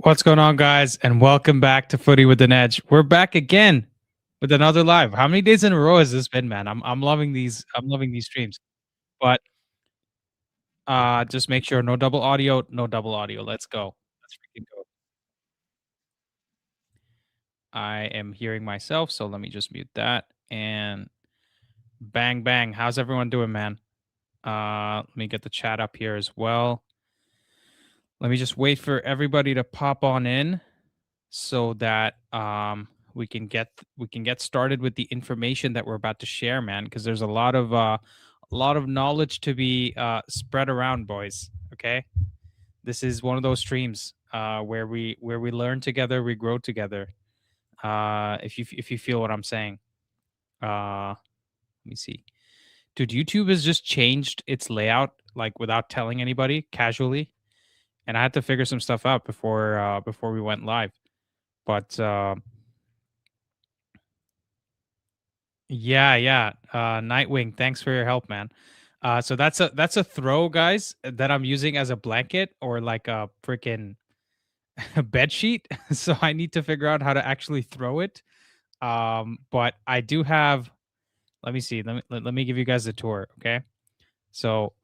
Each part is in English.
What's going on, guys? And welcome back to Footy with an Edge. We're back again with another live. How many days in a row has this been, man? I'm loving these. I'm loving these streams. But just make sure no double audio, no double audio. Let's go. Let's freaking go. I am hearing myself, so let me just mute that. And bang bang. How's everyone doing, man? Let me get the chat up here as well. Let me just wait for everybody to pop on in so that we can get started with the information that we're about to share, man, because there's a lot of knowledge to be spread around, boys. Okay, this is one of those streams where we learn together, we grow together. If you feel what I'm saying. Let me see. Dude, YouTube has just changed its layout like without telling anybody, casually, and I had to figure some stuff out before we went live. But yeah. Nightwing, thanks for your help, man. So that's a throw, guys, that I'm using as a blanket or like a freaking bed sheet. So I need to figure out how to actually throw it. But I do have. Let me see. Let me give you guys a tour, okay? So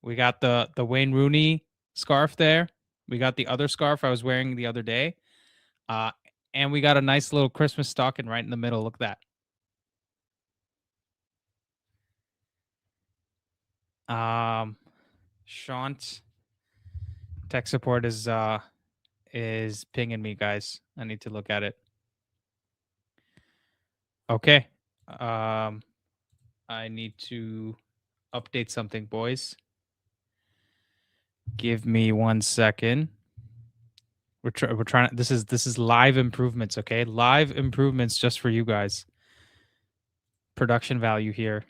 we got the Wayne Rooney scarf there. We got the other scarf I was wearing the other day. And we got a nice little Christmas stocking right in the middle. Look at that. Shant tech support is pinging me, guys. I need to look at it. Okay. I need to update something, boys. Give me 1 second. We're trying to, this is live improvements, okay? Live improvements just for you guys. Production value here.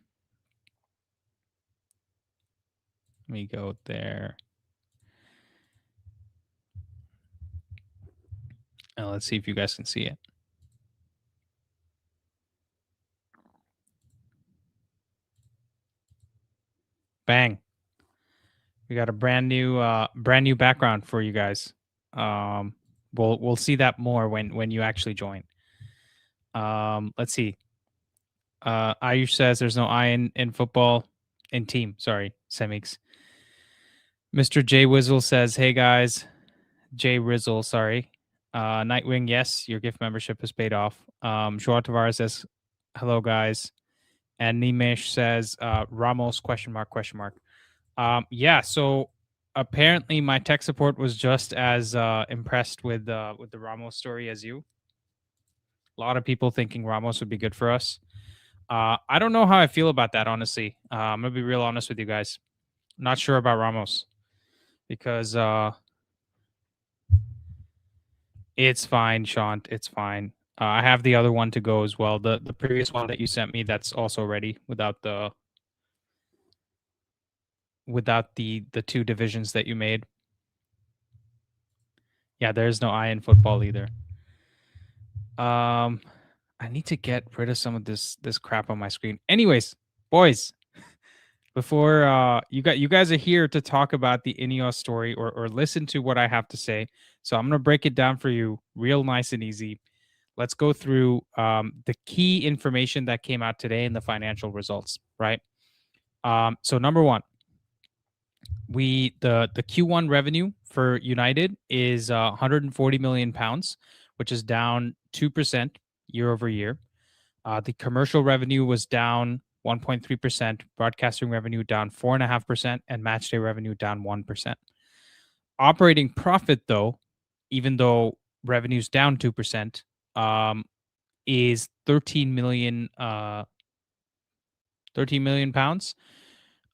Let me go there. And let's see if you guys can see it. Bang. We got a brand new background for you guys. We'll see that more when you actually join. Let's see. Ayush says there's no I in football, in team. Sorry, Semix. Mr. J Wizzle says, hey guys. J Rizzle, sorry. Nightwing, yes, your gift membership has paid off. Joao Tavares says, hello guys. And Nimesh says, Ramos, question mark. Yeah, so apparently my tech support was just as impressed with the Ramos story as you. A lot of people thinking Ramos would be good for us. I don't know how I feel about that, honestly. I'm gonna be real honest with you guys. Not sure about Ramos because it's fine, Shant. It's fine. I have the other one to go as well. The previous one that you sent me, that's also ready without the two divisions that you made. Yeah, there's no I in football either. I need to get rid of some of this crap on my screen. Anyways, boys, before you guys are here to talk about the INEOS story or listen to what I have to say. So I'm gonna break it down for you real nice and easy. Let's go through the key information that came out today in the financial results, right? So number one, the Q1 revenue for United is 140 million pounds, which is down 2% year over year. The commercial revenue was down 1.3%, broadcasting revenue down 4.5%, and matchday revenue down 1%. Operating profit, though, even though revenue's down 2%, is 13 million pounds.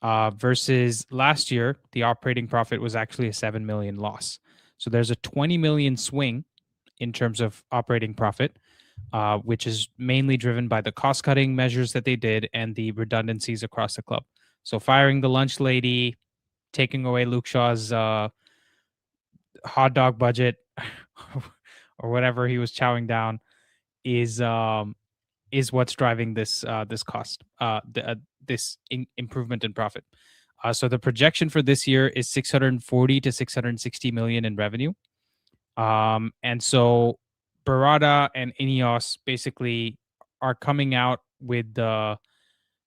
Versus last year, the operating profit was actually a 7 million loss. So there's a 20 million swing in terms of operating profit, which is mainly driven by the cost-cutting measures that they did and the redundancies across the club. So firing the lunch lady, taking away Luke Shaw's hot dog budget or whatever he was chowing down is what's driving this cost, this improvement in profit. So the projection for this year is 640 to 660 million in revenue. And so Barada and INEOS basically are coming out with the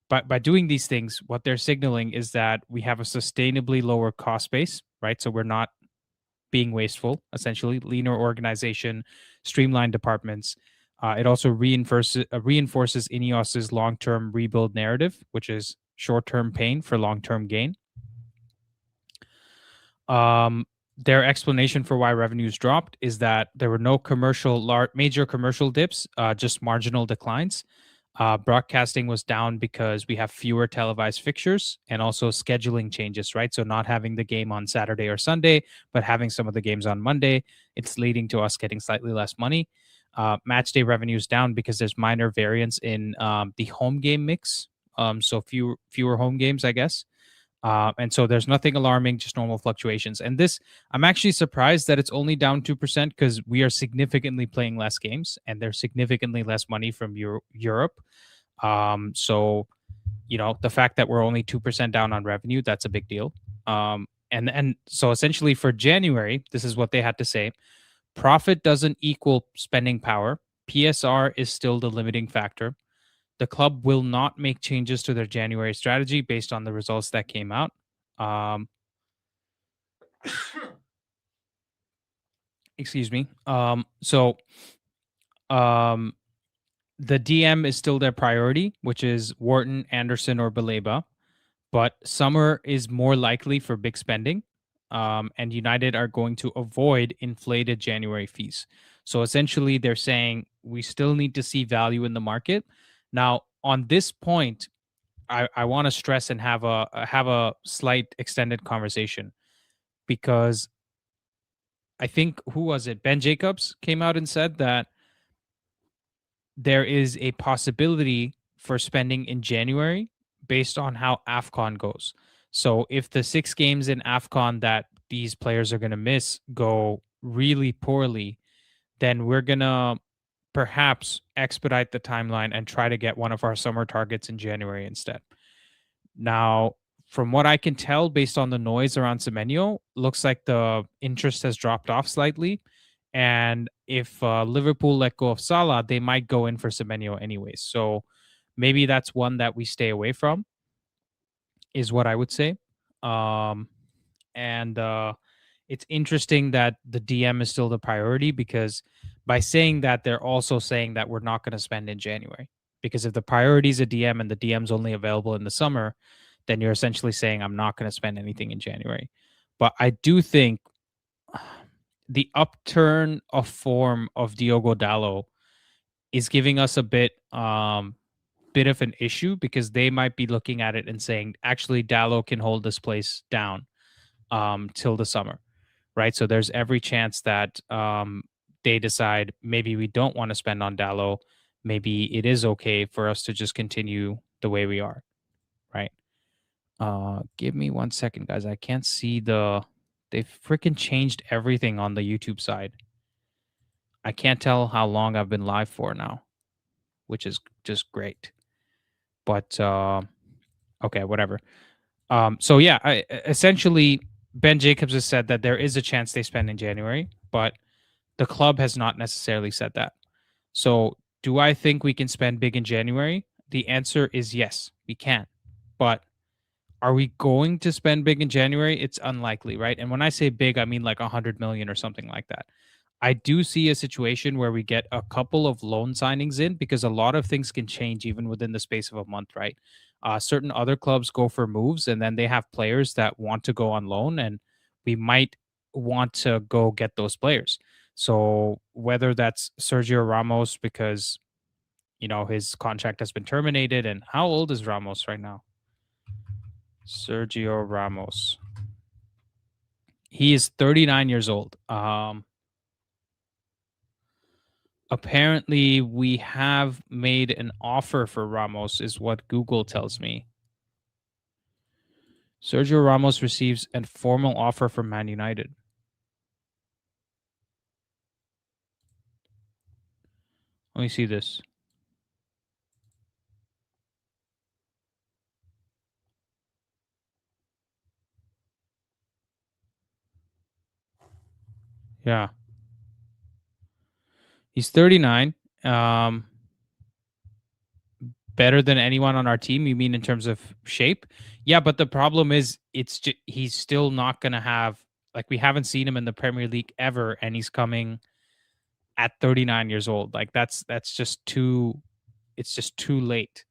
by doing these things, what they're signaling is that we have a sustainably lower cost base, right? So we're not being wasteful, essentially, leaner organization, streamlined departments. It also reinforces INEOS's long-term rebuild narrative, which is short-term pain for long-term gain. Their explanation for why revenues dropped is that there were no major commercial dips, just marginal declines. Broadcasting was down because we have fewer televised fixtures and also scheduling changes, right? So not having the game on Saturday or Sunday, but having some of the games on Monday, it's leading to us getting slightly less money. Match day revenues down because there's minor variance in the home game mix. So fewer home games, I guess. And so there's nothing alarming, just normal fluctuations. And this, I'm actually surprised that it's only down 2% because we are significantly playing less games and there's significantly less money from Europe. So, the fact that we're only 2% down on revenue, that's a big deal. And so essentially for January, this is what they had to say. Profit doesn't equal spending power. PSR is still the limiting factor. The club will not make changes to their January strategy based on the results that came out. Um, excuse me. Um, the DM is still their priority, which is Wharton, Anderson, or Baleba. But summer is more likely for big spending. And United are going to avoid inflated January fees. So essentially, they're saying we still need to see value in the market. Now, on this point, I want to stress and have a slight extended conversation because I think who was it? Ben Jacobs came out and said that there is a possibility for spending in January based on how AFCON goes. So if the 6 games in AFCON that these players are going to miss go really poorly, then we're going to perhaps expedite the timeline and try to get one of our summer targets in January instead. Now, from what I can tell, based on the noise around Semenyo, looks like the interest has dropped off slightly. And if Liverpool let go of Salah, they might go in for Semenyo anyways. So maybe that's one that we stay away from, is what I would say. Um, and it's interesting that the DM is still the priority because by saying that, they're also saying that we're not going to spend in January. Because if the priority is a DM and the DM's only available in the summer, then you're essentially saying I'm not going to spend anything in January. But I do think the upturn of form of Diogo Dalot is giving us a bit of an issue because they might be looking at it and saying actually Dalot can hold this place down till the summer, right? So there's every chance that they decide maybe we don't want to spend on Dalot. Maybe it is okay for us to just continue the way we are, right? Give me 1 second, guys. I can't see they freaking changed everything on the YouTube side. I can't tell how long I've been live for now, which is just great. But okay, whatever. So yeah, essentially Ben Jacobs has said that there is a chance they spend in January, but the club has not necessarily said that. So do I think we can spend big in January? The answer is yes, we can. But are we going to spend big in January? It's unlikely, right? And when I say big, I mean like 100 million or something like that. I do see a situation where we get a couple of loan signings in because a lot of things can change even within the space of a month, right? Certain other clubs go for moves and then they have players that want to go on loan, and we might want to go get those players. So whether that's Sergio Ramos because his contract has been terminated, and how old is Ramos right now? Sergio Ramos. He is 39 years old. Apparently, we have made an offer for Ramos, is what Google tells me. Sergio Ramos receives a formal offer from Man United. Let me see this. Yeah. He's 39. Um, better than anyone on our team. You mean in terms of shape? Yeah, but the problem is he's still not going to have, like, we haven't seen him in the Premier League ever, and he's coming at 39 years old. Like that's just too it's just too late.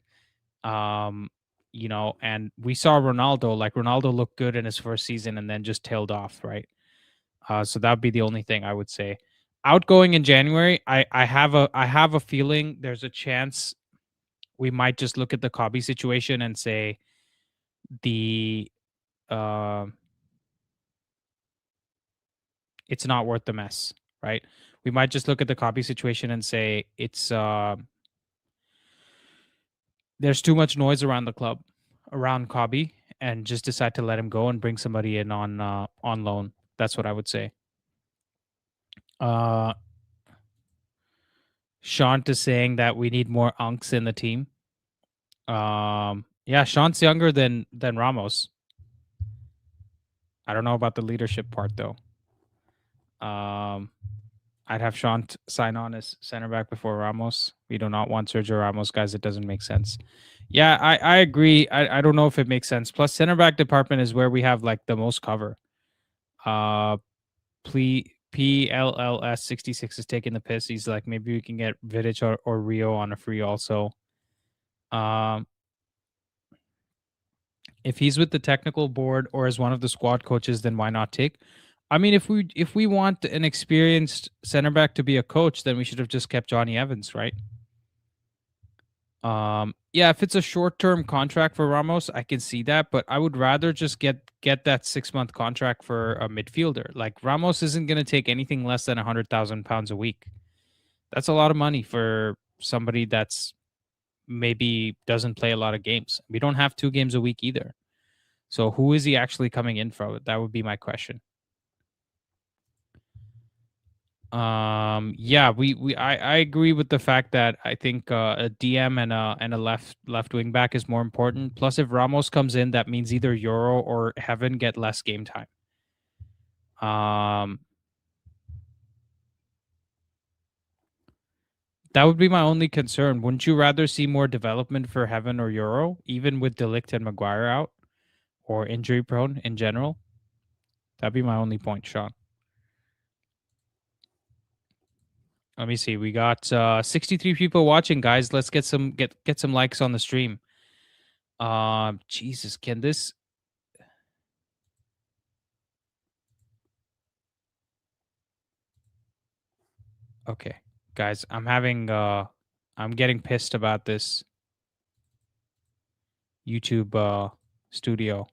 Um, and we saw Ronaldo, like Ronaldo looked good in his first season and then just tailed off, right? So that would be the only thing I would say. Outgoing in January, I have a feeling there's a chance we might just look at the Kobe situation and say the uh, it's not worth the mess, right? We might just look at the Kobe situation and say it's there's too much noise around the club, around Kobe, and just decide to let him go and bring somebody in on loan. That's what I would say. Uh, Shant is saying that we need more unks in the team. Yeah, Shant's younger than Ramos. I don't know about the leadership part though. Um, I'd have Shant sign on as center back before Ramos. We do not want Sergio Ramos, guys. It doesn't make sense. Yeah, I agree. I don't know if it makes sense. Plus, center back department is where we have like the most cover. Uh, PLLS 66 is taking the piss. He's like, maybe we can get Vidic or Rio on a free also. Um, if he's with the technical board or as one of the squad coaches, then why not take? I mean, if we want an experienced center back to be a coach, then we should have just kept Johnny Evans, right? Yeah, if it's a short-term contract for Ramos, I can see that, but I would rather just get that 6-month contract for a midfielder. Like Ramos isn't going to take anything less than £100,000 a week. That's a lot of money for somebody that's maybe doesn't play a lot of games. We don't have 2 games a week either. So who is he actually coming in from? That would be my question. Yeah, I agree with the fact that I think a DM and a left wing back is more important. Plus, if Ramos comes in, that means either Euro or Heaven get less game time. Um, that would be my only concern. Wouldn't you rather see more development for Heaven or Euro, even with Delict and Maguire out or injury prone in general? That'd be my only point, Sean. Let me see. We got 63 people watching, guys. Let's get some likes on the stream. Jesus, can this? Okay, guys, I'm getting pissed about this YouTube studio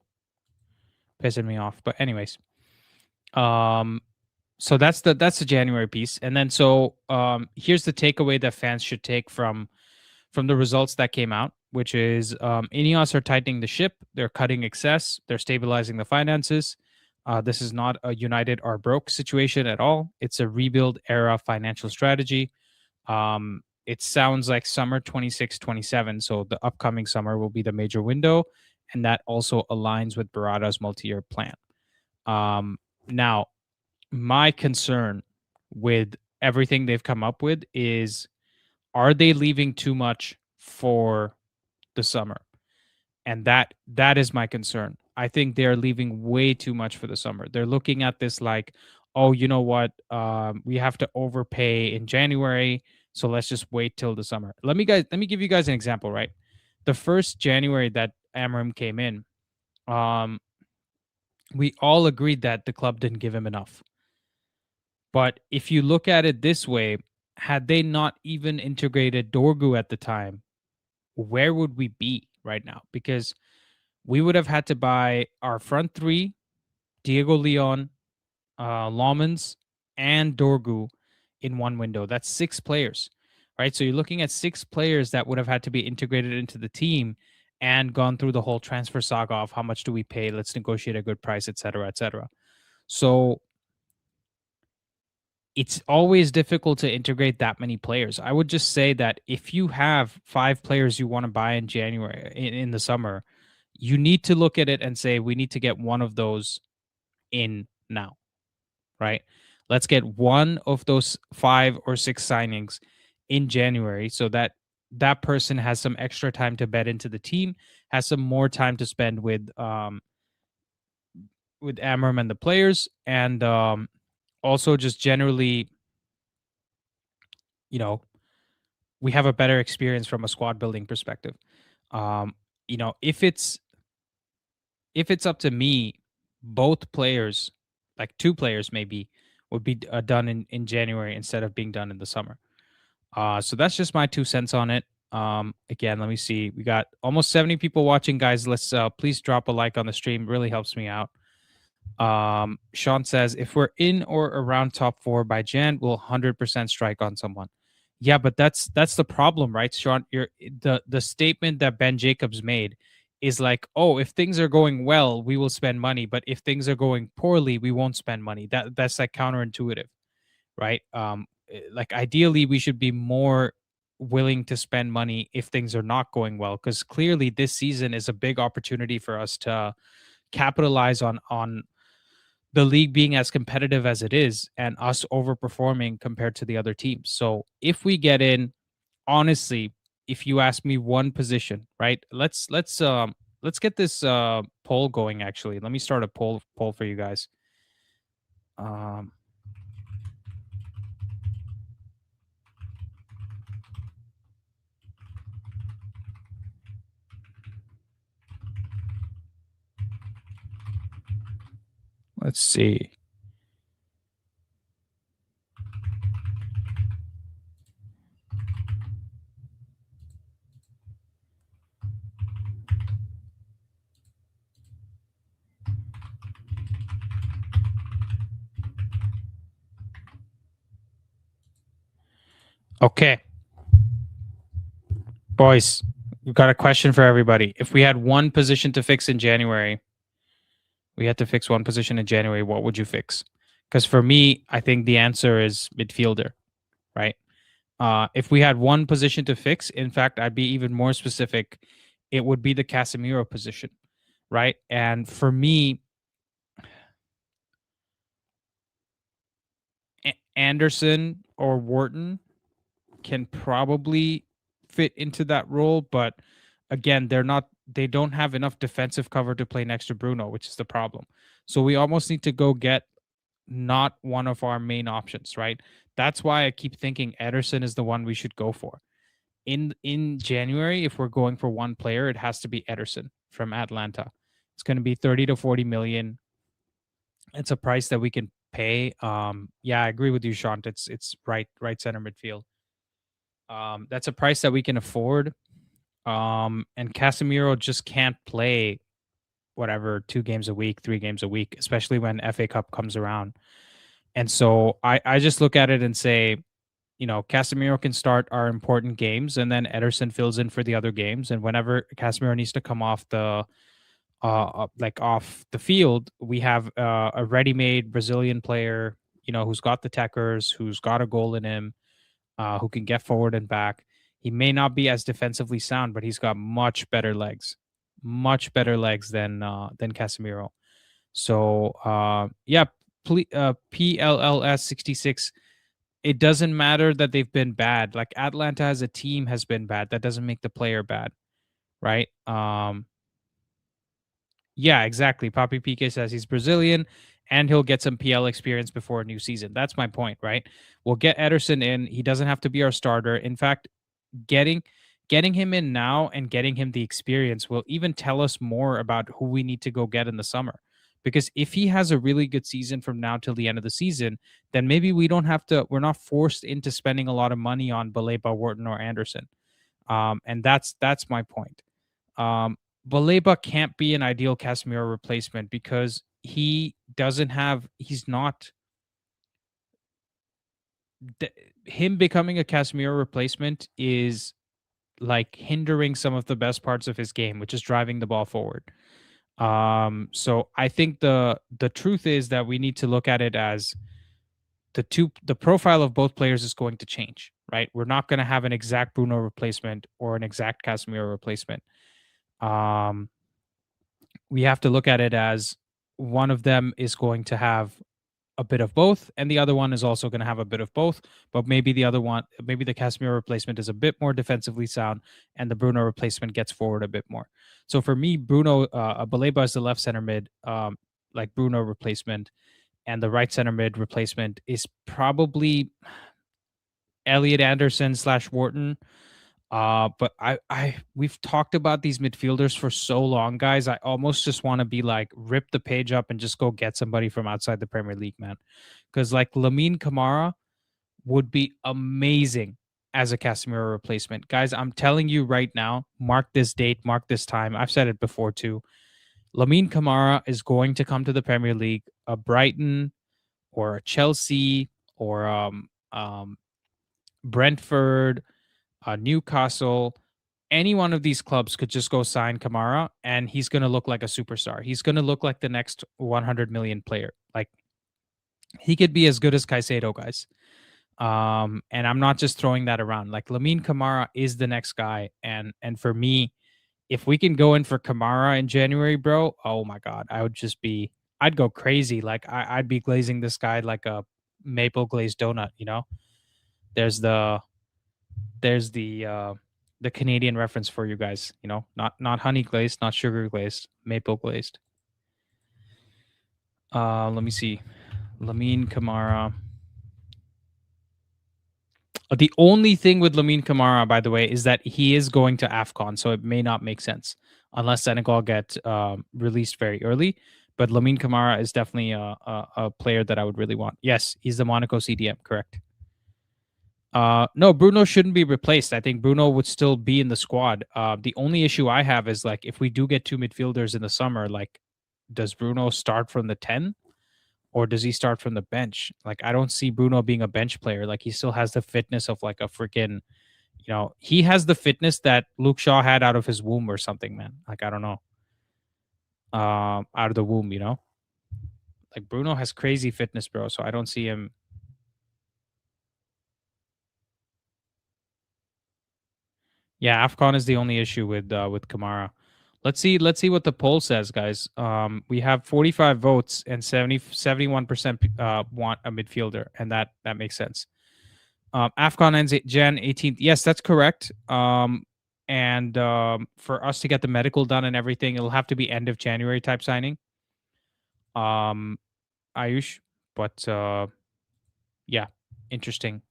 pissing me off. But anyways, um, so that's the January piece, and then here's the takeaway that fans should take from the results that came out, which is INEOS are tightening the ship, they're cutting excess, they're stabilizing the finances. This is not a United are broke situation at all. It's a rebuild era financial strategy. It sounds like summer 26-27. So the upcoming summer will be the major window. And that also aligns with Barada's multi-year plan. Now, my concern with everything they've come up with is, are they leaving too much for the summer? And that is my concern. I think they're leaving way too much for the summer. They're looking at this like, oh, you know what? We have to overpay in January, so let's just wait till the summer. Let me give you guys an example, right? The first January that Amram came in, we all agreed that the club didn't give him enough. But if you look at it this way, had they not even integrated Dorgu at the time, where would we be right now? Because we would have had to buy our front three, Diego Leon, Lawmans, and Dorgu in one window. That's 6 players, right? So you're looking at 6 players that would have had to be integrated into the team and gone through the whole transfer saga of how much do we pay? Let's negotiate a good price, et cetera, et cetera. So it's always difficult to integrate that many players. I would just say that if you have 5 players you want to buy in January, in the summer, you need to look at it and say, we need to get one of those in now, right? Let's get one of those 5 or 6 signings in January so that that person has some extra time to bet into the team, has some more time to spend with Amram and the players, and also just generally, you know, we have a better experience from a squad building perspective. Um, if it's up to me, both players, like 2 players maybe, would be done in January instead of being done in the summer. So that's just my 2 cents on it. Again, let me see. We got almost 70 people watching, guys. Let's please drop a like on the stream. Really helps me out. Sean says, if we're in or around top 4 by Jan, we'll 100% strike on someone. Yeah, but that's the problem, right, Sean? The statement that Ben Jacobs made is like, oh, if things are going well, we will spend money, but if things are going poorly, we won't spend money. That's like counterintuitive, right? Like ideally, we should be more willing to spend money if things are not going well, because clearly this season is a big opportunity for us to capitalize on the league being as competitive as it is and us overperforming compared to the other teams. So if we get in, honestly, if you ask me one position, right? Let's get this poll going actually. Let me start a poll for you guys. Um let's see. Okay, boys, we've got a question for everybody. If we had one position to fix in January, we had to fix one position in January, what would you fix? Because for me, I think the answer is midfielder, right? If we had one position to fix, in fact, I'd be even more specific. It would be the Casemiro position, right? And for me, Anderson or Wharton can probably fit into that role, but again, they don't have enough defensive cover to play next to Bruno, which is the problem. So we almost need to go get not one of our main options, right? That's why I keep thinking Ederson is the one we should go for. In January, if we're going for one player, it has to be Ederson from Atlanta. It's going to be 30 to 40 million. It's a price that we can pay. Yeah, I agree with you, Sean. It's right center midfield. That's a price that we can afford. And Casemiro just can't play whatever 2 games a week, 3 games a week, especially when FA Cup comes around. And so I just look at it and say, Casemiro can start our important games, and then Ederson fills in for the other games. And whenever Casemiro needs to come off off the field, we have a ready-made Brazilian player, who's got the techers, who's got a goal in him, who can get forward and back. He may not be as defensively sound, but he's got much better legs than Casemiro. So yeah, PLLS 66. It doesn't matter that they've been bad. Like Atlanta as a team has been bad. That doesn't make the player bad, right? Yeah, exactly. Papi Pique says he's Brazilian and he'll get some PL experience before a new season. That's my point, right? We'll get Ederson in. He doesn't have to be our starter. In fact, getting getting him in now and getting him the experience will even tell us more about who we need to go get in the summer. Because if he has a really good season from now till the end of the season, then maybe we're not forced into spending a lot of money on Baleba, Wharton, or Anderson. And that's my point. Um, Baleba can't be an ideal Casemiro replacement because he's not him becoming a Casemiro replacement is like hindering some of the best parts of his game, which is driving the ball forward. So I think the truth is that we need to look at it as the profile of both players is going to change, right? We're not going to have an exact Bruno replacement or an exact Casemiro replacement. Um, we have to look at it as one of them is going to have a bit of both, and the other one is also going to have a bit of both. But maybe the other one, maybe the Casemiro replacement is a bit more defensively sound, and the Bruno replacement gets forward a bit more. So for me, Bruno Baleba is the left center mid, like Bruno replacement, and the right center mid replacement is probably Elliot Anderson / Wharton. But we've talked about these midfielders for so long, guys. I almost just want to be like, rip the page up and just go get somebody from outside the Premier League, man. Because like Lamine Kamara would be amazing as a Casemiro replacement. Guys, I'm telling you right now, mark this date, mark this time. I've said it before too. Lamine Kamara is going to come to the Premier League, a Brighton or a Chelsea or Brentford, Newcastle. Any one of these clubs could just go sign Kamara, and he's going to look like a superstar. He's going to look like the next 100 million player. Like, he could be as good as Caicedo, guys. And I'm not just throwing that around. Like, Lamine Kamara is the next guy, and for me, if we can go in for Kamara in January, bro, oh my god, I'd go crazy. Like, I'd be glazing this guy like a maple glazed donut. There's the there's the Canadian reference for you guys. Not honey glazed, not sugar glazed, maple glazed. Let me see, Lamine Kamara. The only thing with Lamine Kamara, by the way, is that he is going to AFCON, so it may not make sense unless Senegal get released very early. But Lamine Kamara is definitely a player that I would really want. Yes, he's the Monaco CDM, correct. No, Bruno shouldn't be replaced. I think Bruno would still be in the squad. The only issue I have is like, if we do get two midfielders in the summer, like, does Bruno start from the 10 or does he start from the bench? Like, I don't see Bruno being a bench player. Like, he still has the fitness of like a freaking, he has the fitness that Luke Shaw had out of his womb or something, man. Like, I don't know. Out of the womb, like Bruno has crazy fitness, bro. So I don't see him. Yeah, AFCON is the only issue with Kamara. Let's see what the poll says, guys. We have 45 votes and 71% want a midfielder, and that makes sense. AFCON ends Jan 18th. Yes, that's correct. And for us to get the medical done and everything, it'll have to be end of January type signing. Ayush, but yeah, interesting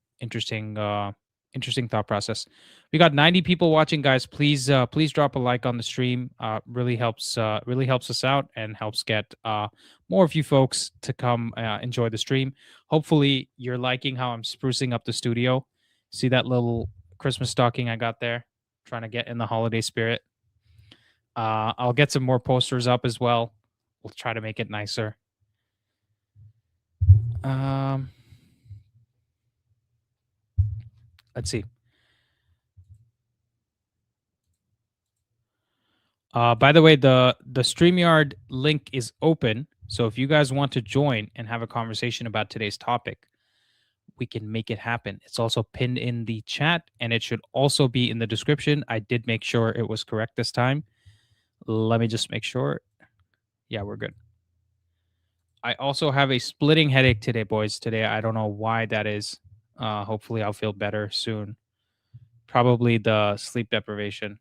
thought process. We got 90 people watching, guys. Please drop a like on the stream. Really helps us out and helps get more of you folks to come enjoy the stream. Hopefully you're liking how I'm sprucing up the studio. See that little Christmas stocking I got there? Trying to get in the holiday spirit. I'll get some more posters up as well. We'll try to make it nicer. Let's see. By the way, the StreamYard link is open. So if you guys want to join and have a conversation about today's topic, we can make it happen. It's also pinned in the chat, and it should also be in the description. I did make sure it was correct this time. Let me just make sure. Yeah, we're good. I also have a splitting headache today, boys. Today, I don't know why that is. Hopefully, I'll feel better soon. Probably the sleep deprivation.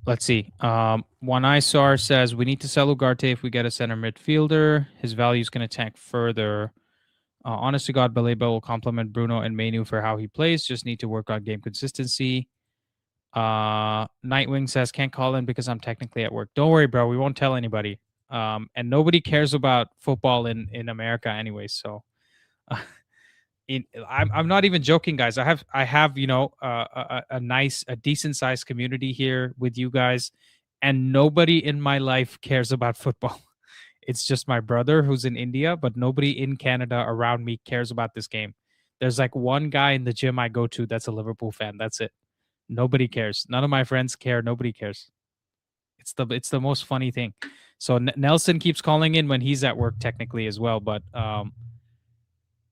Let's see. One Isar says we need to sell Ugarte if we get a center midfielder. His value is going to tank further. Honest to God, Baleba will complement Bruno and Mainu for how he plays. Just need to work on game consistency. Nightwing says can't call in because I'm technically at work. Don't worry, bro. We won't tell anybody. And nobody cares about football in America anyway. So I'm not even joking, guys. I have a decent sized community here with you guys, and nobody in my life cares about football. It's just my brother who's in India, but nobody in Canada around me cares about this game. There's like one guy in the gym I go to that's a Liverpool fan. That's it. Nobody cares. None of my friends care. Nobody cares. It's the most funny thing. So Nelson keeps calling in when he's at work technically as well, but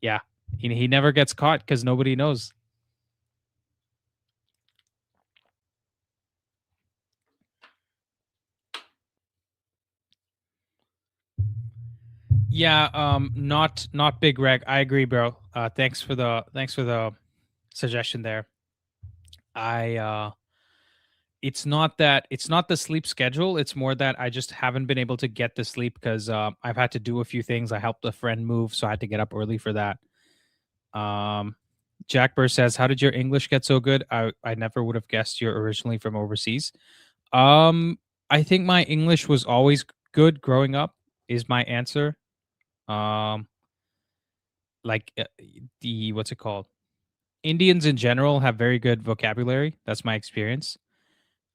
yeah, he never gets caught because nobody knows. Yeah, not big reg. I agree, bro. Thanks for the suggestion there. I it's not the sleep schedule. It's more that I just haven't been able to get the sleep because I've had to do a few things. I helped a friend move, so I had to get up early for that. Um, Jack Burr says, "How did your English get so good? I never would have guessed you're originally from overseas." Um, I think my English was always good growing up. Is my answer. Um, like the what's it called? Indians in general have very good vocabulary. That's my experience.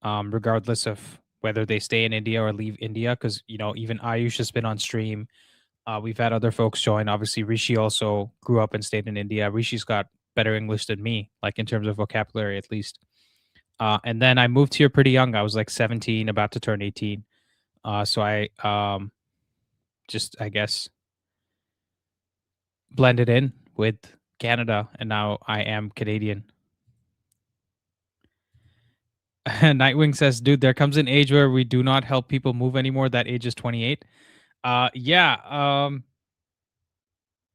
Regardless of whether they stay in India or leave India, because even Ayush has been on stream. We've had other folks join. Obviously, Rishi also grew up and stayed in India. Rishi's got better English than me, like in terms of vocabulary at least. And then I moved here pretty young. I was like 17, about to turn 18. So I just, I guess, blended in with Canada, and now I am Canadian. Nightwing says, "Dude, there comes an age where we do not help people move anymore. That age is 28." Yeah.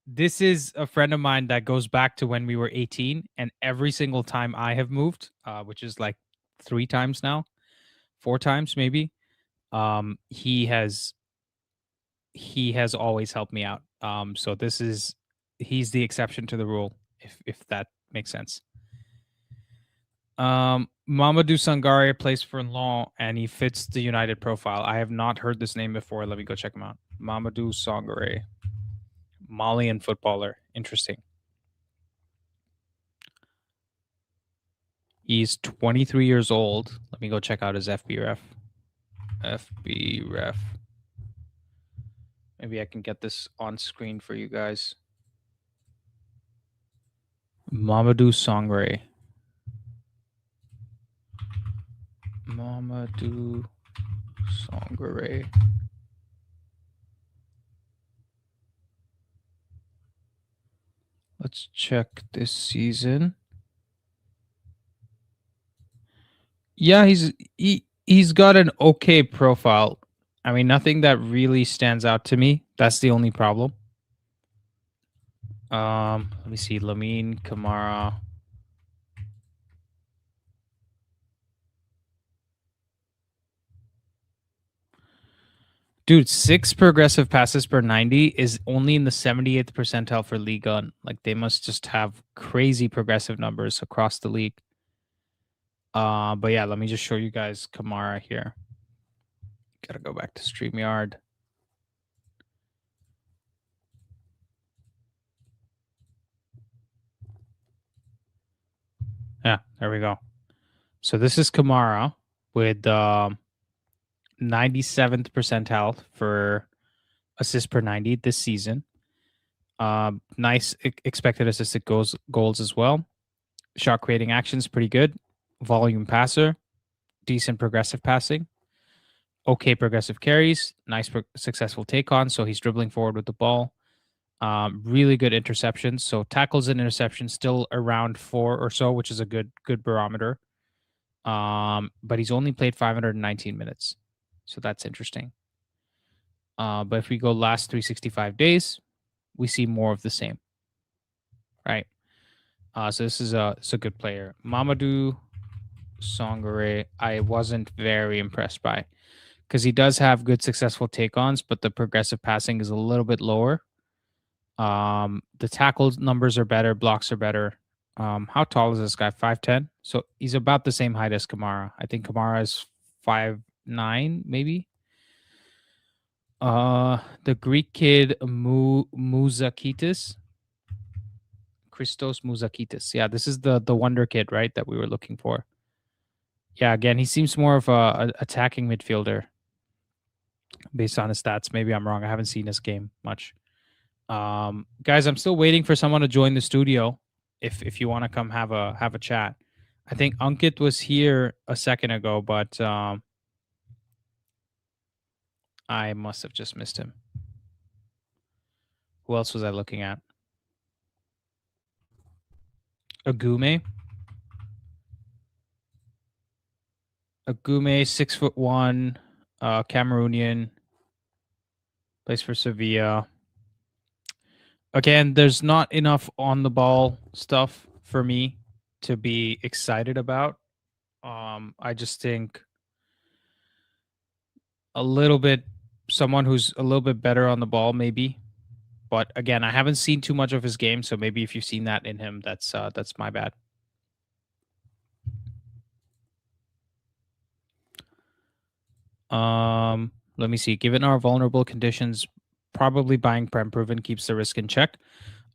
This is a friend of mine that goes back to when we were 18, and every single time I have moved, which is like 3 times now, 4 times maybe, um, he has he has always helped me out. So he's the exception to the rule, if that makes sense. Mamadou Sangare plays for Laon, and he fits the United profile. I have not heard this name before. Let me go check him out. Mamadou Sangare, Malian footballer. Interesting. He's 23 years old. Let me go check out his FB ref. FB ref. Maybe I can get this on screen for you guys. Mamadou Sangare. Mamadou Sangare. Let's check this season. Yeah, he's got an okay profile. I mean, nothing that really stands out to me. That's the only problem. Let me see. Lamine Kamara. Dude, 6 progressive passes per 90 is only in the 78th percentile for League One. Like, they must just have crazy progressive numbers across the league. But yeah, let me just show you guys Kamara here. Gotta go back to StreamYard. Yeah, there we go. So this is Kamara with 97th percentile for assists per 90 this season. Nice expected assisted goals as well. Shot creating actions pretty good. Volume passer, decent progressive passing. Okay progressive carries, nice successful take on. So he's dribbling forward with the ball. Really good interceptions. So tackles and interceptions still around 4 or so, which is a good barometer. But he's only played 519 minutes, so that's interesting. But if we go last 365 days, we see more of the same, right? So this is it's a good player. Mamadou Sangare, I wasn't very impressed by, because he does have good successful take-ons, but the progressive passing is a little bit lower. The tackle numbers are better, blocks are better. How tall is this guy? 5'10"? So he's about the same height as Kamara. I think Kamara is 5'9", maybe. The Greek kid Mouzakitis. Christos Mouzakitis. Yeah, this is the wonder kid, right, that we were looking for. Yeah, again, he seems more of a attacking midfielder based on his stats. Maybe I'm wrong. I haven't seen his game much. Guys, I'm still waiting for someone to join the studio. If you want to come have a chat. I think Ankit was here a second ago, but I must have just missed him. Who else was I looking at? Agume. Agume, 6'1", Cameroonian, plays for Sevilla. Again, there's not enough on the ball stuff for me to be excited about. I just think a little bit someone who's a little bit better on the ball, maybe. But again, I haven't seen too much of his game, so maybe if you've seen that in him, that's my bad. Let me see. Given our vulnerable conditions, probably buying Prem Proven keeps the risk in check.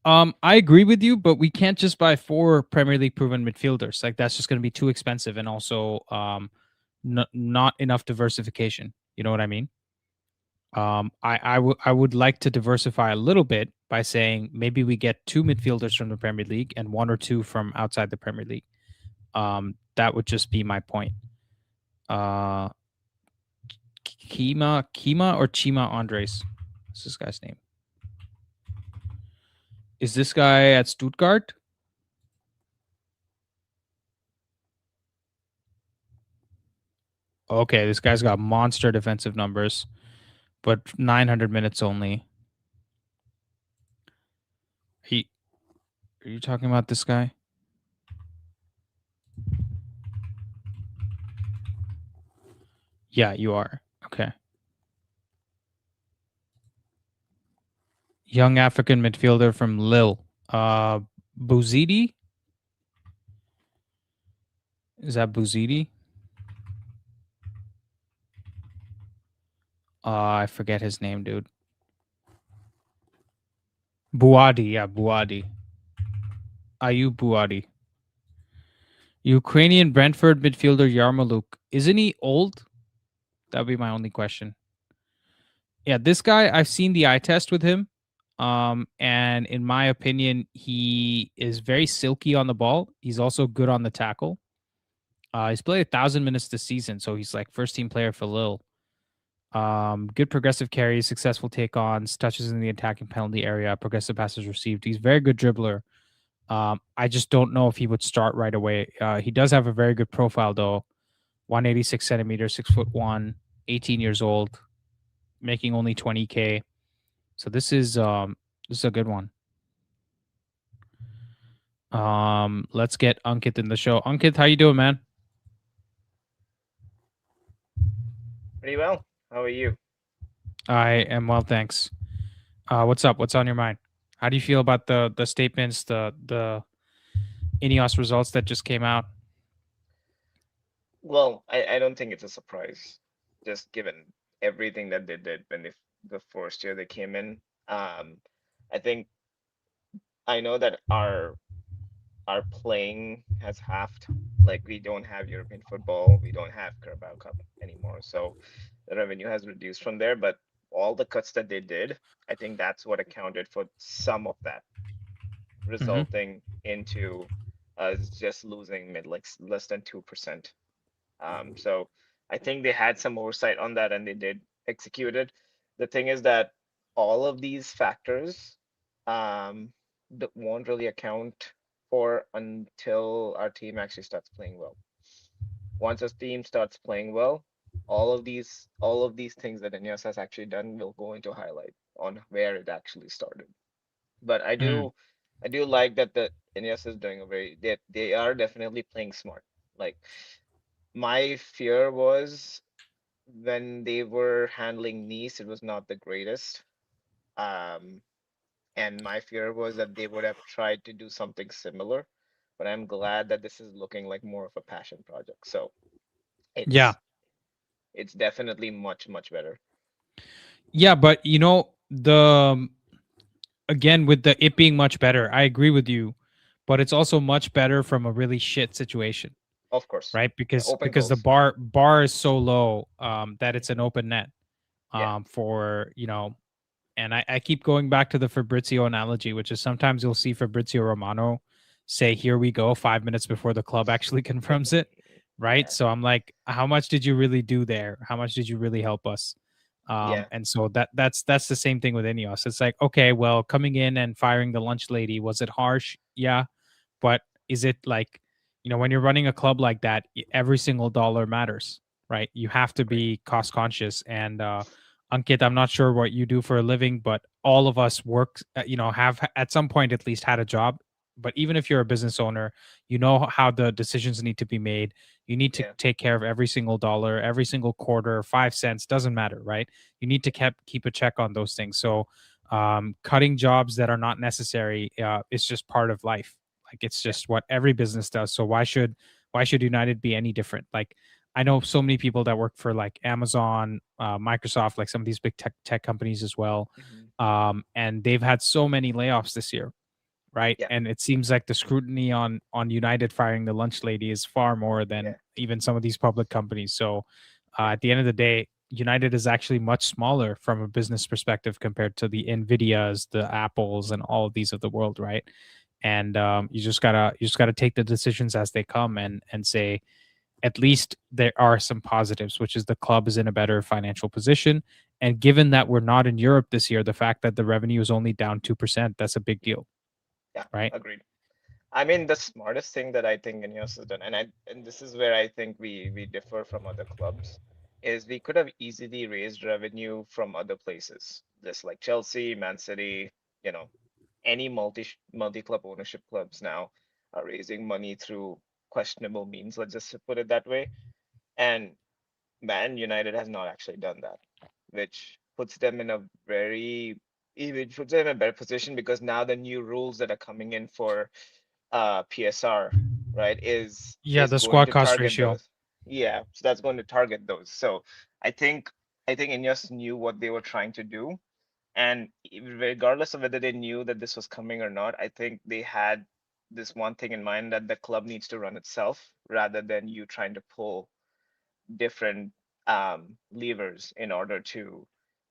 I agree with you, but we can't just buy 4 Premier League proven midfielders. Like that's just going to be too expensive, and also not enough diversification. You know what I mean? I would like to diversify a little bit by saying maybe we get 2 midfielders from the Premier League and 1 or 2 from outside the Premier League. That would just be my point. Uh, Kima or Chima Andres? What's this guy's name? Is this guy at Stuttgart? Okay, this guy's got monster defensive numbers, but 900 minutes only. Are you talking about this guy? Yeah, you are. Okay. Young African midfielder from Lille. Bouzidi? Is that Bouzidi? I forget his name, dude. Buadi, yeah, Buadi. Ayub Buadi. Ukrainian Brentford midfielder Yarmouk. Isn't he old? That would be my only question. Yeah, this guy, I've seen the eye test with him. And in my opinion, he is very silky on the ball. He's also good on the tackle. He's played 1,000 minutes this season, so he's like first team player for Lille. Good progressive carries, successful take-ons, touches in the attacking penalty area, progressive passes received. He's a very good dribbler. I just don't know if he would start right away. He does have a very good profile though. 186 centimeters, 6'1", 18 years old, making only 20K. So this is a good one. Let's get Ankit in the show. Ankit, how you doing, man? Pretty well. How are you? I am well, thanks. What's up? What's on your mind? How do you feel about the statements, the INEOS results that just came out? Well, I don't think it's a surprise, just given everything that they did when the first year they came in. I think I know that our playing has halved. Like we don't have European football, we don't have Carabao Cup anymore, so the revenue has reduced from there. But all the cuts that they did, I think that's what accounted for some of that, Mm-hmm. resulting into us just losing mid like less than 2%. So I think they had some oversight on that and they did execute it. The thing is that all of these factors won't really account for until our team actually starts playing well. Once our team starts playing well, all of these things that INEOS has actually done will go into highlight on where it actually started. But Mm. I do like that the INEOS is doing a very they are definitely playing smart. Like my fear was when they were handling Nice, it was not the greatest. Um, and my fear was that they would have tried to do something similar, but I'm glad that this is looking like more of a passion project. So Yeah, it's it's definitely much, much better. yeah, but the again with the it being much better, I agree with you, but it's also much better from a really shit situation, Of course. right? Yeah, Because open the goals. bar is so low that it's an Hmm. open net Yeah, for and I keep going back to the Fabrizio analogy, which is sometimes you'll see Fabrizio Romano say, "Here we go," 5 minutes before the club actually confirms it, right? yeah, So I'm like, how much did you really do there? How much did you really help us? yeah, And so that's the same thing with Ineos. It's like, okay, well, coming in and firing the lunch lady, was it harsh? Yeah, but is it like, when you're running a club like that, every single dollar matters, right? You have to agree. be cost conscious, and Ankit, I'm not sure what you do for a living, but all of us work, have at some point at least had a job. But even if you're a business owner, you know how the decisions need to be made. You need to Yeah. take care of every single dollar, every single quarter, 5 cents, doesn't matter, right? You need to keep a check on those things. So, cutting jobs that are not necessary is just part of life. Like it's Yeah. just what every business does. So why should United be any different? Like I know so many people that work for like Amazon, Microsoft, like some of these big tech companies as well, Hmm. and they've had so many layoffs this year, right? Yeah. And it seems like the scrutiny on United firing the lunch lady is far more than Yeah. even some of these public companies. So Yeah. at the end of the day, United is actually much smaller from a business perspective compared to the Nvidias, the Apples, and all of these of the world, right? And you just gotta take the decisions as they come and say at least there are some positives, which is the club is in a better financial position. And given that we're not in Europe this year, the fact that the revenue is only down 2%, that's a big deal, Yeah. right? Agreed. I mean, the smartest thing that I think INEOS has done, and this is where I think we differ from other clubs, is we could have easily raised revenue from other places, just like Chelsea, Man City, you know, any multi-club ownership clubs now are raising money through questionable means, let's just put it that way. And Man United has not actually done that, which puts them in a very, it puts them in a better position because now the new rules that are coming in for PSR, right, Yeah, is the going squad to cost target ratio. those. Yeah, so that's going to target those. So I think I think Ineos knew what they were trying to do, and regardless of whether they knew that this was coming or not, I think they had this one thing in mind that the club needs to run itself rather than you trying to pull different levers in order to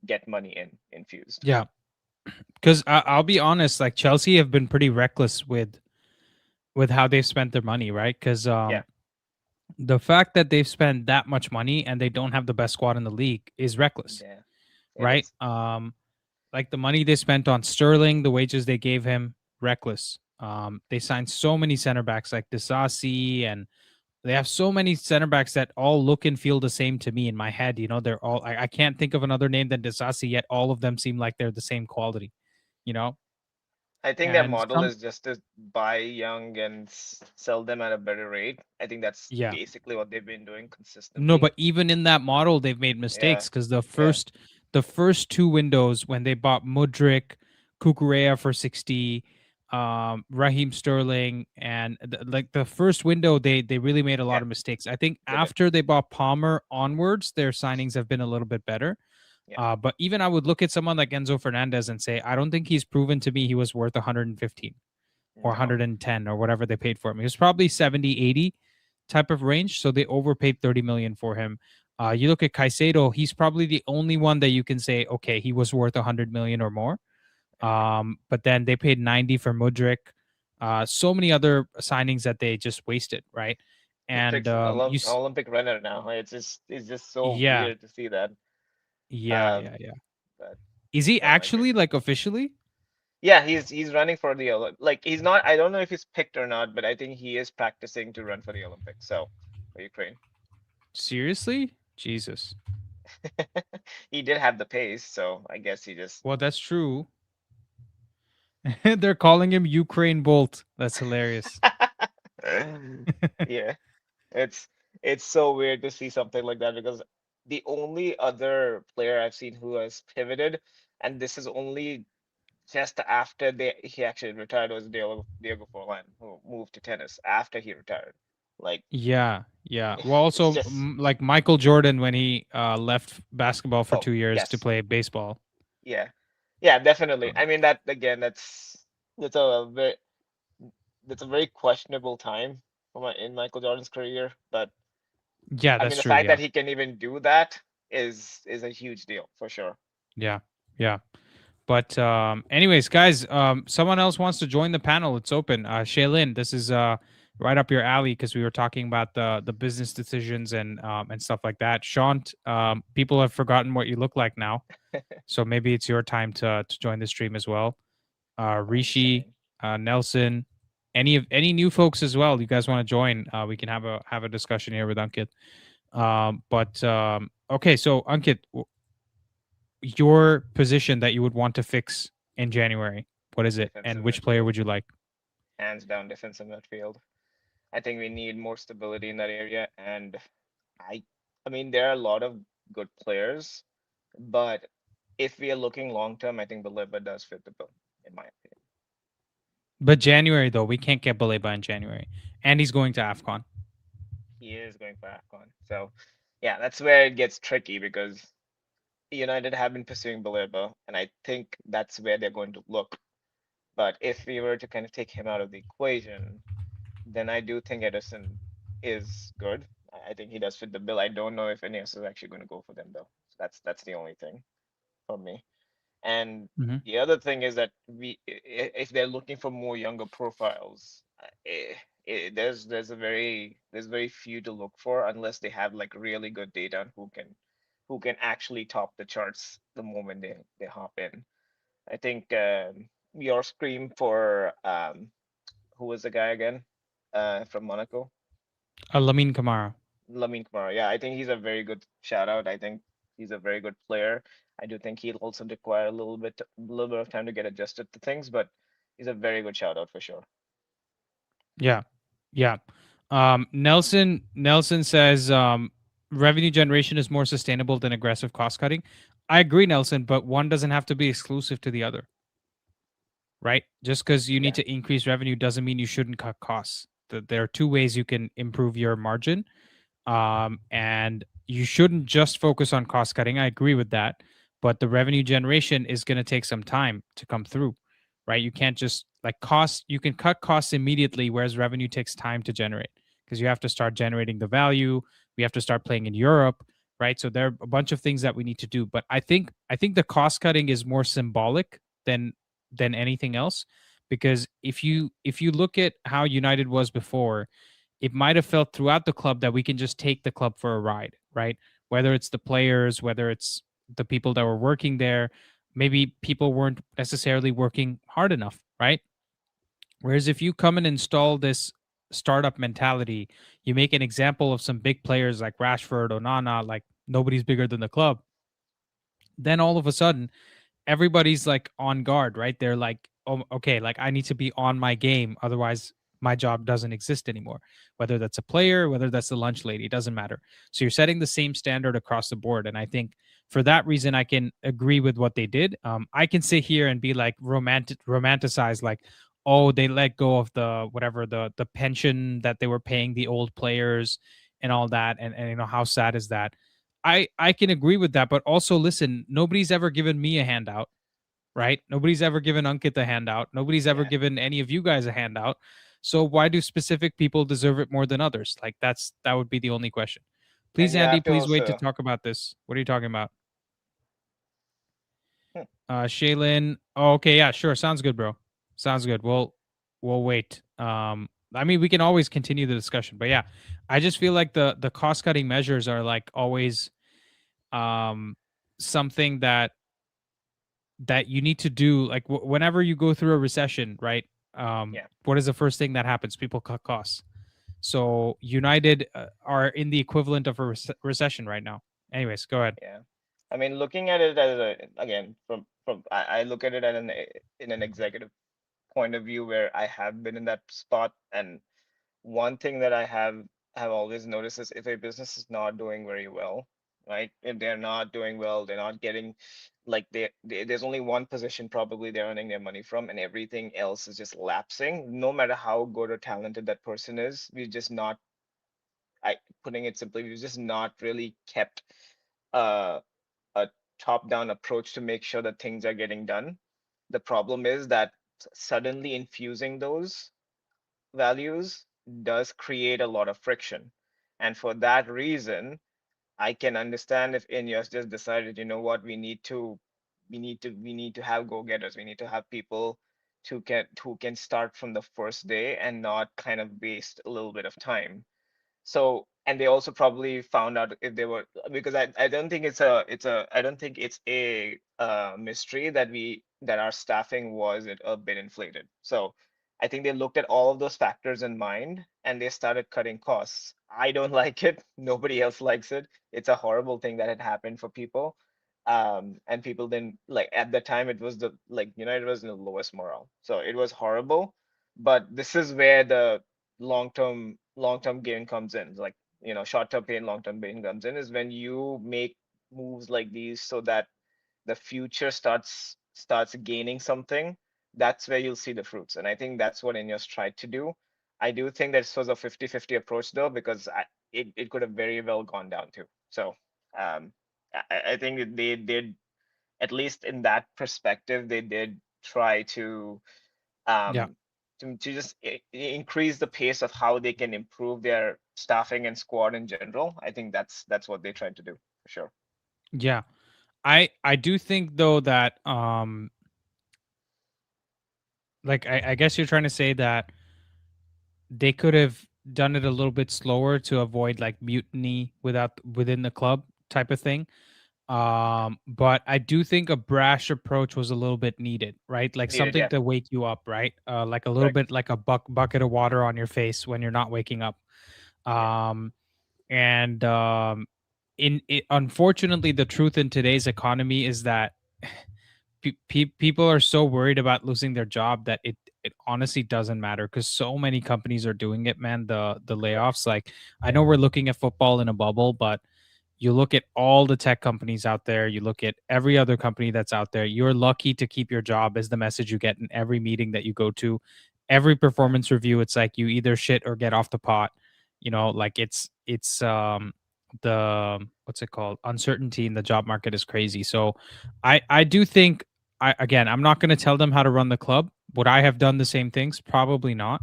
get money infused. Yeah, because I'll be honest, like Chelsea have been pretty reckless with how they've spent their money, right? Because Yeah, the fact that they've spent that much money and they don't have the best squad in the league is reckless, yeah, it right? is. Like the money they spent on Sterling, the wages they gave him, reckless. They signed so many center backs like Disasi, and they have so many center backs that all look and feel the same to me in my head. They're all I can't think of another name than Disasi, yet all of them seem like they're the same quality, you know? I think their And model some is just to buy young and sell them at a better rate. I think that's yeah. basically what they've been doing No, consistently. but even in that model, they've made Yeah, mistakes because the yeah, first the first two windows when they bought Mudrik, Kukurea for 60, Raheem Sterling, and like the first window, they really made a lot yeah, of mistakes. I think they did. after they bought Palmer onwards, their signings have been a little bit better. Yeah, But even I would look at someone like Enzo Fernandez and say, I don't think he's proven to me he was worth 115 or no, 110 or whatever they paid for him. He was probably 70, 80 type of range. So they overpaid 30 million for him. You look at Caicedo, he's probably the only one that you can say, okay, he was worth 100 million or more. agreed. But then they paid 90 for Mudrik. So many other signings that they just wasted, right? And Mudrik's an Olympic runner now. It's just so yeah, weird to see that. yeah, Um, yeah, yeah. but Is he no, I agree. actually like officially? Yeah, he's running for the like he's not. I don't know if he's picked or not, but I think he is practicing to run for the Olympics. So for Ukraine. Seriously? Jesus. He did have the pace, so I guess he just Well, that's true. They're calling him Ukraine Bolt. That's hilarious. yeah, it's it's so weird to see something like that because the only other player I've seen who has pivoted, and this is only just after he actually retired, was Diego Forlan, who moved to tennis after he retired. Like Yeah, yeah. Well, it's also just like Michael Jordan when he left basketball for oh 2 years to yes, play baseball. yeah, yeah, definitely. Um, I mean that again, that's a very that's a very questionable time for in Michael Jordan's career, but yeah, I mean, that's the true. fact Yeah, that he can even do that is a huge deal for sure. yeah, yeah. But anyways, guys, someone else wants to join the panel. It's open. Shaylin, this is right up your alley because we were talking about the business decisions and stuff like that. Shant, people have forgotten what you look like now, so maybe it's your time to join the stream as well. I'm just Rishi, saying. Nelson, any new folks as well. You guys want to join? We can have a discussion here with Ankit. But okay, so Ankit, your position that you would want to fix in January. What is it, and Defensive which player midfield, would you like? hands down defensive midfield. I think we need more stability in that area. And I, I mean, there are a lot of good players, but if we are looking long term, I think Baleba does fit the bill, in my opinion. But January though, we can't get Baleba in January, and he's going to Afcon. He is going for AFCON. So, yeah, that's where it gets tricky because United have been pursuing Baleba, and I think that's where they're going to look. But if we were to kind of take him out of the equation, then I do think Edison is good. I think he does fit the bill. I don't know if INEOS is actually going to go for them though. So that's the only thing for me. And Hmm. the other thing is that if they're looking for more younger profiles, there's very few to look for unless they have like really good data on who can actually top the charts the moment they hop in. I think your scream for who was the guy again from Monaco? Lamine Kamara. Lamine Kamara. Yeah, I think he's a very good shout out. I think he's a very good player. I do think he'll also require a little bit of time to get adjusted to things, but he's a very good shout out for sure. Yeah, yeah. Nelson says revenue generation is more sustainable than aggressive cost cutting. I agree, Nelson, but one doesn't have to be exclusive to the other, right? Just because you need Yeah, to increase revenue doesn't mean you shouldn't cut costs. There are two ways you can improve your margin, and you shouldn't just focus on cost cutting. I agree with that, but the revenue generation is going to take some time to come through, right? You can't just like cost. You can cut costs immediately, whereas revenue takes time to generate because you have to start generating the value. We have to start playing in Europe, right? So there are a bunch of things that we need to do. But I think the cost cutting is more symbolic than anything else, because if you look at how United was before, it might have felt throughout the club that we can just take the club for a ride, right? Whether it's the players, whether it's the people that were working there, maybe people weren't necessarily working hard enough, right? Whereas if you come and install this startup mentality, you make an example of some big players like Rashford, Onana, like nobody's bigger than the club, then all of a sudden everybody's like on guard, right? They're like, oh, okay, like I need to be on my game. Otherwise, my job doesn't exist anymore. Whether that's a player, whether that's the lunch lady, it doesn't matter. So you're setting the same standard across the board. And I think for that reason, I can agree with what they did. I can sit here and be like romanticize, like, oh, they let go of the whatever the pension that they were paying the old players and all that. And you know, how sad is that? I can agree with that, but also listen, nobody's ever given me a handout, right? Nobody's ever given Ankit a handout. Nobody's ever yeah, given any of you guys a handout. So why do specific people deserve it more than others? Like that would be the only question. and Please, you Andy, have to please wait to also. talk about this. What are you talking about? Hmm, Shaylin. Oh, okay, yeah, sure. Sounds good, bro. Sounds good. We'll wait. I mean, we can always continue the discussion, but yeah, I just feel like the cost cutting measures are like always um something that you need to do, like whenever you go through a recession, right? yeah, What is the first thing that happens? People cut costs. So United are in the equivalent of a recession right now. Anyways, go ahead. yeah. I mean, looking at it as again from I look at it at in an executive point of view where I have been in that spot. And one thing that I have always noticed is if a business is not doing very well, right? If they're not doing well, they're not getting like there's only one position probably they're earning their money from, and everything else is just lapsing. No matter how good or talented that person is, we're just not. I putting it simply, we've just not really kept uh, a top-down approach to make sure that things are getting done. The problem is that suddenly infusing those values does create a lot of friction. And for that reason, I can understand if INEOS just decided, you know what, we need to have go-getters. We need to have people who can start from the first day and not kind of waste a little bit of time. So, and they also probably found out if they were, because I don't think I don't think it's a mystery that our staffing was a bit inflated. So I think they looked at all of those factors in mind and they started cutting costs. I don't like it. Nobody else likes it. It's a horrible thing that had happened for people. And people didn't like at the time. It was the like United was in the lowest morale, so it was horrible. But this is where the long term gain comes in. Like short-term pain, long-term pain comes in is when you make moves like these so that the future starts gaining something. That's where you'll see the fruits, and I think that's what INEOS tried to do. I do think that this was a 50-50 approach though, because it could have very well gone down too. So um, I think that they did, at least in that perspective, they did try to Yeah. um, to just increase the pace of how they can improve their staffing and squad in general. I think that's what they tried to do for sure. Yeah. I do think though that like I guess you're trying to say that they could have done it a little bit slower to avoid like mutiny within the club type of thing. But I do think a brash approach was a little bit needed, right? Like Needed, something yeah, to wake you up, right? Like a little correct, bit like a bucket of water on your face when you're not waking up. yeah, Um, and in it, unfortunately, the truth in today's economy is that people are so worried about losing their job that it honestly doesn't matter because so many companies are doing it, man. The correct, layoffs, like I know we're looking at football in a bubble, but you look at all the tech companies out there, you look at every other company that's out there, you're lucky to keep your job is the message you get in every meeting that you go to. Every performance review, it's like you either shit or get off the pot. Like it's the what's it called? Uncertainty in the job market is crazy. So I do think I'm not going to tell them how to run the club. Would I have done the same things? Probably not.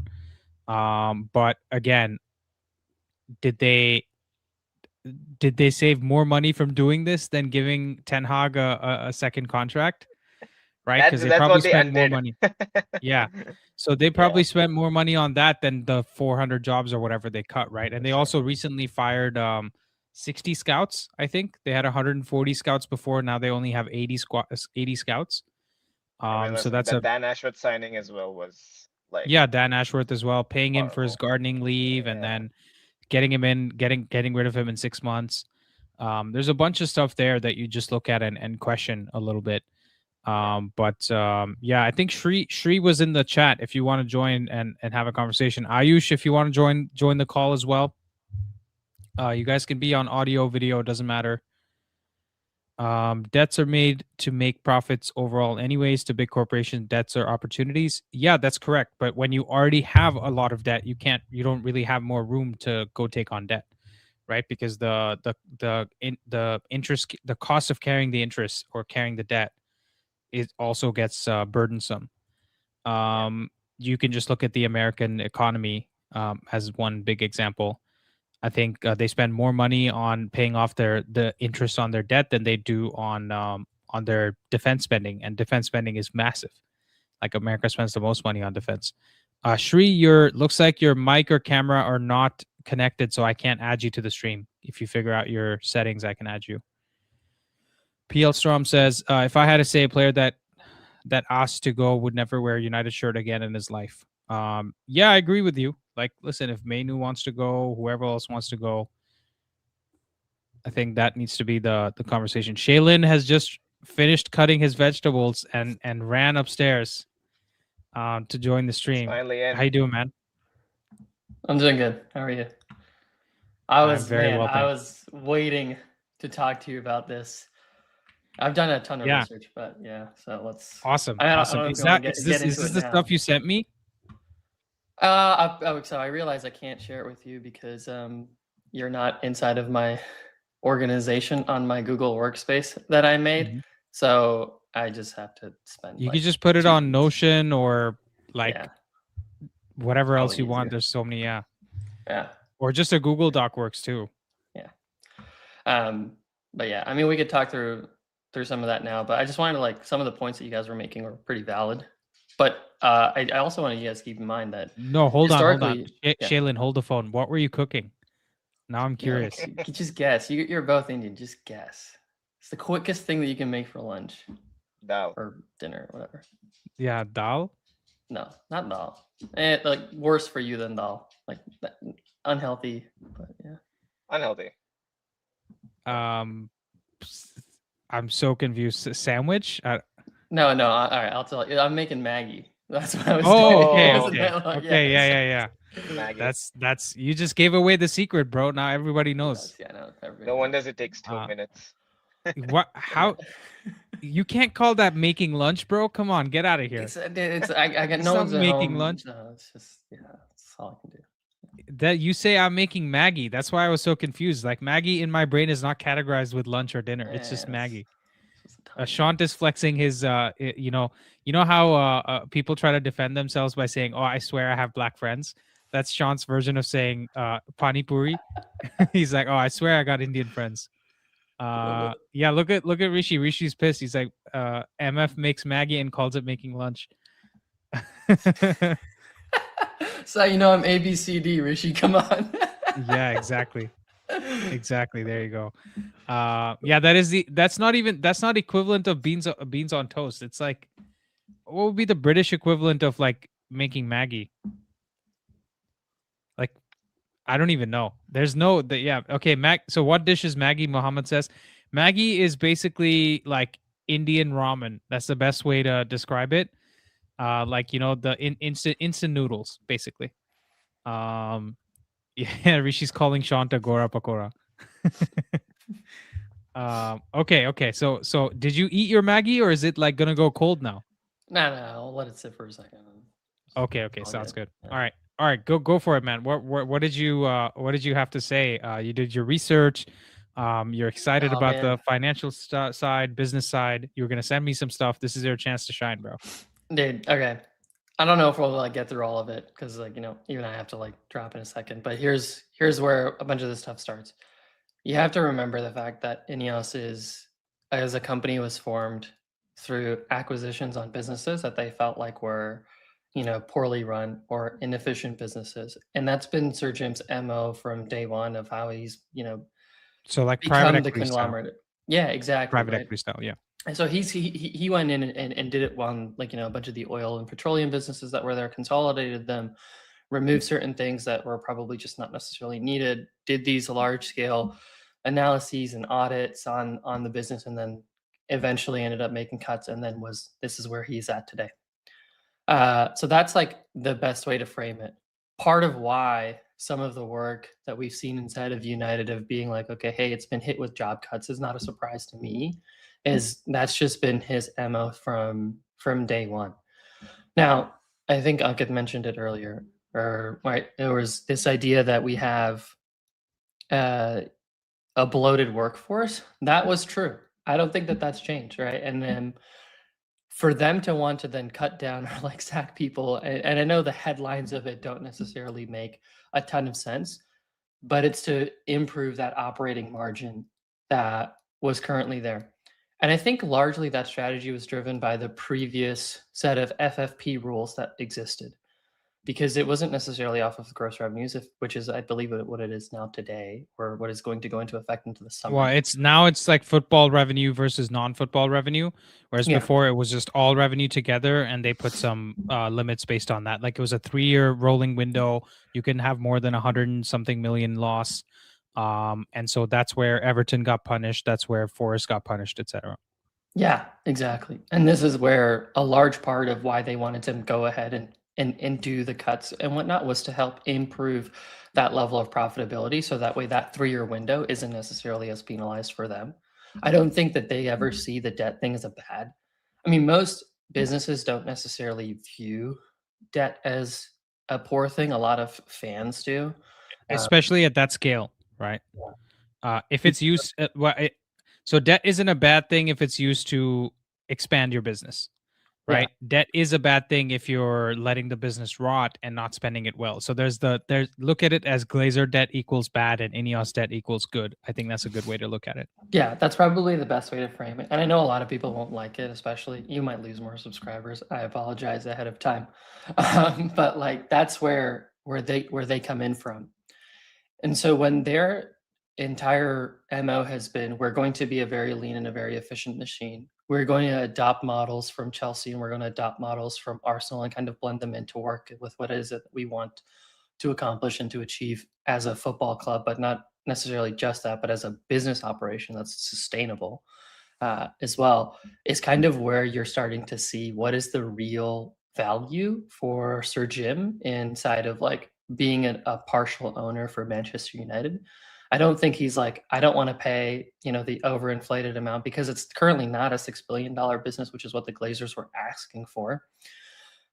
But again, did they did they save more money from doing this than giving Ten Hag a second contract? Right? that's Because they that's probably what they spent more undid. money. Yeah. So they Yeah, probably spent more money on that than the 400 jobs or whatever they cut, right? And for they sure. also recently fired 60 scouts, I think. They had 140 scouts before, now they only have 80 scouts. I mean, So listen, that's that a Dan Ashworth signing as well was like yeah, Dan Ashworth as well, paying him for his horrible. gardening leave and Yeah, then getting him in, getting rid of him in 6 months. There's a bunch of stuff there that you just look at and question a little bit. yeah. But yeah, I think Shri was in the chat. If you want to join and have a conversation, Ayush, if you want to join the call as well, you guys can be on audio, video, doesn't matter. Debts are made to make profits overall, anyways. To big corporations, debts are opportunities. Yeah, that's correct. But when you already have a lot of debt, you don't really have more room to go take on debt, right? Because the interest, the cost of carrying the interest or carrying the debt, it also gets burdensome. Yeah. You can just look at the American economy as one big example. I think they spend more money on paying off the interest on their debt than they do on their defense spending, and defense spending is massive. Like America spends the most money on defense. Shri, your looks like your mic or camera are not connected, so I can't add you to the stream. If you figure out your settings, I can add you. PL Strom says, if I had to say a player that asked to go would never wear a United shirt again in his life. Yeah, I agree with you. Like, listen, if Mainu wants to go, whoever else wants to go, I think that needs to be the conversation. Shaylin has just finished cutting his vegetables and ran upstairs to join the It's stream. finally How in. you doing, man? I'm doing good. How are you? I'm very well, I thanks. was waiting to talk to you about this. I've done a ton of Yeah, research, but yeah, so let's. awesome, I don't awesome. know if Is you want that to is get this is into this it the now. stuff you sent me? So I realize I can't share it with you because you're not inside of my organization on my Google Workspace that I made. Mhm. So I just have to spend You like could just put it 2 on weeks. Notion or like Yeah, whatever else probably you want. easier. There's so many, yeah. Yeah, Or just a Google Doc works too. yeah. But yeah, I mean, we could talk through some of that now. But I just wanted to like some of the points that you guys were making were pretty valid. But I also wanted you guys to keep in mind that No, hold on, hold on. historically, yeah, Shaylin, hold the phone. What were you cooking? Now I'm you know, curious. you could just guess. You're both Indian. Just guess. It's the quickest thing that you can make for lunch Dal. or dinner or whatever. Yeah, dal. No, not dal. Like worse for you than dal. Like unhealthy. But yeah. Unhealthy. Um, I'm so confused. Sandwich? No, no. All right, I'll tell you. I'm making Maggie. That's what I was Oh, doing. okay, Oh. Wasn't okay, that long? okay, Yes. yeah. Maggie. That's you just gave away the secret, bro. Now everybody knows. Yes, yeah, no, No wonder it takes 2 Uh, minutes. What? How? You can't call that making lunch, bro. Come on, get out of here. It's I got It's no not one's at making home. lunch. No, it's just that's all I can do. That you say I'm making Maggie. That's why I was so confused. Like Maggie in my brain is not categorized with lunch or dinner. It's just Maggie. It's a tiny Shant is flexing his you know how people try to defend themselves by saying, "Oh, I swear I have black friends." That's Shant's version of saying pani puri. He's like, "Oh, I swear I got Indian friends." Yeah, look at Rishi. Rishi's pissed. He's like, MF makes Maggie and calls it making lunch. So you know I'm ABCD, Rishi. Come on. Yeah, exactly. Exactly. There you go. Yeah, that's not equivalent of beans on toast. It's like, what would be the British equivalent of like making Maggie? Like, I don't even know. There's no yeah, okay, so what dish is Maggie? Muhammad says Maggie is basically like Indian ramen. That's the best way to describe it. Like, you know, the instant noodles basically. Yeah, Rishi's calling Shanta Gora Pakora. Okay. So did you eat your Maggie, or is it like gonna go cold now? No, I'll let it sit for a second. Okay, All sounds good. Yeah. All right, go for it, man. What did you have to say? You did your research. You're excited Oh, about man. the financial side, business side. You were gonna send me some stuff. This is your chance to shine, bro. Dude, okay. I don't know if we'll like get through all of it because like, you know, even I have to like drop in a second. But here's where a bunch of this stuff starts. You have to remember the fact that INEOS as a company was formed through acquisitions on businesses that they felt like were, you know, poorly run or inefficient businesses. And that's been Sir Jim's MO from day one of how he's, you know, So like private become the equity style. conglomerate. Yeah, exactly. Private Right. equity style, yeah. And so he went in and did it on like, you know, a bunch of the oil and petroleum businesses that were there, consolidated them, removed certain things that were probably just not necessarily needed, did these large scale analyses and audits on the business, and then eventually ended up making cuts, and then this is where he's at today. So that's like the best way to frame it. Part of why some of the work that we've seen inside of United of being like, okay, hey, it's been hit with job cuts is not a surprise to me, is that's just been his MO from day one. Now, I think Ankit mentioned it earlier, or right, there was this idea that we have a bloated workforce. That was true. I don't think that that's changed, right? And then for them to want to then cut down or like sack people, and I know the headlines of it don't necessarily make a ton of sense, but it's to improve that operating margin that was currently there. And I think largely that strategy was driven by the previous set of FFP rules that existed, because it wasn't necessarily off of gross revenues, which is, I believe, what it is now today, or what is going to go into effect into the summer. Well, it's like football revenue versus non-football revenue, whereas before it was just all revenue together, and they put some limits based on that. Like it was a 3-year rolling window. You can have more than 100 and something million loss, and so that's where Everton got punished. That's where Forest got punished, etc. Yeah, exactly. And this is where a large part of why they wanted to go ahead and do the cuts and whatnot was to help improve that level of profitability. So that way that 3-year window isn't necessarily as penalized for them. I don't think that they ever see the debt thing as a bad. I mean, most businesses don't necessarily view debt as a poor thing. A lot of fans do. Especially at that scale, right? If it's used, so debt isn't a bad thing if it's used to expand your business, right? Yeah. Debt is a bad thing if you're letting the business rot and not spending it well. So there's look at it as Glazer debt equals bad and INEOS debt equals good. I think that's a good way to look at it. Yeah, that's probably the best way to frame it. And I know a lot of people won't like it, especially you might lose more subscribers. I apologize ahead of time. But like that's where they come in from. And so when their entire MO has been, we're going to be a very lean and a very efficient machine. We're going to adopt models from Chelsea and we're going to adopt models from Arsenal and kind of blend them into work with what it is that we want to accomplish and to achieve as a football club, but not necessarily just that, but as a business operation that's sustainable. as well, is kind of where you're starting to see what is the real value for Sir Jim inside of like being a partial owner for Manchester United. I don't think he's like, I don't want to pay, the overinflated amount, because it's currently not a $6 billion business, which is what the Glazers were asking for.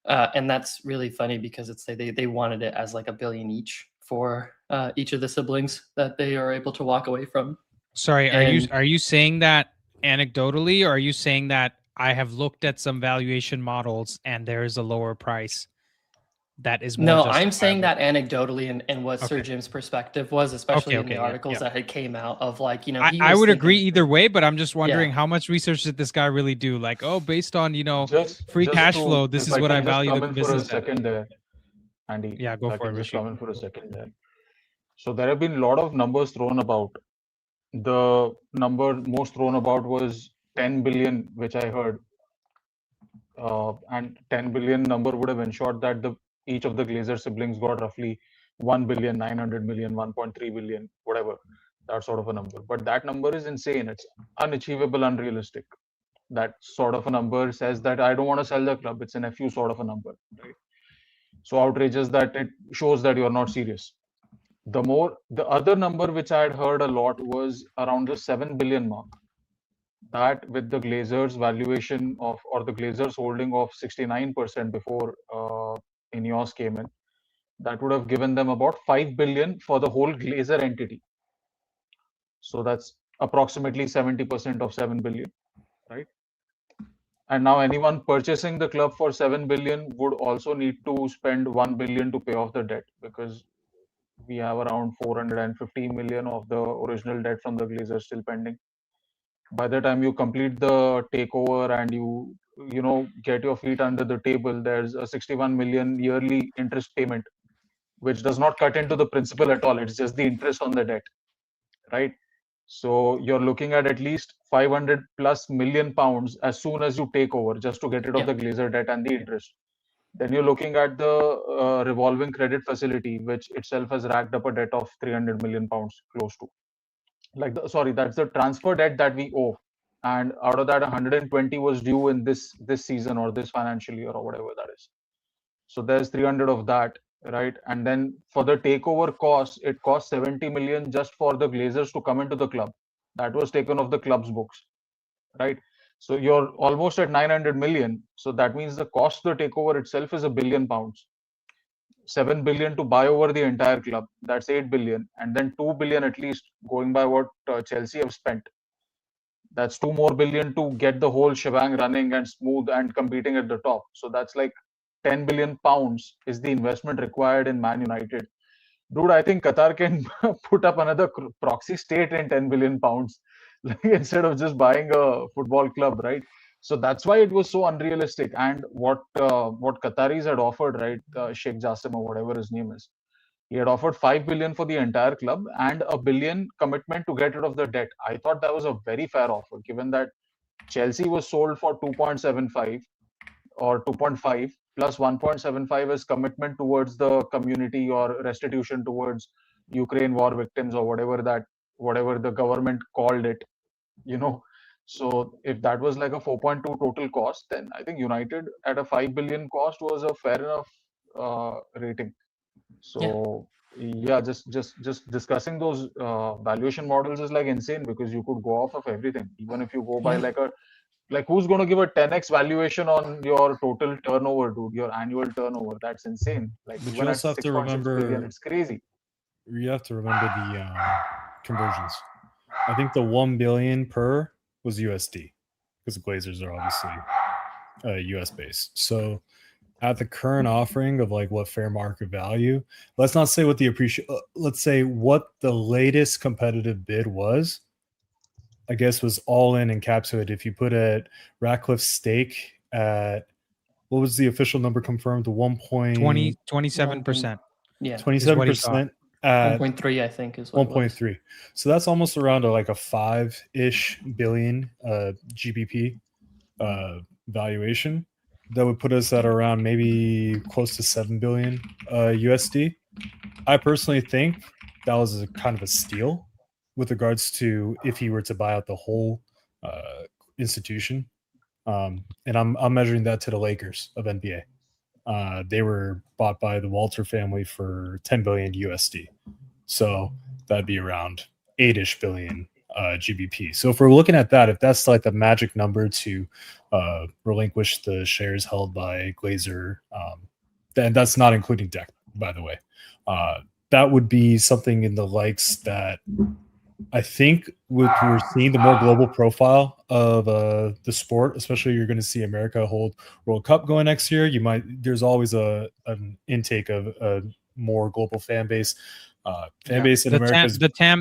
And that's really funny because it's they wanted it as like $1 billion each for each of the siblings that they are able to walk away from. Sorry, And are you saying that anecdotally, or are you saying that I have looked at some valuation models and there is a lower price that is more no, I'm saying justifiable? that anecdotally and what Sir Okay. Jim's perspective was, especially in the Yeah, articles yeah. that had came out of like, he I was would thinking agree either way, but I'm just wondering Yeah. how much research did this guy really do? Like, oh, based on, Just free cash to, flow, this if is I what I can just value come the in for a business at. second there, Andy. Yeah, go if I for it, can just Rishi. come in for a second there. So there have been a lot of numbers thrown about. The number most thrown about was 10 billion, which I heard. And 10 billion number would have ensured that each of the Glazer siblings got roughly 1 billion, 900 million, 1.3 billion, whatever, that sort of a number. But that number is insane. It's unachievable, unrealistic. That sort of a number says that I don't want to sell the club. It's an FU sort of a number, right? So outrageous that it shows that you're not serious. The other number which I had heard a lot was around the 7 billion mark. That with the Glazers valuation of, or the Glazers holding of 69% before INEOS came in, that would have given them about 5 billion for the whole Glazer entity. So that's approximately 70% of 7 billion, right? And now anyone purchasing the club for 7 billion would also need to spend 1 billion to pay off the debt, because we have around 450 million of the original debt from the Glazers still pending. By the time you complete the takeover and you get your feet under the table, there's a 61 million yearly interest payment, which does not cut into the principal at all. It's just the interest on the debt, right? So you're looking at least 500 plus million pounds as soon as you take over, just to get rid of the Glazer debt and the interest. Then you're looking at the revolving credit facility, which itself has racked up a debt of 300 million pounds, close to. That's the transfer debt that we owe, and out of that 120 was due in this season or this financial year or whatever that is. So there's 300 of that, right? And then for the takeover cost, it cost 70 million just for the Glazers to come into the club. That was taken off the club's books, right? So you're almost at 900 million. So that means the cost of the takeover itself is £1 billion. 7 billion to buy over the entire club, that's 8 billion, and then 2 billion at least, going by what Chelsea have spent, that's 2 more billion to get the whole shebang running and smooth and competing at the top. So that's like 10 billion pounds is the investment required in Man United. Dude, I think Qatar can put up another proxy state in 10 billion pounds instead of just buying a football club, right? So that's why it was so unrealistic. And what Qataris had offered, right, Sheikh Jassim or whatever his name is, he had offered 5 billion for the entire club and $1 billion commitment to get rid of the debt. I thought that was a very fair offer, given that Chelsea was sold for 2.75 or 2.5 plus 1.75 as commitment towards the community or restitution towards Ukraine war victims or whatever the government called it, So if that was like a 4.2 total cost, then I think United at a 5 billion cost was a fair enough rating. So yeah, just discussing those valuation models is like insane, because you could go off of everything. Even if you go by like who's going to give a 10x valuation on your total turnover, dude? Your annual turnover? That's insane. Like But even you at also have to 6.6 billion, remember, it's crazy. You have to remember the conversions. I think the 1 billion per was USD, because the Glazers are obviously US based. So at the current offering of like what fair market value, let's not say what the let's say what the latest competitive bid was, I guess, was all in encapsulated. If you put at Ratcliffe's stake at, what was the official number confirmed? The 27%. Yeah. 27% at 1.3, I think, is what 1.3. So that's almost around like a 5-ish billion GBP valuation. That would put us at around maybe close to 7 billion USD. I personally think that was kind of a steal with regards to if he were to buy out the whole institution, and I'm measuring that to the Lakers of NBA. They were bought by the Walter family for 10 billion USD, so that'd be around 8-ish billion GBP. So if we're looking at that, if that's like the magic number to relinquish the shares held by Glazer, then that's not including debt, by the way. That would be something in the likes that I think with we're seeing the more global profile of the sport, especially you're going to see America hold World Cup going next year. There's always an intake of a more global fan base. Fan base in America.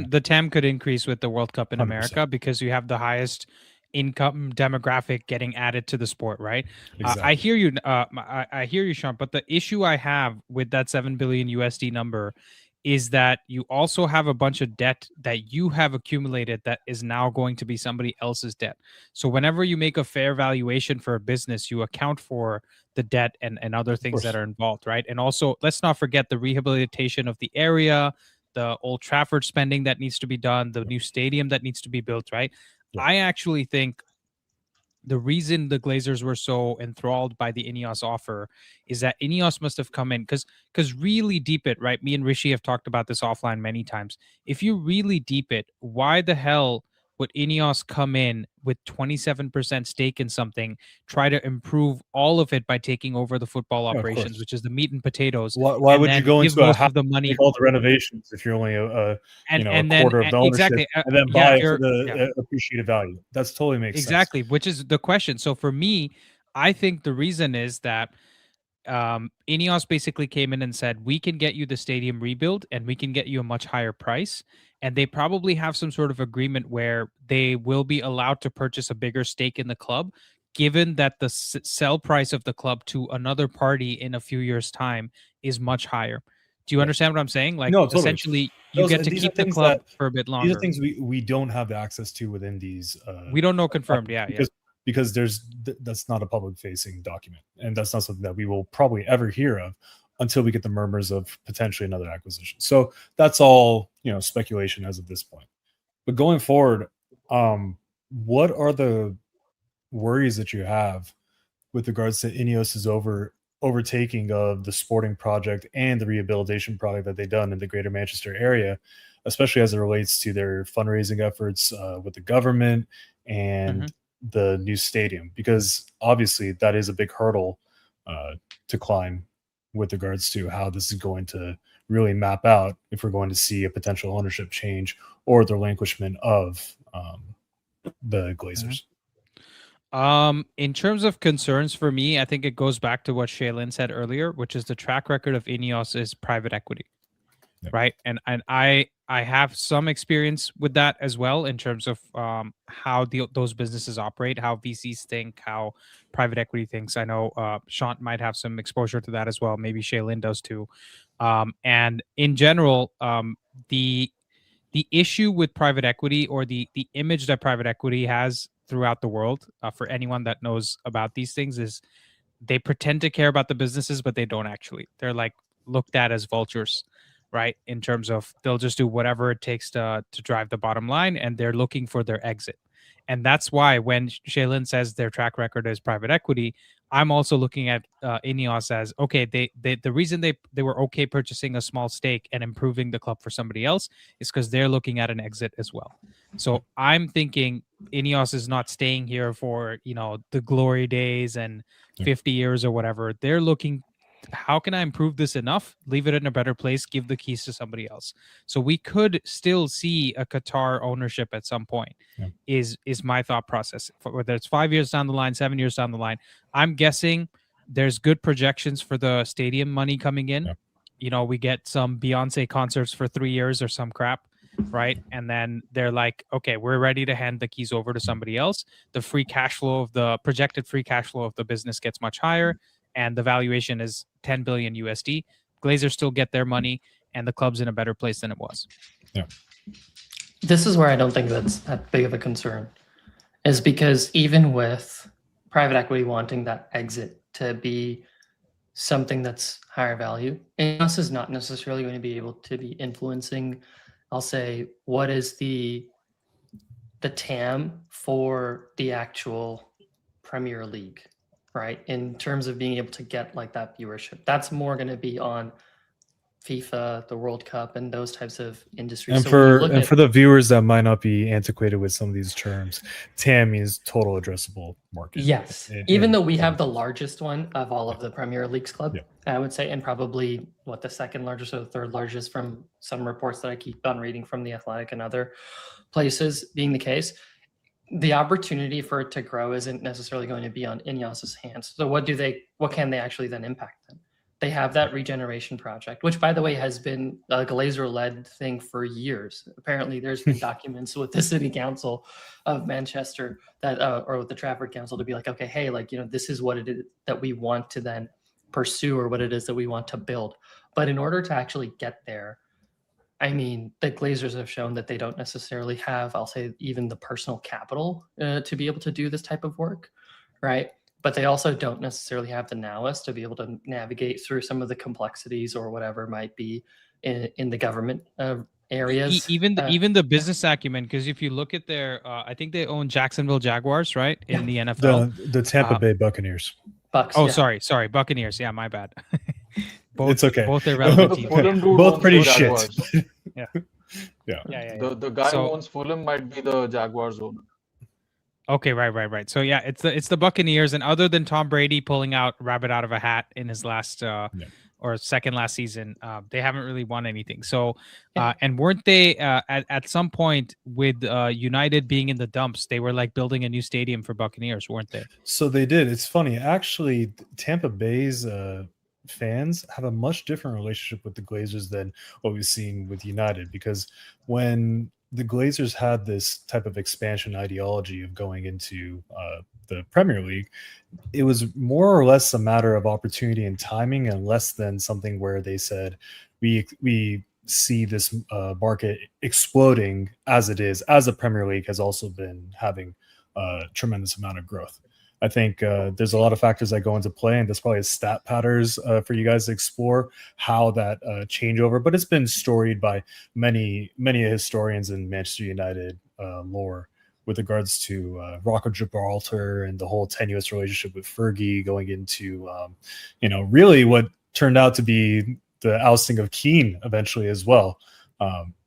The TAM could increase with the World Cup in 100%. America because you have the highest income demographic getting added to the sport, right? Exactly. I hear you. I hear you, Sean. But the issue I have with that 7 billion USD number is that you also have a bunch of debt that you have accumulated that is now going to be somebody else's debt. So whenever you make a fair valuation for a business, you account for the debt and other things that are involved, right? And also, let's not forget the rehabilitation of the area, the Old Trafford spending that needs to be done, the new stadium that needs to be built, right? Yeah. I actually think the reason the Glazers were so enthralled by the INEOS offer is that INEOS must have come in because really deep it, right? Me and Rishi have talked about this offline many times. If you really deep it, why the hell would INEOS come in with 27% stake in something, try to improve all of it by taking over the football operations, which is the meat and potatoes? Why would you go into most a house of the money, make all the renovations if you're only a quarter of the ownership, exactly, and then buy it for the appreciated value? That's totally makes sense. Exactly, which is the question. So for me, I think the reason is that INEOS basically came in and said, we can get you the stadium rebuild and we can get you a much higher price. And they probably have some sort of agreement where they will be allowed to purchase a bigger stake in the club, given that the sell price of the club to another party in a few years' time is much higher. Do you understand what I'm saying? Like, no, totally. Essentially, you get to keep the club for a bit longer. These are things we don't have access to within these. We don't know confirmed, because that's not a public facing document, and that's not something that we will probably ever hear of until we get the murmurs of potentially another acquisition. So that's all speculation as of this point. But going forward, what are the worries that you have with regards to INEOS's overtaking of the sporting project and the rehabilitation project that they've done in the Greater Manchester area, especially as it relates to their fundraising efforts with the government and the new stadium? Because obviously that is a big hurdle to climb with regards to how this is going to really map out if we're going to see a potential ownership change or the relinquishment of the Glazers. In terms of concerns for me, I think it goes back to what Shaylin said earlier, which is the track record of INEOS is private equity, right? And I have some experience with that as well in terms of how those businesses operate, how VCs think, how private equity thinks. I know Sean might have some exposure to that as well. Maybe Shaylin does too. And in general, the issue with private equity, or the image that private equity has throughout the world, for anyone that knows about these things, is they pretend to care about the businesses, but they don't actually. They're like looked at as vultures, right? In terms of they'll just do whatever it takes to drive the bottom line, and they're looking for their exit. And that's why when Shaylin says their track record is private equity, I'm also looking at INEOS as, okay, the reason they were okay purchasing a small stake and improving the club for somebody else is because they're looking at an exit as well. So I'm thinking INEOS is not staying here for, the glory days and 50 years or whatever. They're looking, how can I improve this enough, leave it in a better place, give the keys to somebody else? So we could still see a Qatar ownership at some point, is my thought process. Whether it's 5 years down the line, 7 years down the line, I'm guessing there's good projections for the stadium money coming in. We get some Beyonce concerts for 3 years or some crap, right? And then they're like, okay, we're ready to hand the keys over to somebody else. The projected free cash flow of the business gets much higher, and the valuation is 10 billion USD. Glazers still get their money, and the club's in a better place than it was. This is where I don't think that's that big of a concern, is because even with private equity wanting that exit to be something that's higher value, INEOS is not necessarily going to be able to be influencing, I'll say, what is the the TAM for the actual Premier League, right? In terms of being able to get like that viewership, that's more going to be on FIFA, the World Cup, and those types of industries. And So when you look at for the viewers that might not be antiquated with some of these terms, TAM means total addressable market. yes, even though we have the largest one of all of the Premier Leagues club, I would say, and probably what the second largest or the third largest from some reports that I keep on reading from the Athletic and other places being the case, the opportunity for it to grow isn't necessarily going to be on INEOS's hands. So what can they actually then impact them? They have that regeneration project, which, by the way, has been a Glazer-led thing for years. Apparently, there's been documents with the City Council of Manchester that, or with the Trafford Council, to be like, okay, hey, like, this is what it is that we want to then pursue, or what it is that we want to build. But in order to actually get there, I mean, the Glazers have shown that they don't necessarily have, I'll say, even the personal capital to be able to do this type of work, right? But they also don't necessarily have the nous to be able to navigate through some of the complexities or whatever might be in the government areas. Even the business acumen, because if you look at their, I think they own Jacksonville Jaguars, right, in the NFL. The Tampa Bay Buccaneers. Bucks. Oh, sorry, Buccaneers. Yeah, my bad. Both, it's okay. Both irrelevant teams. Both pretty shit. Yeah. The guy who owns Fulham might be the Jaguars owner. Okay, right. So yeah, it's the Buccaneers, and other than Tom Brady pulling out rabbit out of a hat in his last or second last season, they haven't really won anything. So and weren't they at some point with United being in the dumps, they were like building a new stadium for Buccaneers, weren't they? So they did. It's funny, actually. Tampa Bay's fans have a much different relationship with the Glazers than what we've seen with United, because when the Glazers had this type of expansion ideology of going into the Premier League, it was more or less a matter of opportunity and timing, and less than something where they said, we see this market exploding as it is, as the Premier League has also been having a tremendous amount of growth. I think there's a lot of factors that go into play, and there's probably stat patterns for you guys to explore how that changeover. But it's been storied by many historians in Manchester United lore with regards to Rock of Gibraltar and the whole tenuous relationship with Fergie going into, really what turned out to be the ousting of Keane eventually as well.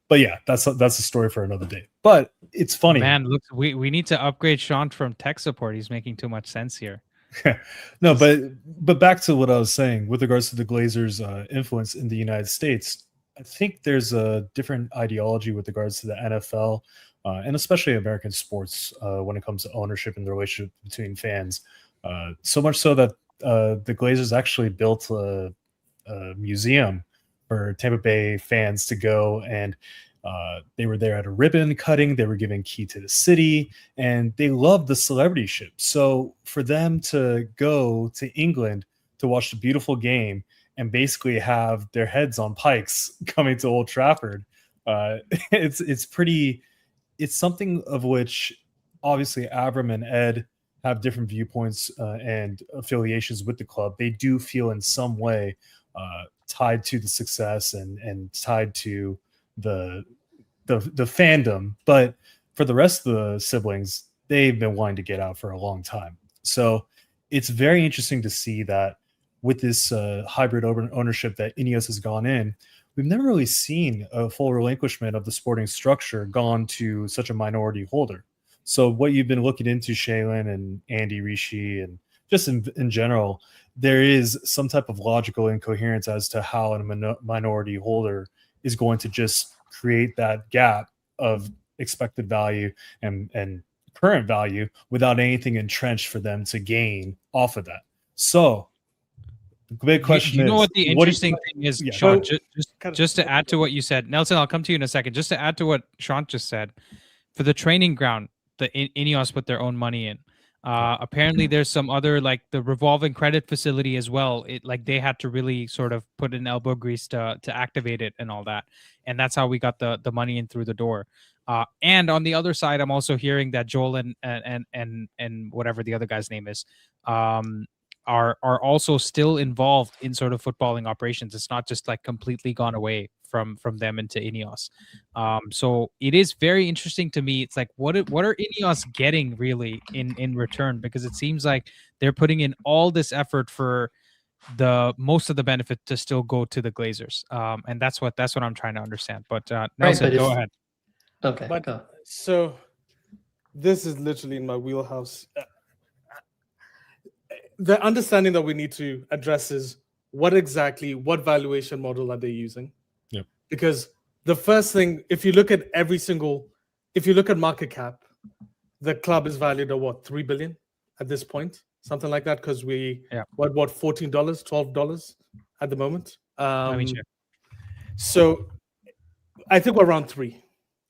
But yeah, that's a story for another day. But it's funny. Man, look, we need to upgrade Sean from tech support. He's making too much sense here. No, but back to what I was saying with regards to the Glazers' influence in the United States. I think there's a different ideology with regards to the NFL and especially American sports when it comes to ownership and the relationship between fans. So much so that the Glazers actually built a museum for Tampa Bay fans to go, and they were there at a ribbon cutting. They were given key to the city, and they loved the celebrityship. So for them to go to England to watch the beautiful game and basically have their heads on pikes coming to Old Trafford, it's something of which obviously Abram and Ed have different viewpoints and affiliations with the club. They do feel in some way tied to the success and tied to the fandom, but for the rest of the siblings, they've been wanting to get out for a long time. So it's very interesting to see that with this hybrid ownership that INEOS has gone in, we've never really seen a full relinquishment of the sporting structure gone to such a minority holder. So what you've been looking into, Shaylin and Andy Rishi, and just in general, there is some type of logical incoherence as to how a minority holder is going to just create that gap of expected value and current value without anything entrenched for them to gain off of that. So the big question is, what the interesting thing is, Sean, just to add to what you said, Nelson, I'll come to you in a second. Just to add to what Sean just said, for the training ground, the INEOS put their own money in. Apparently there's some other, like the revolving credit facility as well. They had to really sort of put in elbow grease to activate it and all that. And that's how we got the money in through the door. And on the other side, I'm also hearing that Joel and whatever the other guy's name is, are also still involved in sort of footballing operations. It's not just like completely gone away from them into INEOS. So it is very interesting to me. It's like what are INEOS getting really in return? Because it seems like they're putting in all this effort for the most of the benefit to still go to the Glazers. And that's what I'm trying to understand. But Nelson, but go if- ahead. Okay, But go. so this is literally in my wheelhouse. The understanding that we need to address is what valuation model are they using? Yep. Because the first thing, if you look at market cap, the club is valued at what, 3 billion at this point, something like that. Because what $14, $12 at the moment. Let me check. So I think we're around 3.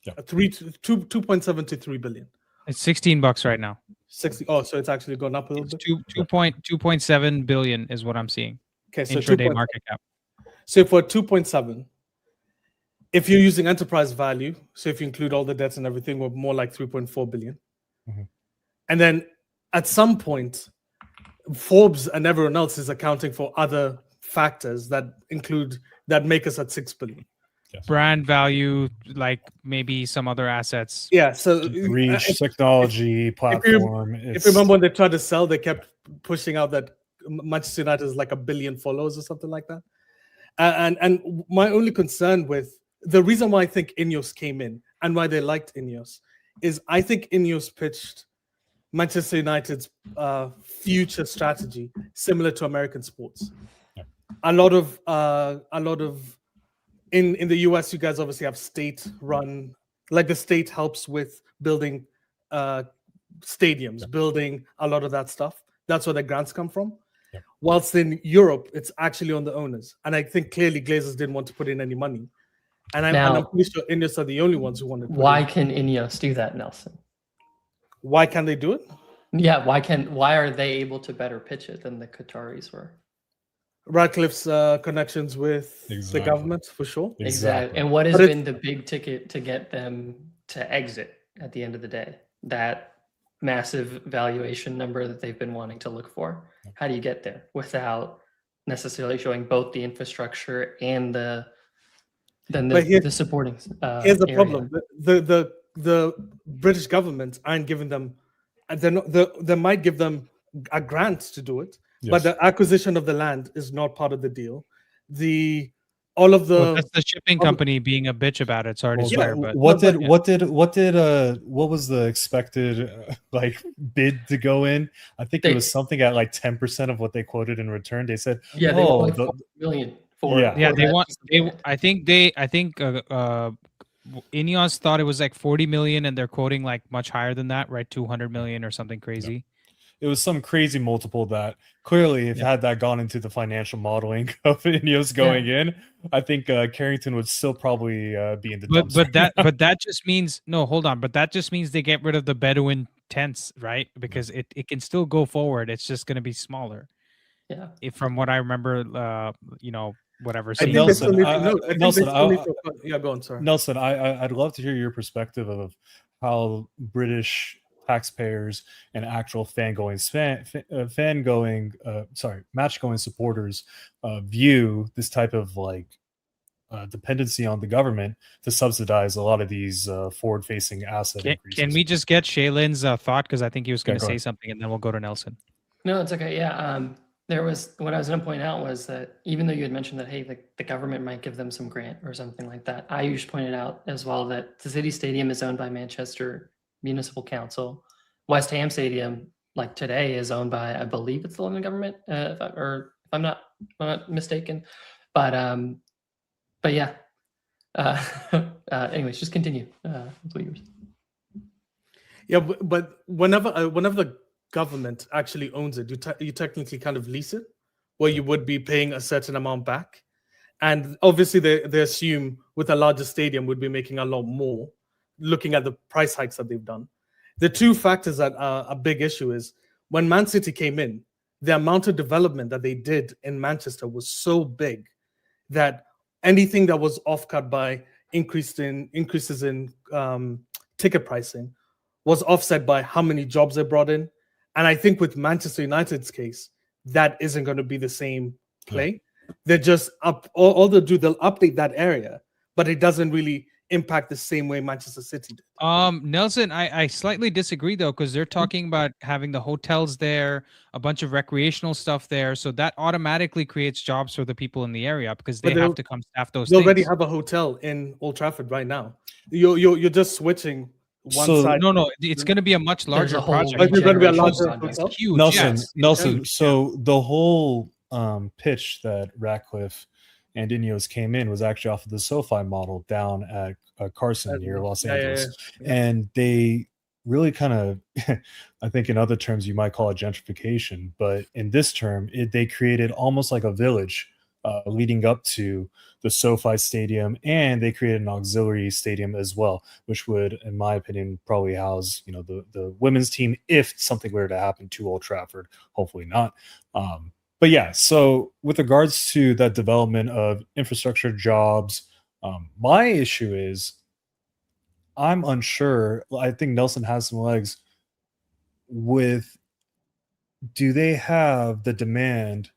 Yeah. 2.7 to 3 billion. It's $16 right now. 60. Oh, so it's actually gone up a little It's bit. 2.7 billion is what I'm seeing. Okay, so Intraday 2.7. market cap. So for 2.7, if you're using enterprise value, so if you include all the debts and everything, we're more like 3.4 billion. Mhm. And then at some point, Forbes and everyone else is accounting for other factors that make us at 6 billion. Brand value, like maybe some other assets. Yeah. So Reach, technology, platform. if you remember when they tried to sell, they kept pushing out that Manchester United is like 1 billion followers or something like that. And my only concern with the reason why I think INEOS came in and why they liked INEOS is I think INEOS pitched Manchester United's future strategy similar to American sports. Yeah. A lot of in the US, you guys obviously have state-run, like the state helps with building stadiums, building a lot of that stuff. That's where the grants come from. Yeah. Whilst in Europe, it's actually on the owners. And I think clearly Glazers didn't want to put in any money. And I'm pretty sure INEOS are the only ones who want to put Why in. can INEOS do that, Nelson? Why can't they do it? Yeah, why are they able to better pitch it than the Qataris were? Radcliffe's connections with the government, for sure. Exactly. And what has But been the big ticket to get them to exit at the end of the day? That massive valuation number that they've been wanting to look for. How do you get there without necessarily showing both the infrastructure and the supporting? Here's the area? problem: the British government aren't giving them. They might give them a grant to do it, but the acquisition of the land is not part of the deal. That's the shipping company being a bitch about it. Sorry to swear, but what was the expected bid to go in? I think it was something at like 10% of what they quoted in return. They said, they want like $4 million for I think INEOS thought it was like 40 million, and they're quoting like much higher than that, right? 200 million or something crazy. It was some crazy multiple that clearly, if had that gone into the financial modeling of INEOS going in, I think Carrington would still probably be in the dumpster. But that just means hold on. But that just means they get rid of the Bedouin tents, right? Because it can still go forward. It's just going to be smaller. Yeah. From what I remember, whatever. Nelson, yeah, go on. Sorry, Nelson. I'd love to hear your perspective of how British taxpayers and actual match going supporters view this type of dependency on the government to subsidize a lot of these forward-facing asset increases. Can we just get Shaylin's thought, because I think he was going to say something, and then we'll go to Nelson. No, it's okay. Yeah. What I was going to point out was that even though you had mentioned that, hey, the government might give them some grant or something like that, I usually pointed out as well that the City Stadium is owned by Manchester Municipal Council. West Ham Stadium, like today, is owned by, I believe it's the London government, if I'm not mistaken. But yeah. Anyways, just continue. Yeah, but whenever the government actually owns it, you technically kind of lease it, where you would be paying a certain amount back. And obviously they assume with a larger stadium would be making a lot more, looking at the price hikes that they've done. The two factors that are a big issue is when Man City came in, the amount of development that they did in Manchester was so big that anything that was off-cut by increases in ticket pricing was offset by how many jobs they brought in. And I think with Manchester United's case, that isn't going to be the same play. They're just all they'll do, they'll update that area, but it doesn't really impact the same way Manchester City did. Nelson, I slightly disagree though, because they're talking about having the hotels there, a bunch of recreational stuff there, so that automatically creates jobs for the people in the area because they have to come staff those They already things. have a hotel in Old Trafford right now. You're just switching one side. No, it's going to be a much larger a whole project. It's going to be a regeneration larger project. hotel. It's huge. Nelson, yes. Nelson. Huge, So the whole pitch that Ratcliffe and INEOS came in was actually off of the SoFi model down at Carson near Los Angeles, and they really kind of, I think in other terms you might call it gentrification, but in this term, they created almost like a village leading up to the SoFi Stadium, and they created an auxiliary stadium as well, which would, in my opinion, probably house the women's team if something were to happen to Old Trafford. Hopefully not. But yeah, so with regards to that development of infrastructure jobs, my issue is I'm unsure. I think Nelson has some legs with, do they have the demand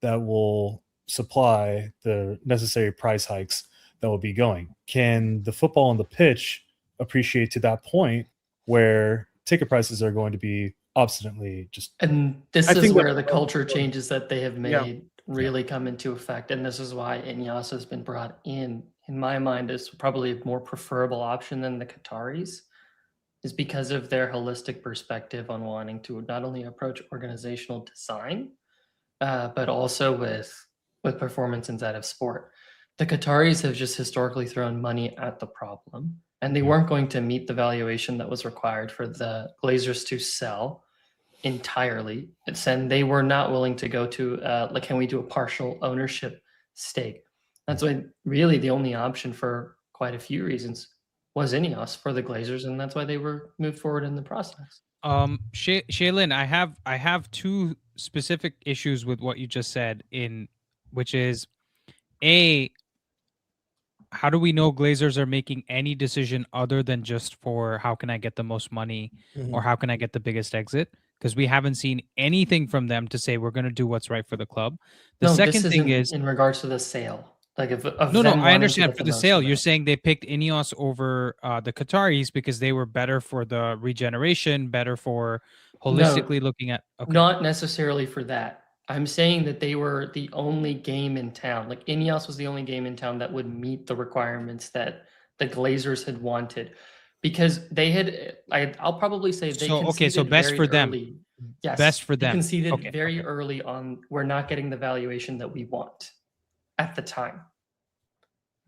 that will supply the necessary price hikes that will be going? Can the football on the pitch appreciate to that point where ticket prices are going to be obstinately just... And this is where the culture changes that they have made really come into effect. And this is why INEOS has been brought in my mind, is probably a more preferable option than the Qataris, is because of their holistic perspective on wanting to not only approach organizational design, but also with performance inside of sport. The Qataris have just historically thrown money at the problem, and they weren't going to meet the valuation that was required for the Glazers to sell entirely. And they were not willing to go to like, can we do a partial ownership stake? That's why really the only option for quite a few reasons was INEOS for the Glazers, and that's why they were moved forward in the process. Shaylin, I have two specific issues with what you just said, which is, A, how do we know Glazers are making any decision other than just for how can I get the most money or how can I get the biggest exit? Because we haven't seen anything from them to say we're going to do what's right for the club. The second thing is in regards to the sale. Like I understand for the sale. You're saying they picked INEOS over the Qataris because they were better for the regeneration, better for holistically looking at. Okay. Not necessarily for that. I'm saying that they were the only game in town. Like INEOS was the only game in town that would meet the requirements that the Glazers had wanted, because they had. I'll probably say they. So best for them. Yes, best for them. Conceded very early on. We're not getting the valuation that we want at the time.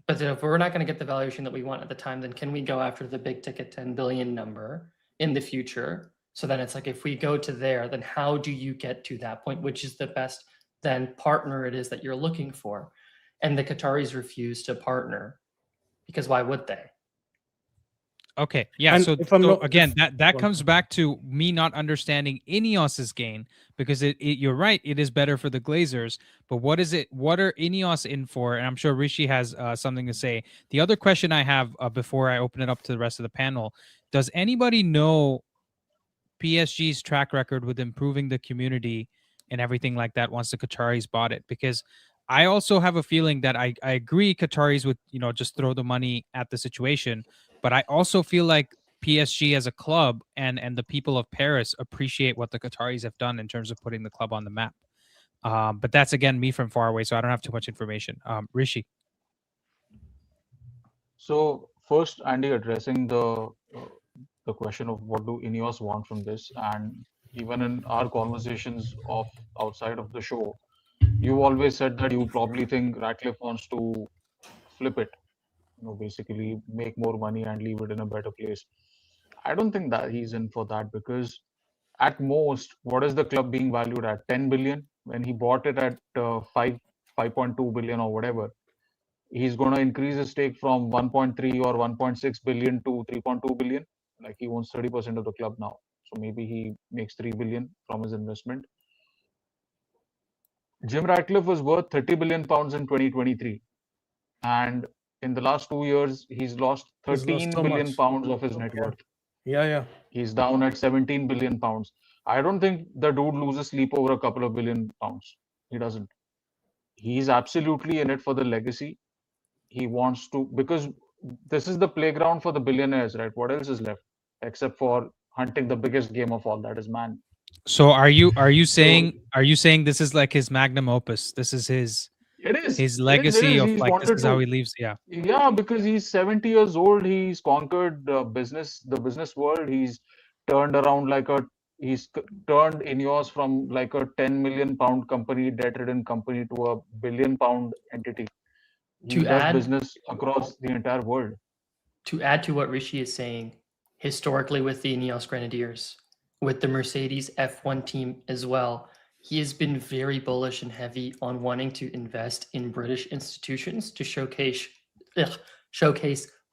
But if we're not going to get the valuation that we want at the time, then can we go after the big ticket 10 billion number in the future? So then it's like, if we go to there, then how do you get to that point? Which is the best then partner it is that you're looking for? And the Qataris refuse to partner because why would they? Okay, yeah. So again, that comes back to me not understanding INEOS's gain, because you're right, it is better for the Glazers. But what is it? What are INEOS in for? And I'm sure Rishi has something to say. The other question I have before I open it up to the rest of the panel: does anybody know PSG's track record with improving the community and everything like that once the Qataris bought it? Because I also have a feeling that I agree Qataris would just throw the money at the situation. But I also feel like PSG as a club and the people of Paris appreciate what the Qataris have done in terms of putting the club on the map. But that's, again, me from far away, so I don't have too much information. Rishi. So first, Andy, addressing the question of what do INEOS want from this, and even in our conversations outside of the show, you always said that you probably think Ratcliffe wants to flip it. Basically make more money and leave it in a better place. I don't think that he's in for that, because at most, what is the club being valued at? 10 billion? When he bought it at 5.2 billion or whatever, he's going to increase his stake from 1.3 or 1.6 billion to 3.2 billion. Like, he owns 30% of the club now. So maybe he makes 3 billion from his investment. Jim Ratcliffe was worth 30 billion pounds in 2023. And in the last 2 years, he's lost 13 billion pounds of his net worth. Yeah. He's down at 17 billion pounds. I don't think the dude loses sleep over a couple of billion pounds. He doesn't. He's absolutely in it for the legacy. He wants to, because this is the playground for the billionaires, right? What else is left except for hunting the biggest game of all, that is man. So are you saying this is like his magnum opus? This is his It is his It legacy is. of He's like this wanted is how to- he leaves. Yeah. Yeah, because he's 70 years old. He's conquered the business world. He's turned around turned INEOS from like a 10 million pound company, debt-ridden company, to a billion pound entity. He To does add- business across the entire world. To add to what Rishi is saying, historically with the INEOS Grenadiers, with the Mercedes F1 team as well, he has been very bullish and heavy on wanting to invest in British institutions to showcase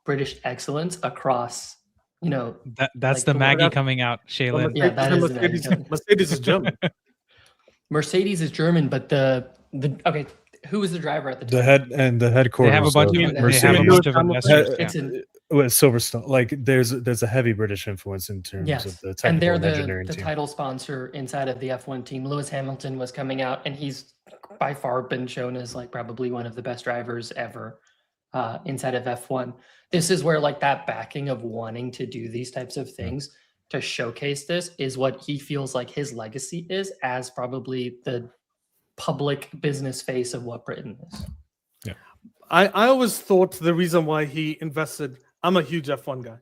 British excellence across, That's like the the Maggie word- coming out, Shaylin. Yeah, that is the Mercedes, Maggie. Mercedes is German. Mercedes is German, but the okay, who was the driver at the time? The headquarters. They have a bunch of of Mercedes. investors. It's in, With Silverstone, like there's a heavy British influence in terms yes, of the and technical they're and the engineering team. title sponsor inside of the F1 team. Lewis Hamilton was coming out, and he's by far been shown as like probably one of the best drivers ever inside of F1. This is where like that backing of wanting to do these types of things to showcase this is what he feels like his legacy is as probably the public business face of what Britain is. I always thought the reason why he invested, I'm a huge F1 guy.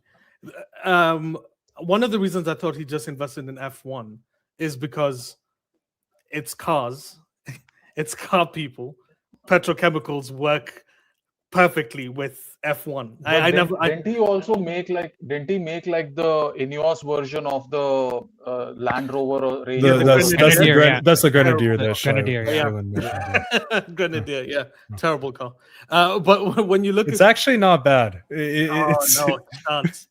One of the reasons I thought he just invested in F1 is because it's cars, it's car people, petrochemicals work perfectly with F1. Didn't he also make like? Didn't he make like the INEOS version of the Land Rover or Range Rover? That's the Grenadier. The Grenadier, yeah. Grenadier, yeah, terrible car. But when you look, It's actually not bad. It's, no, it can't.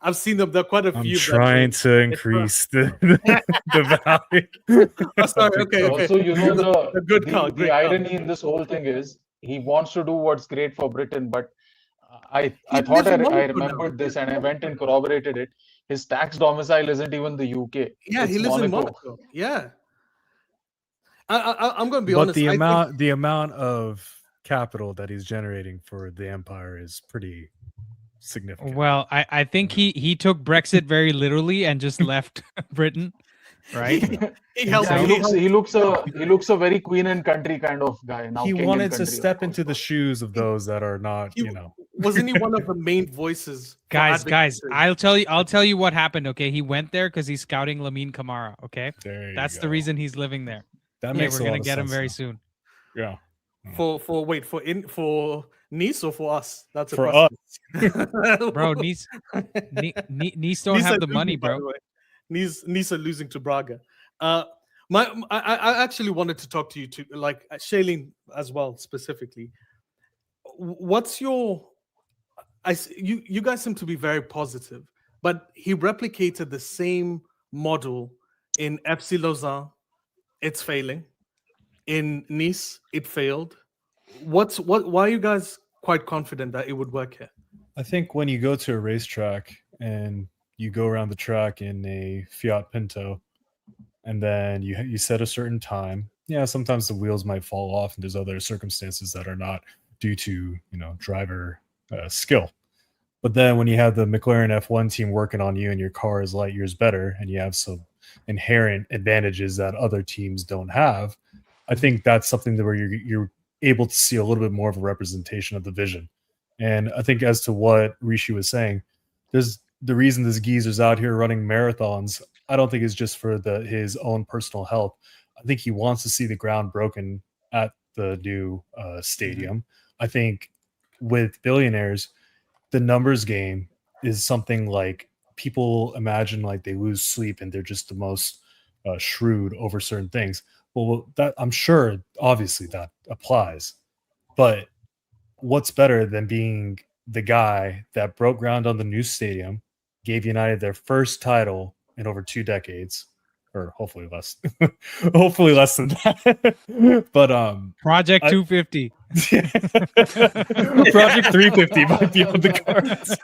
I've seen them. There are quite a I'm few. trying to increase the value. Oh, sorry, okay. Also, you know A good car, the great car. irony in this whole thing is he wants to do what's great for Britain, but I He thought lives in I Monaco now. remembered this and I went and corroborated it. His tax domicile isn't even the UK. Yeah, he It's lives in Monaco. Monaco. Yeah. I'm going to be But honest. the amount of capital that he's generating for the empire is pretty significant. Well, I think he took Brexit very literally and just left Britain, right? He helps. Yeah, he looks a very queen and country kind of guy. Now He king and wanted to country, step of course. into the shoes of those that are not, He- Wasn't he one of the main voices? for Guys, advocacy? I'll tell you what happened. Okay, he went there because he's scouting Lamine Kamara. Okay, There you that's the go. reason he's living there. That Okay, makes we're a lot gonna of get him sense very now. soon. Yeah. For Nice or for us? That's a For question. Bro, Nice don't Nice have are the money, losing, by bro. the way. Nice are losing to Braga. I actually wanted to talk to you too, like Shailene as well specifically. What's your? You guys seem to be very positive, but he replicated the same model in FC Lausanne. It's failing. In Nice, it failed. Why are you guys quite confident that it would work here? I think when you go to a racetrack and you go around the track in a Fiat Pinto, and then you set a certain time. Yeah, sometimes the wheels might fall off, and there's other circumstances that are not due to driver skill. But then when you have the McLaren F1 team working on you, and your car is light years better, and you have some inherent advantages that other teams don't have, I think that's something that where you're able to see a little bit more of a representation of the vision. And I think as to what Rishi was saying, there's the reason this geezer's out here running marathons. I don't think it's just for his own personal health. I think he wants to see the ground broken at the new stadium. I think with billionaires, the numbers game is something like people imagine like they lose sleep and they're just the most shrewd over certain things. Well, that I'm sure obviously that applies, but what's better than being the guy that broke ground on the new stadium, gave United their first title in over 2 decades, or hopefully less, hopefully less than that. But Project 250. Project 350 might be on the cards.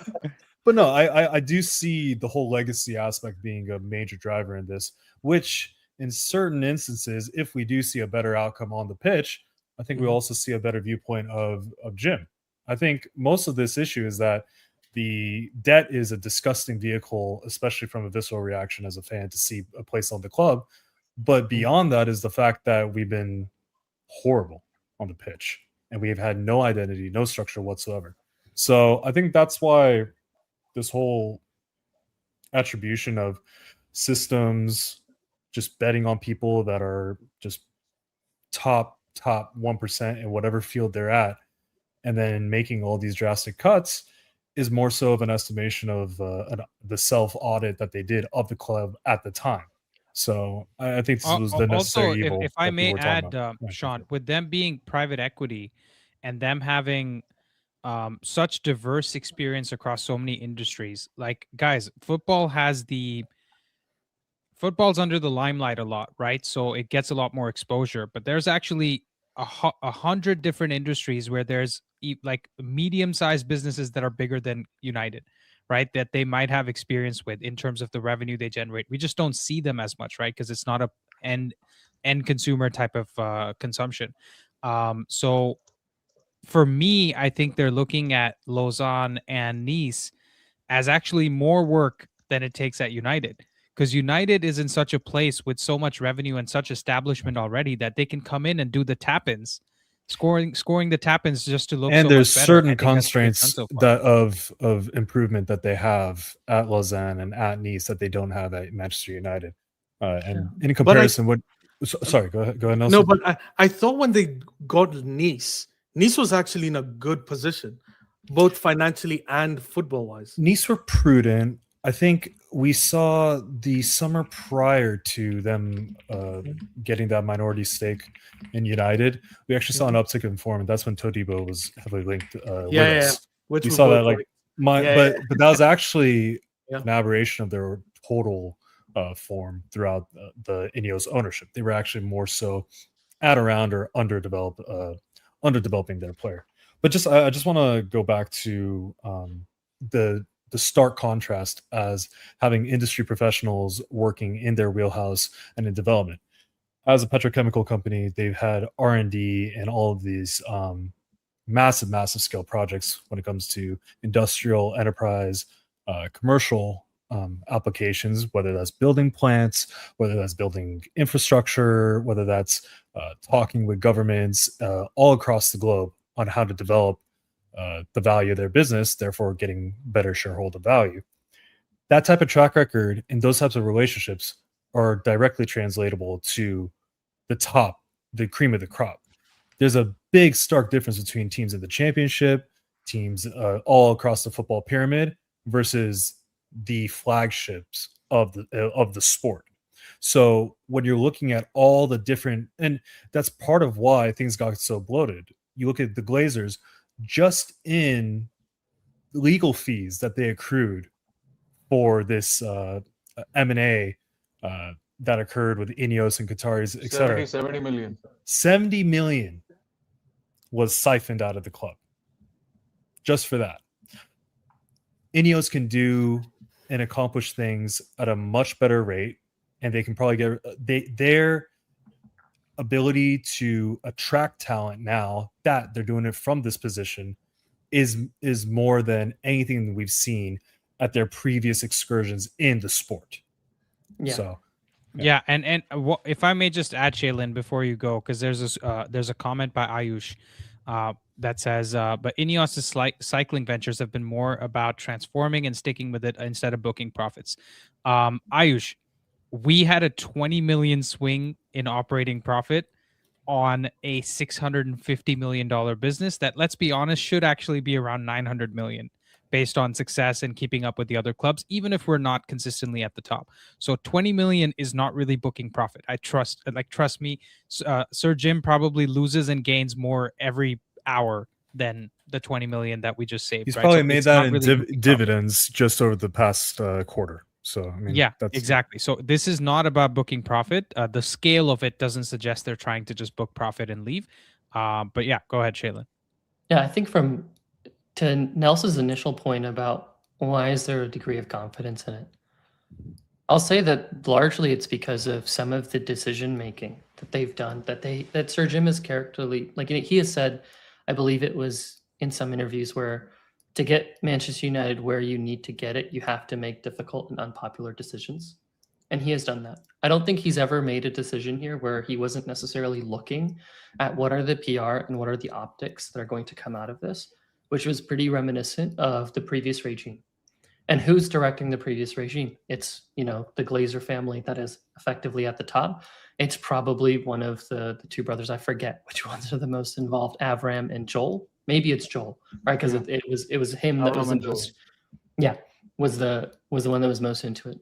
But no, I do see the whole legacy aspect being a major driver in this, which in certain instances, if we do see a better outcome on the pitch, I think we also see a better viewpoint of Jim. I think most of this issue is that the debt is a disgusting vehicle, especially from a visceral reaction as a fan to see a place on the club. But beyond that is the fact that we've been horrible on the pitch and we've had no identity, no structure whatsoever. So I think that's why this whole attribution of systems, just betting on people that are just top 1% in whatever field they're at, and then making all these drastic cuts is more so of an estimation of the self audit that they did of the club at the time. So I think this was the necessary Also, evil. if I that may people were talking add, about. Yeah, Sean, with them being private equity and them having such diverse experience across so many industries, like guys, football's under the limelight a lot, right? So it gets a lot more exposure. But there's actually 100 different industries where there's like medium-sized businesses that are bigger than United, right? That they might have experience with in terms of the revenue they generate. We just don't see them as much, right? Because it's not a end consumer type of consumption. So for me, I think they're looking at Lausanne and Nice as actually more work than it takes at United, because United is in such a place with so much revenue and such establishment already that they can come in and do the tap-ins, scoring the tap-ins just to look. and so there's much better. certain I think that's what they've done constraints so far. that of improvement that they have at Lausanne and at Nice that they don't have at Manchester United. And in comparison, sorry, go ahead, Nelson. No, but I thought when they got Nice was actually in a good position, both financially and football-wise. Nice were prudent. I think we saw the summer prior to them getting that minority stake in United. We actually saw an uptick in form, and that's when Todibo was heavily linked with us. Which we we saw both that like like. but that was actually Yeah. an aberration of their total form throughout the INEOS ownership. They were actually more so at around or underdeveloping their player. But I just want to go back to the stark contrast as having industry professionals working in their wheelhouse and in development. As a petrochemical company, they've had R&D and all of these massive scale projects when it comes to industrial, enterprise, commercial applications, whether that's building plants, whether that's building infrastructure, whether that's talking with governments all across the globe on how to develop the value of their business, therefore getting better shareholder value. That type of track record and those types of relationships are directly translatable to the cream of the crop. There's a big stark difference between teams in the championship, teams all across the football pyramid versus the flagships of the sport. So when you're looking at all the different, and that's part of why things got so bloated. You look at the Glazers, just in legal fees that they accrued for this M&A that occurred with INEOS and Qataris, etc. 70 million. 70 million was siphoned out of the club just for that. INEOS can do and accomplish things at a much better rate, and they can probably get their ability to attract talent now that they're doing it from this position is more than anything we've seen at their previous excursions in the sport. Yeah. So yeah, and if I may just add, Shaylin, before you go, because there's a comment by Ayush that says, but INEOS's cycling ventures have been more about transforming and sticking with it instead of booking profits. Ayush, we had a 20 million swing in operating profit on a $650 million business that, let's be honest, should actually be around 900 million based on success and keeping up with the other clubs, even if we're not consistently at the top. So 20 million is not really booking profit. Trust me, Sir Jim probably loses and gains more every hour than the 20 million that we just saved. he's right? probably So made it's that not in really booking dividends just over the past quarter. So I mean, yeah, that's exactly. So this is not about booking profit. The scale of it doesn't suggest they're trying to just book profit and leave. But yeah, go ahead, Shaylin. Yeah, I think to Nelson's initial point about Why is there a degree of confidence in it? I'll say that largely it's because of some of the decision making that they've done, that Sir Jim is characterly, like he has said, I believe it was in some interviews, where to get Manchester United where you need to get it, you have to make difficult and unpopular decisions. And he has done that. I don't think he's ever made a decision here where he wasn't necessarily looking at what are the PR and what are the optics that are going to come out of this, which was pretty reminiscent of the previous regime. And who's directing the previous regime? It's, you know, the Glazer family that is effectively at the top. It's probably one of the two brothers. I forget which ones are the most involved, Avram and Joel. Maybe it's Joel, right? Because it was him that was the most, was the one that was most into it.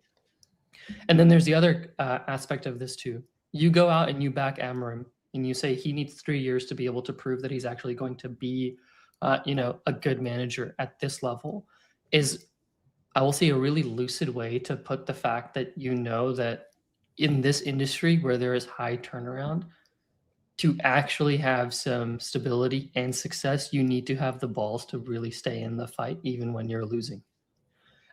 And then there's the other aspect of this too. You go out and you back Amram and you say he needs 3 years to be able to prove that he's actually going to be, you know, a good manager at this level, is, I will say, a really lucid way to put the fact that, you know, that in this industry where there is high turnaround, to actually have some stability and success, you need to have the balls to really stay in the fight, even when you're losing.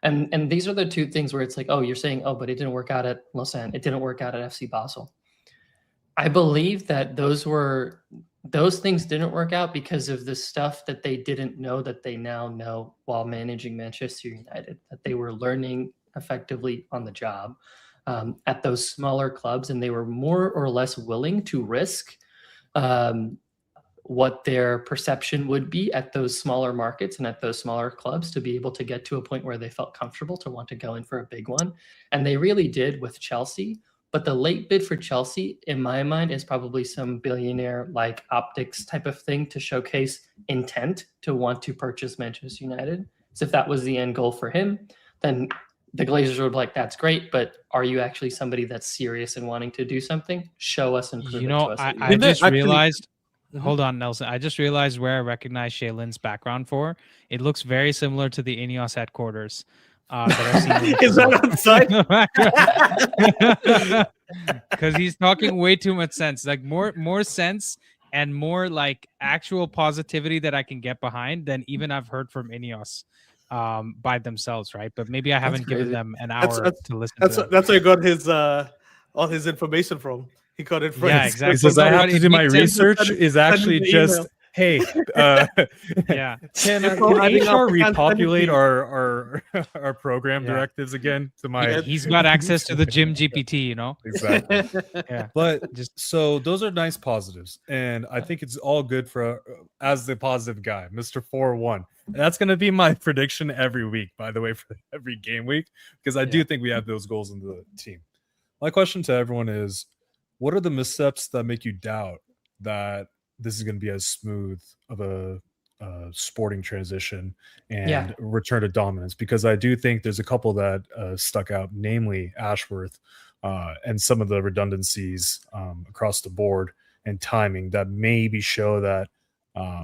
And these are the two things where it's like, oh, you're saying, oh, but it didn't work out at Lausanne. It didn't work out at FC Basel. I believe that those things didn't work out because of the stuff that they didn't know that they now know while managing Manchester United, that they were learning effectively on the job at those smaller clubs, and they were more or less willing to risk what their perception would be at those smaller markets and at those smaller clubs to be able to get to a point where they felt comfortable to want to go in for a big one. And they really did with Chelsea. But the late bid for Chelsea, in my mind, is probably some billionaire like optics type of thing to showcase intent to want to purchase Manchester United. So if that was the end goal for him, then the Glazers would be like, that's great, but are you actually somebody that's serious and wanting to do something? Show us and prove You it know, to us. that I you just actually- realized. Hold on, Nelson. I just realized where I recognize Shaylin's background for. It looks very similar to the INEOS headquarters. That I've seen Is that outside? Because he's talking way too much sense, like more sense and more like actual positivity that I can get behind than even I've heard from INEOS by themselves, right? But maybe I haven't given crazy. them an hour to listen to them. That's where he got his all his information from. He got it from Yeah, his- exactly. He says No, I have but to it do my makes sense. research Send is me actually the just, email. hey, Yeah. can It's all adding up. HR I can't send it to repopulate you. our program Yeah. directives again to my He's got access to the gym GPT, you know? exactly. Yeah. But Just so those are nice positives, and I think it's all good for as the positive guy, Mr. 4-1. And that's going to be my prediction every week, by the way, for every game week, because I do Yeah. think we have those goals in the team. My question to everyone is, what are the missteps that make you doubt that this is going to be as smooth of a sporting transition and return to dominance? Because I do think there's a couple that stuck out, namely Ashworth and some of the redundancies across the board and timing that maybe show that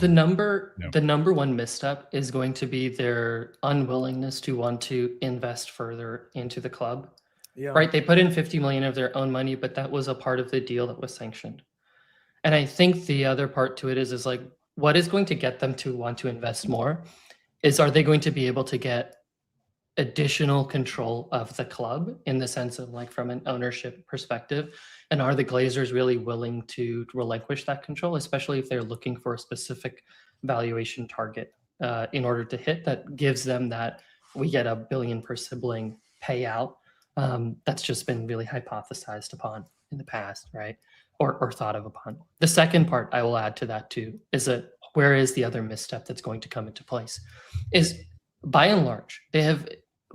The number one misstep is going to be their unwillingness to want to invest further into the club. Yeah. Right? They put in 50 million of their own money, but that was a part of the deal that was sanctioned. And I think the other part to it is like, what is going to get them to want to invest more is, are they going to be able to get additional control of the club in the sense of like from an ownership perspective? And are the Glazers really willing to relinquish that control, especially if they're looking for a specific valuation target in order to hit that gives them that we get $1 billion per sibling payout? That's just been really hypothesized upon in the past, right? Or thought of upon. The second part I will add to that too is that where is the other misstep that's going to come into place is, by and large, they have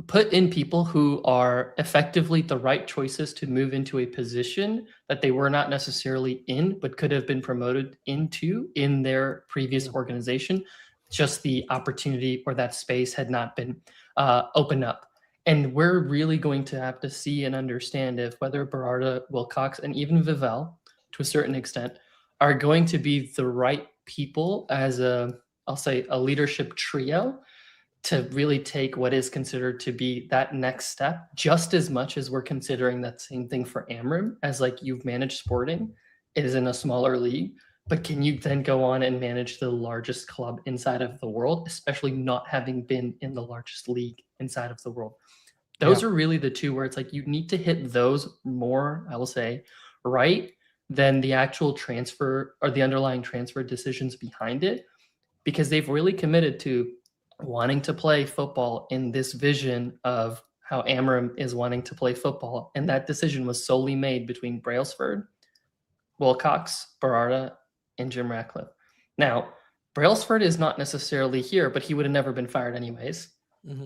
put in people who are effectively the right choices to move into a position that they were not necessarily in, but could have been promoted into in their previous organization. Just the opportunity or that space had not been opened up. And we're really going to have to see and understand if whether Berardi, Wilcox, and even Vivell, to a certain extent, are going to be the right people as I'll say a leadership trio to really take what is considered to be that next step, just as much as we're considering that same thing for Amram, as like you've managed Sporting, it is in a smaller league, But can you then go on and manage the largest club inside of the world, especially not having been in the largest league inside of the world? Those are really the two where it's like you need to hit those more, I will say, right, than the actual transfer or the underlying transfer decisions behind it, because they've really committed to wanting to play football in this vision of how Amram is wanting to play football. And that decision was solely made between Brailsford, Wilcox, Berarda, and Jim Ratcliffe. Now, Brailsford is not necessarily here, but he would have never been fired anyways.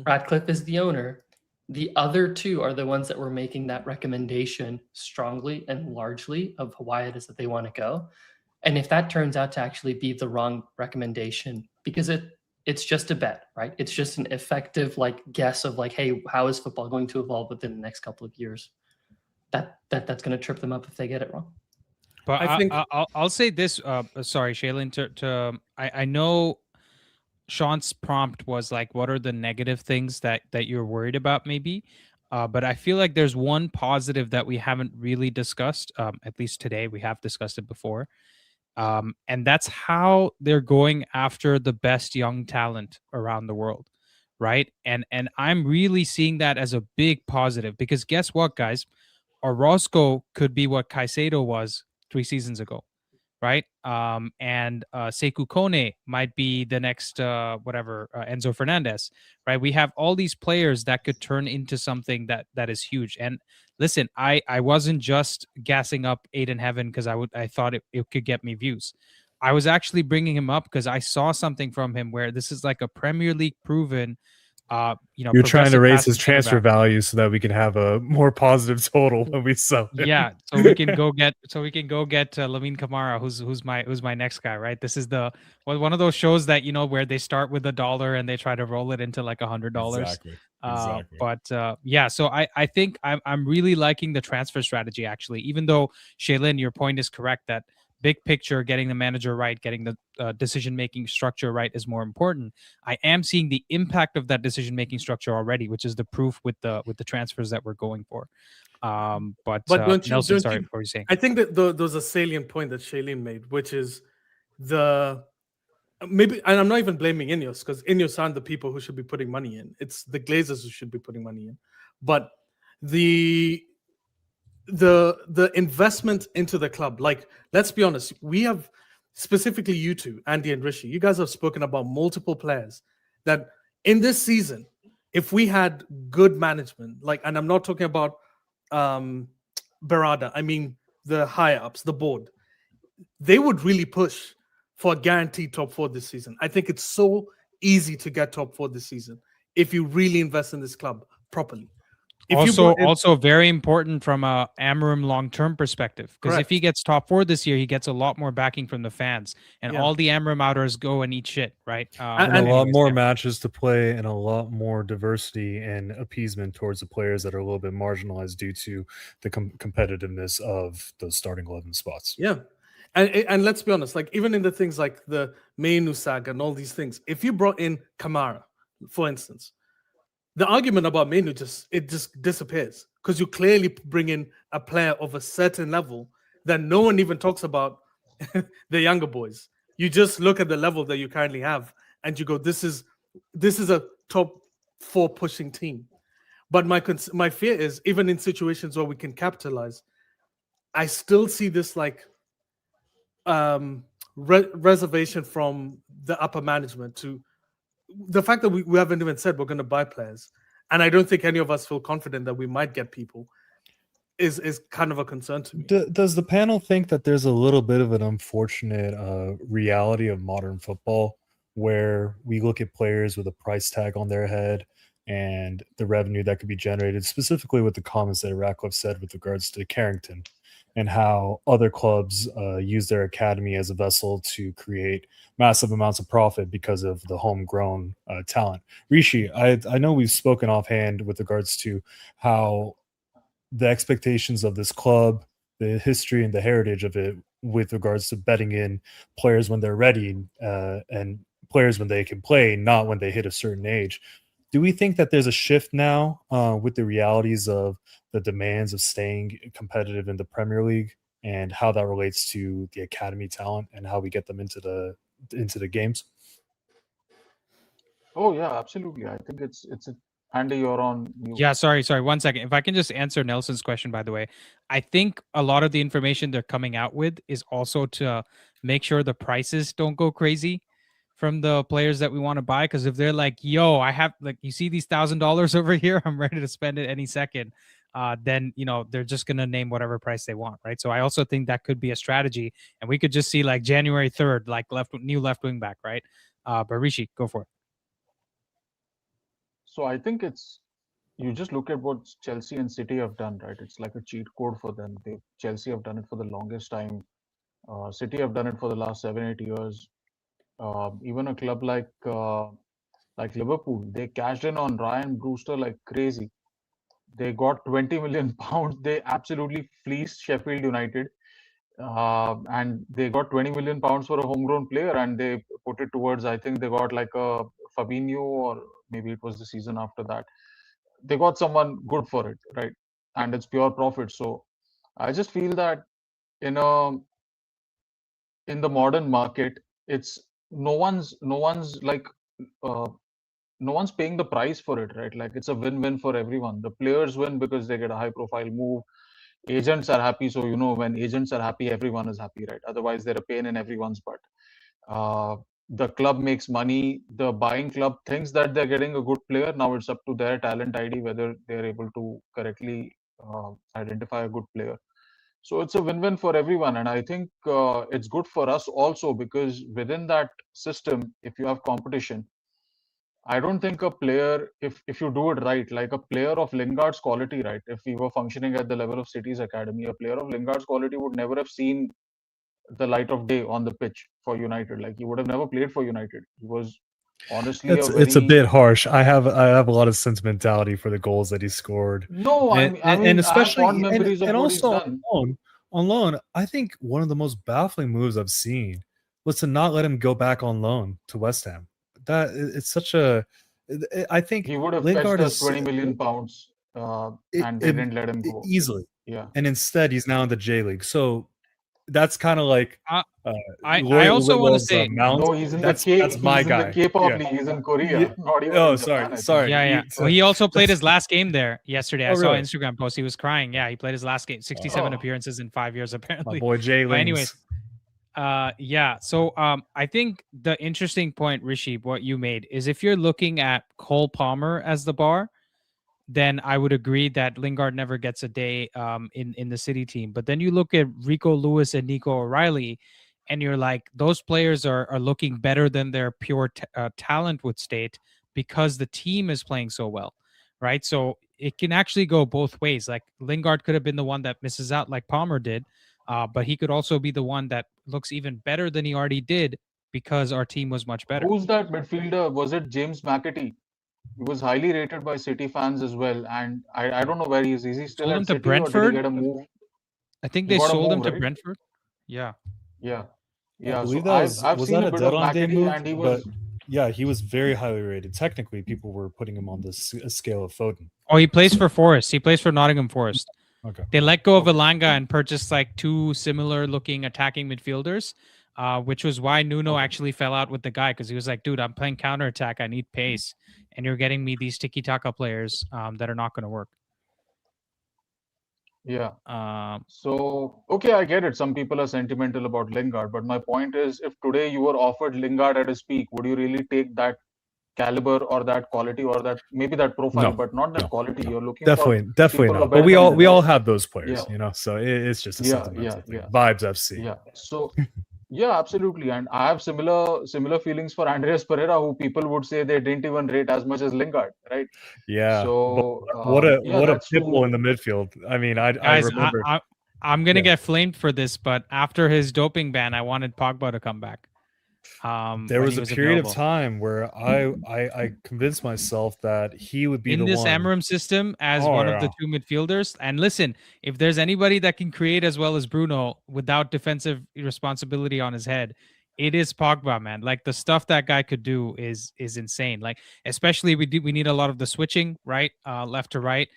Ratcliffe is the owner. The other two are the ones that were making that recommendation strongly and largely of why it is that they want to go. And if that turns out to actually be the wrong recommendation, because it's just a bet, right? It's just an effective like guess of like, hey, how is football going to evolve within the next couple of years? That's going to trip them up if they get it wrong. But I think- I'll say this. Sorry, Shaylin. I know Sean's prompt was like, what are the negative things that you're worried about, maybe? But I feel like there's one positive that we haven't really discussed. At least today, we have discussed it before, and that's how they're going after the best young talent around the world, right? And I'm really seeing that as a big positive, because guess what, guys? Orozco could be what Caicedo was 3 seasons ago, right? And Sekou Kone might be the next Enzo Fernandez, right? We have all these players that could turn into something that is huge. And listen, I wasn't just gassing up Aiden Heaven because I thought it could get me views. I was actually bringing him up because I saw something from him where this is like a Premier League proven. You're trying to raise his passing transfer quarterback. value so that we can have a more positive total when we sell him. Yeah, so we can go get Lamine Kamara, who's my next guy, right? This is one of those shows that where they start with $1 and they try to roll it into like $100. Exactly. Yeah, so I think I'm really liking the transfer strategy, actually, even though Shaylin, your point is correct that big picture, getting the manager right, getting the decision-making structure right is more important. I am seeing the impact of that decision-making structure already, which is the proof with the transfers that we're going for. But don't you, Nelson, don't sorry, you, what were you saying? I think that there's a salient point that Shailene made, which is maybe, and I'm not even blaming INEOS because INEOS aren't the people who should be putting money in. It's the Glazers who should be putting money in. But the investment into the club, like, let's be honest, we have, specifically you two, Andy and Rishi, you guys have spoken about multiple players that in this season, if we had good management, like, and I'm not talking about Berarda, I mean the higher ups, the board, they would really push for a guaranteed top 4 this season. I think it's so easy to get top 4 this season if you really invest in this club properly. Also very important from a Amram long-term perspective, because if he gets top 4 this year, he gets a lot more backing from the fans, and all the Amram outers go and eat shit, right? And a lot more matches to play, and a lot more diversity and appeasement towards the players that are a little bit marginalized due to the competitiveness of those starting 11 spots. Yeah. And let's be honest, like, even in the things like the Mainu saga and all these things, if you brought in Kamara, for instance, the argument about Mainu just disappears because you clearly bring in a player of a certain level that no one even talks about the younger boys. You just look at the level that you currently have and you go, this is a top 4 pushing team. But my fear is, even in situations where we can capitalize, I still see this like reservation from the upper management to the fact that we haven't even said we're going to buy players, and I don't think any of us feel confident that we might get people, is kind of a concern to me. Does the panel think that there's a little bit of an unfortunate reality of modern football where we look at players with a price tag on their head and the revenue that could be generated, specifically with the comments that Ratcliffe said with regards to Carrington, and how other clubs use their academy as a vessel to create massive amounts of profit because of the homegrown talent? Rishi, I know we've spoken offhand with regards to how the expectations of this club, the history and the heritage of it with regards to betting in players when they're ready and players when they can play, not when they hit a certain age. Do we think that there's a shift now with the realities of the demands of staying competitive in the Premier League and how that relates to the academy talent and how we get them into the games? Oh yeah, absolutely. I think it's Andy, you're on mute. Yeah, sorry. 1 second. If I can just answer Nelson's question, by the way, I think a lot of the information they're coming out with is also to make sure the prices don't go crazy from the players that we want to buy. Because if they're like, "Yo, I have like, you see these $1,000 over here, I'm ready to spend it any second," then they're just gonna name whatever price they want, right? So I also think that could be a strategy, and we could just see like January 3rd, like new left wing back, right? But Rishi, go for it. So I think you just look at what Chelsea and City have done, right? It's like a cheat code for them. Chelsea have done it for the longest time. City have done it for the last 7-8 years. Even a club like Liverpool, they cashed in on Ryan Brewster like crazy. They got 20 million pounds. They absolutely fleeced Sheffield United, and they got 20 million pounds for a homegrown player, and they put it towards. I think they got like a Fabinho, or maybe it was the season after that. They got someone good for it, right? And it's pure profit. So I just feel that in the modern market, it's no one's like uh, no one's paying the price for it, right? Like it's a win-win for everyone. The players win because they get a high-profile move. Agents are happy, so when agents are happy, everyone is happy, right? Otherwise, they're a pain in everyone's butt. The club makes money. The buying club thinks that they're getting a good player. Now it's up to their talent ID whether they're able to correctly identify a good player. So it's a win-win for everyone, and I think it's good for us also, because within that system, if you have competition, I don't think a player, if you do it right, like a player of Lingard's quality, right? If we were functioning at the level of City's academy, a player of Lingard's quality would never have seen the light of day on the pitch for United. Like he would have never played for United. He was honestly It's a bit harsh. I have a lot of sentimentality for the goals that he scored. No, I mean, and I have fond especially memories of and what he's also done. on loan, I think one of the most baffling moves I've seen was to not let him go back on loan to West Ham. That it's such a. I think He would have Lingard fetched us is 20 million pounds, and they didn't let him go easily. Yeah, and instead he's now in the J League. So that's kind of like I also want to say no, he's in the K. That's my guy. In the K-pop league. He's in Korea, not even in Japan, sorry. Yeah. Well, he also played his last game there yesterday. I saw really? an Instagram post. He was crying. Yeah, he played his last game. 67 appearances in 5 years, apparently. My boy Jay Lings. Anyways, yeah. So I think the interesting point, Rishi, what you made is if you're looking at Cole Palmer as the bar, then I would agree that Lingard never gets a day in the City team. But then you look at Rico Lewis and Nico O'Reilly, and you're like, those players are looking better than their pure talent would state because the team is playing so well, right? So it can actually go both ways. Like Lingard could have been the one that misses out like Palmer did, but he could also be the one that looks even better than he already did because our team was much better. Who's that midfielder? Was it James McAtee? He was highly rated by City fans as well, and I don't know where he is. Is he still at City, or did he get a move? I think they sold him to Brentford. Yeah. I believe that I've seen a bit of McAtee, and he was. Yeah, he was very highly rated. Technically, people were putting him on this scale of Foden. Oh, he plays for Forest. He plays for Nottingham Forest. Okay. They let go of Elanga and purchased like two similar-looking attacking midfielders, which was why Nuno actually fell out with the guy because he was like, "Dude, I'm playing counterattack. I need pace, and you're getting me these tiki-taka players that are not going to work." Yeah. So, okay, I get it. Some people are sentimental about Lingard, but my point is, if today you were offered Lingard at his peak, would you really take that caliber or that quality or that maybe that profile, but not that quality? You're looking definitely not. But we all have those players, So it's just a sentimental thing. Vibes FC. Yeah. So. Yeah, absolutely, and I have similar feelings for Andreas Pereira, who people would say they didn't even rate as much as Lingard, right? Yeah. So what a pitbull in the midfield. I mean, guys, I remember. I'm gonna get flamed for this, but after his doping ban, I wanted Pogba to come back. There was a period of time where I convinced myself that he would be in this Amram system as one of the two midfielders. And listen, if there's anybody that can create as well as Bruno without defensive responsibility on his head, it is Pogba, man. Like the stuff that guy could do is insane. Like especially we need a lot of the switching, right, left to right.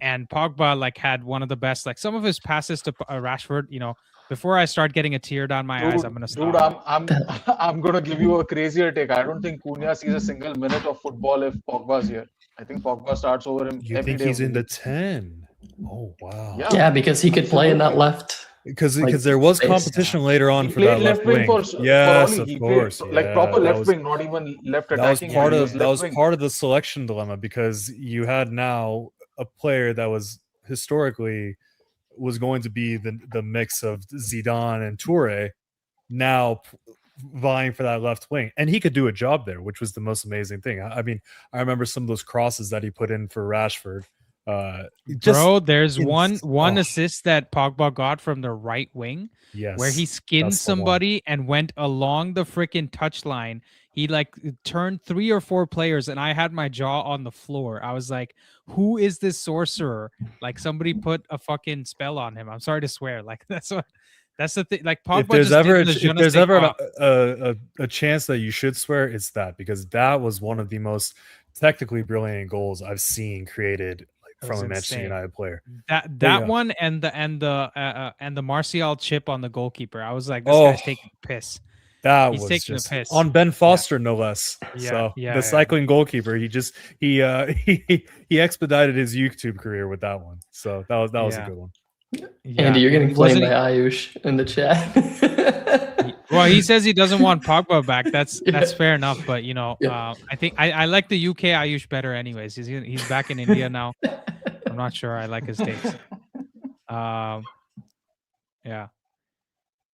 and Pogba like had one of the best, like some of his passes to Rashford. You know, before I start getting a tear down my eyes, I'm gonna stop. I'm gonna give you a crazier take. I don't think Cunha sees a single minute of football if Pogba's here. I think Pogba starts over him You every think day he's of in the week. 10? Oh wow. Yeah. Yeah, because he could play in that Absolutely. left. Because Like, there was space. competition later on He for that played left wing wing. for Yes, Oli. of He course. played like Yeah, proper that left was wing, not even left that was attacking. part He of was that left was wing. part of the selection dilemma, because you had now a player that was historically was going to be the mix of Zidane and Toure, now vying for that left wing, and he could do a job there, which was the most amazing thing. I mean, I remember some of those crosses that he put in for Rashford. Bro, there's one oh, assist that Pogba got from the right wing yes, where he skinned that's the one. somebody and went along the freaking touchline. He like turned 3 or 4 players, and I had my jaw on the floor. I was like, "Who is this sorcerer?" Like somebody put a fucking spell on him. I'm sorry to swear. Like that's the thing. Like Pogba If there's just ever did the je if ne there's sais ever quoi. a chance that you should swear, it's that, because that was one of the most technically brilliant goals I've seen created It from was a Manchester insane. United player. That one and the Martial chip on the goalkeeper. I was like, this guy's taking the piss. That He's was taking just the piss. on Ben Foster, no less. Yeah, So yeah, the yeah. cycling goalkeeper, he he expedited his YouTube career with that one. So that was a Yeah. good one. Yeah, Andy, you're and getting flamed wasn't by Ayush in the chat. well, he says he doesn't want Pogba back. That's Yeah. fair enough, but you know, Yeah. I think I like the UK Ayush better anyways. He's back in India now. I'm not sure I like his takes. Yeah.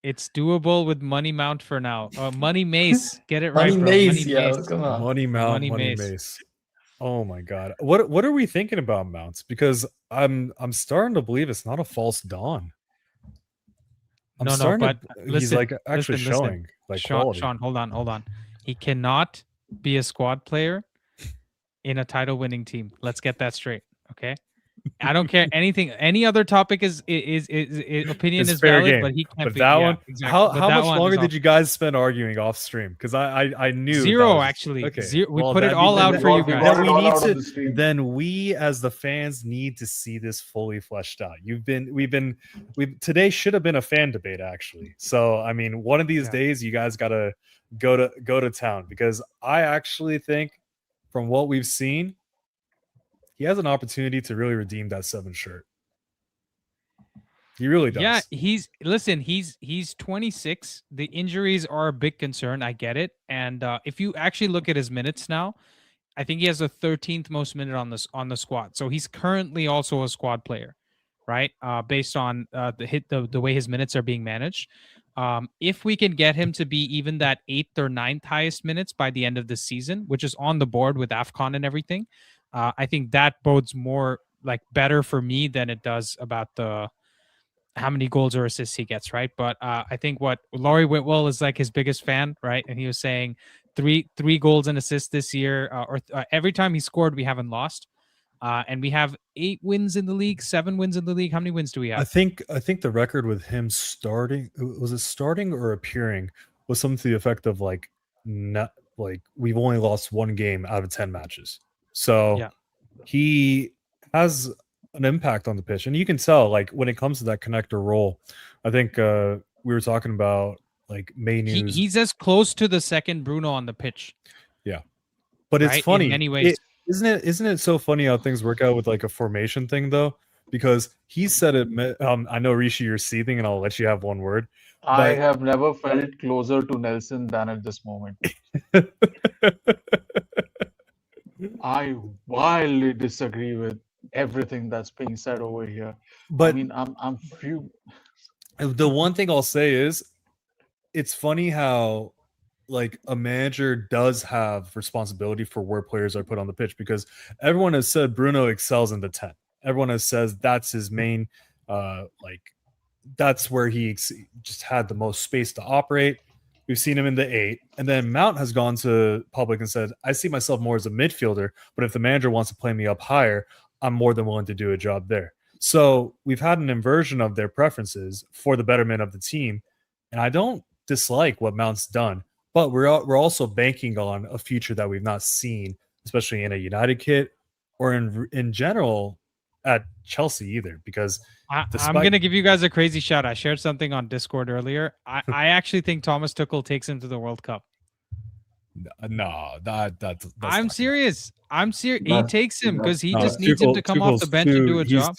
It's doable with Money Mount for now. Money Mace. Get it right, Money bro. Mace, Money yo, Mace. come on. Money Mount, Money Money Mace. Mace. Oh my god. What are we thinking about Mounts? Because I'm starting to believe it's not a false dawn. No, starting but he's listen, like actually listen. showing like quality. Sean, hold on. He cannot be a squad player in a title-winning team. Let's get that straight, okay? I don't care anything. Any other topic is opinion It's is fair valid, game. but he can't But be. that Yeah, one, exactly. how But that much one longer is did you guys spend arguing off stream? Because I knew Zero, that was- actually. Okay, We well, put it that all means- out then for you we guys. got Then it we all need out on to. the stream. Then we, as the fans, need to see this fully fleshed out. We've today should have been a fan debate actually. So I mean, one of these days, you guys gotta go to town, because I actually think, from what we've seen, he has an opportunity to really redeem that 7 shirt. He really does. Yeah, he's 26. The injuries are a big concern. I get it. And if you actually look at his minutes now, I think he has the 13th most minute on the squad. So he's currently also a squad player, right? Based on the way his minutes are being managed. If we can get him to be even that 8th or 9th highest minutes by the end of the season, which is on the board with AFCON and everything, I think that bodes more like better for me than it does about the how many goals or assists he gets, right? But I think what Laurie Whitwell is like his biggest fan, right? And he was saying three goals and assists this year, every time he scored, we haven't lost, and we have 8 wins in the league, 7 wins in the league. How many wins do we have? I think the record with him starting, was it starting or appearing, was something to the effect of like, not like, we've only lost 1 game out of 10 matches. So Yeah. he has an impact on the pitch, and you can tell, like, when it comes to that connector role. I think we were talking about like May News. He's as close to the second Bruno on the pitch. Yeah, but it's right? funny In many ways. isn't it so funny how things work out with like a formation thing though? Because he said it. I know, Rishi, you're seething, and I'll let you have one word. I But- have never felt closer to Nelson than at this moment. I wildly disagree with everything that's being said over here. But I mean, I'm few. the one thing I'll say is, it's funny how like a manager does have responsibility for where players are put on the pitch, because everyone has said Bruno excels in the 10. Everyone has says that's his main, like that's where he just had the most space to operate. We've seen him in the 8, and then Mount has gone to public and said, I see myself more as a midfielder, but if the manager wants to play me up higher, I'm more than willing to do a job there. So we've had an inversion of their preferences for the betterment of the team, and I don't dislike what Mount's done, but we're also banking on a future that we've not seen, especially in a United kit or in general at Chelsea either, because I'm despite- gonna give you guys a crazy shout. I shared something on Discord earlier. I actually think Thomas Tuchel takes him to the World Cup. no, that's I'm not- serious. I'm serious. He That's- takes him because he No, just needs him to come off the Tuchel's bench and do a job.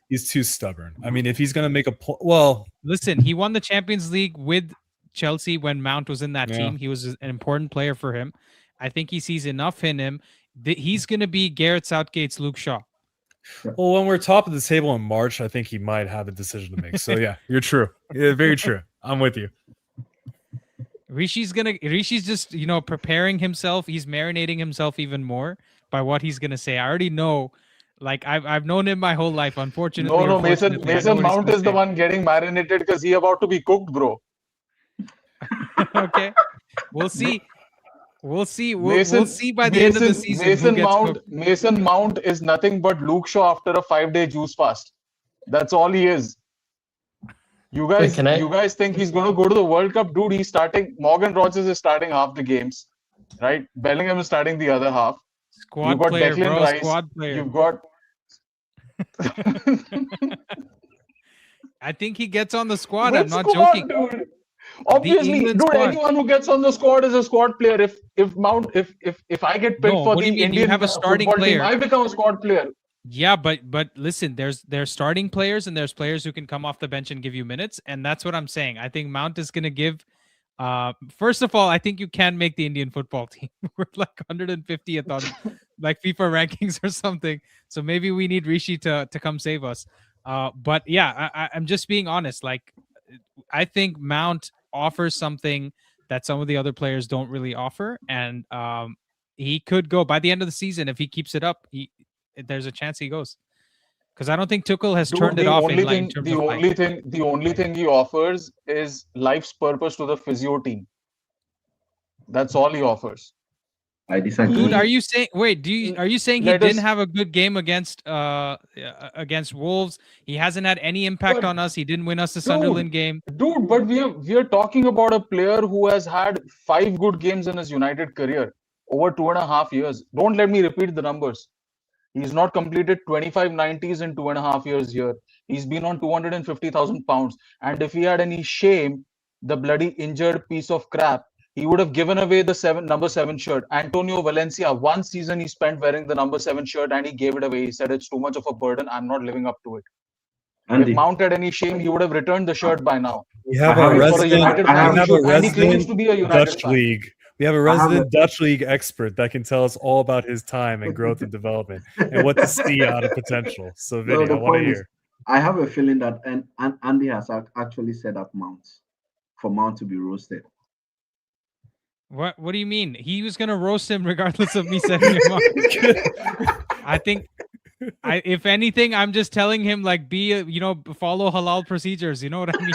He's too stubborn. I mean, if he's gonna make a well, Listen, he won the Champions League with Chelsea when Mount was in that Yeah. team. He was an important player for him. I think he sees enough in him. He's going to be Gareth Southgate's Luke Shaw. well, when we're top of the table in March, I think he might have a decision to make. So yeah, you're true. Yeah, very true. I'm with you. Rishi's just, preparing himself. He's marinating himself even more by what he's going to say. I already know. Like I've known him my whole life. Unfortunately, No, Mason unfortunately, I know what he's Mount gonna is the say. one getting marinated because he about to be cooked, bro. Okay, we'll see. We'll see. We'll Mason- see by the end of the season. who gets cooked. Mason Mount is nothing but Luke Shaw after a 5-day juice fast. That's all he is. You guys, can I- you guys think he's going to go to the World Cup, dude? He's starting. Morgan Rogers is starting half the games, right? Bellingham is starting the other half. Squad You've got player, Declan bro. Rice. Squad player. You've got. I think he gets on the squad. Which I'm not squad, joking. dude? Obviously, England dude. squad. Anyone who gets on the squad is a squad player. If I get picked No, for what do the you mean? You Indian have a starting football team, player. I become a squad player. Yeah, but listen, there's starting players and there's players who can come off the bench and give you minutes, and that's what I'm saying. I think Mount is going to give. First of all, I think you can make the Indian football team. We're like 150th on like FIFA rankings or something. So maybe we need Rishi to come save us. But yeah, I'm just being honest. Like, I think Mount offers something that some of the other players don't really offer, and he could go by the end of the season if he keeps it up. There's a chance he goes, because I don't think Tuchel has Dude, turned it the off only in thing, terms the of only like, thing, the only thing he offers is life's purpose to the physio team. That's all he offers. I disagree. Dude, are you saying? Wait, are you saying he Let didn't us- have a good game against Wolves? He hasn't had any impact But- on us. He didn't win us the Dude, Sunderland game. Dude, but we are talking about a player who has had 5 good games in his United career over 2.5 years. Don't let me repeat the numbers. He's not completed 25 90s in 2.5 years here. He's been on 250,000 pounds. And if he had any shame, the bloody injured piece of crap, he would have given away the number 7 shirt. Antonio Valencia, one season he spent wearing the number 7 shirt and he gave it away. He said it's too much of a burden. I'm not living up to it. Andy, If Mount had any shame, he would have returned the shirt by now. We have I a have- For a resident, United I fan, have- he we have should- a and he claims resident to be a United Dutch fan. league. We have a I have resident Dutch league expert that can tell us all about his time and growth and development and what to see out of potential. So, No, Vinny, the I want to point is- hear. I have a feeling that Andy has actually set up Mount for Mount to be roasted. What do you mean? He was gonna roast him regardless of me setting him up. I think, if anything, I'm just telling him like follow halal procedures. You know what I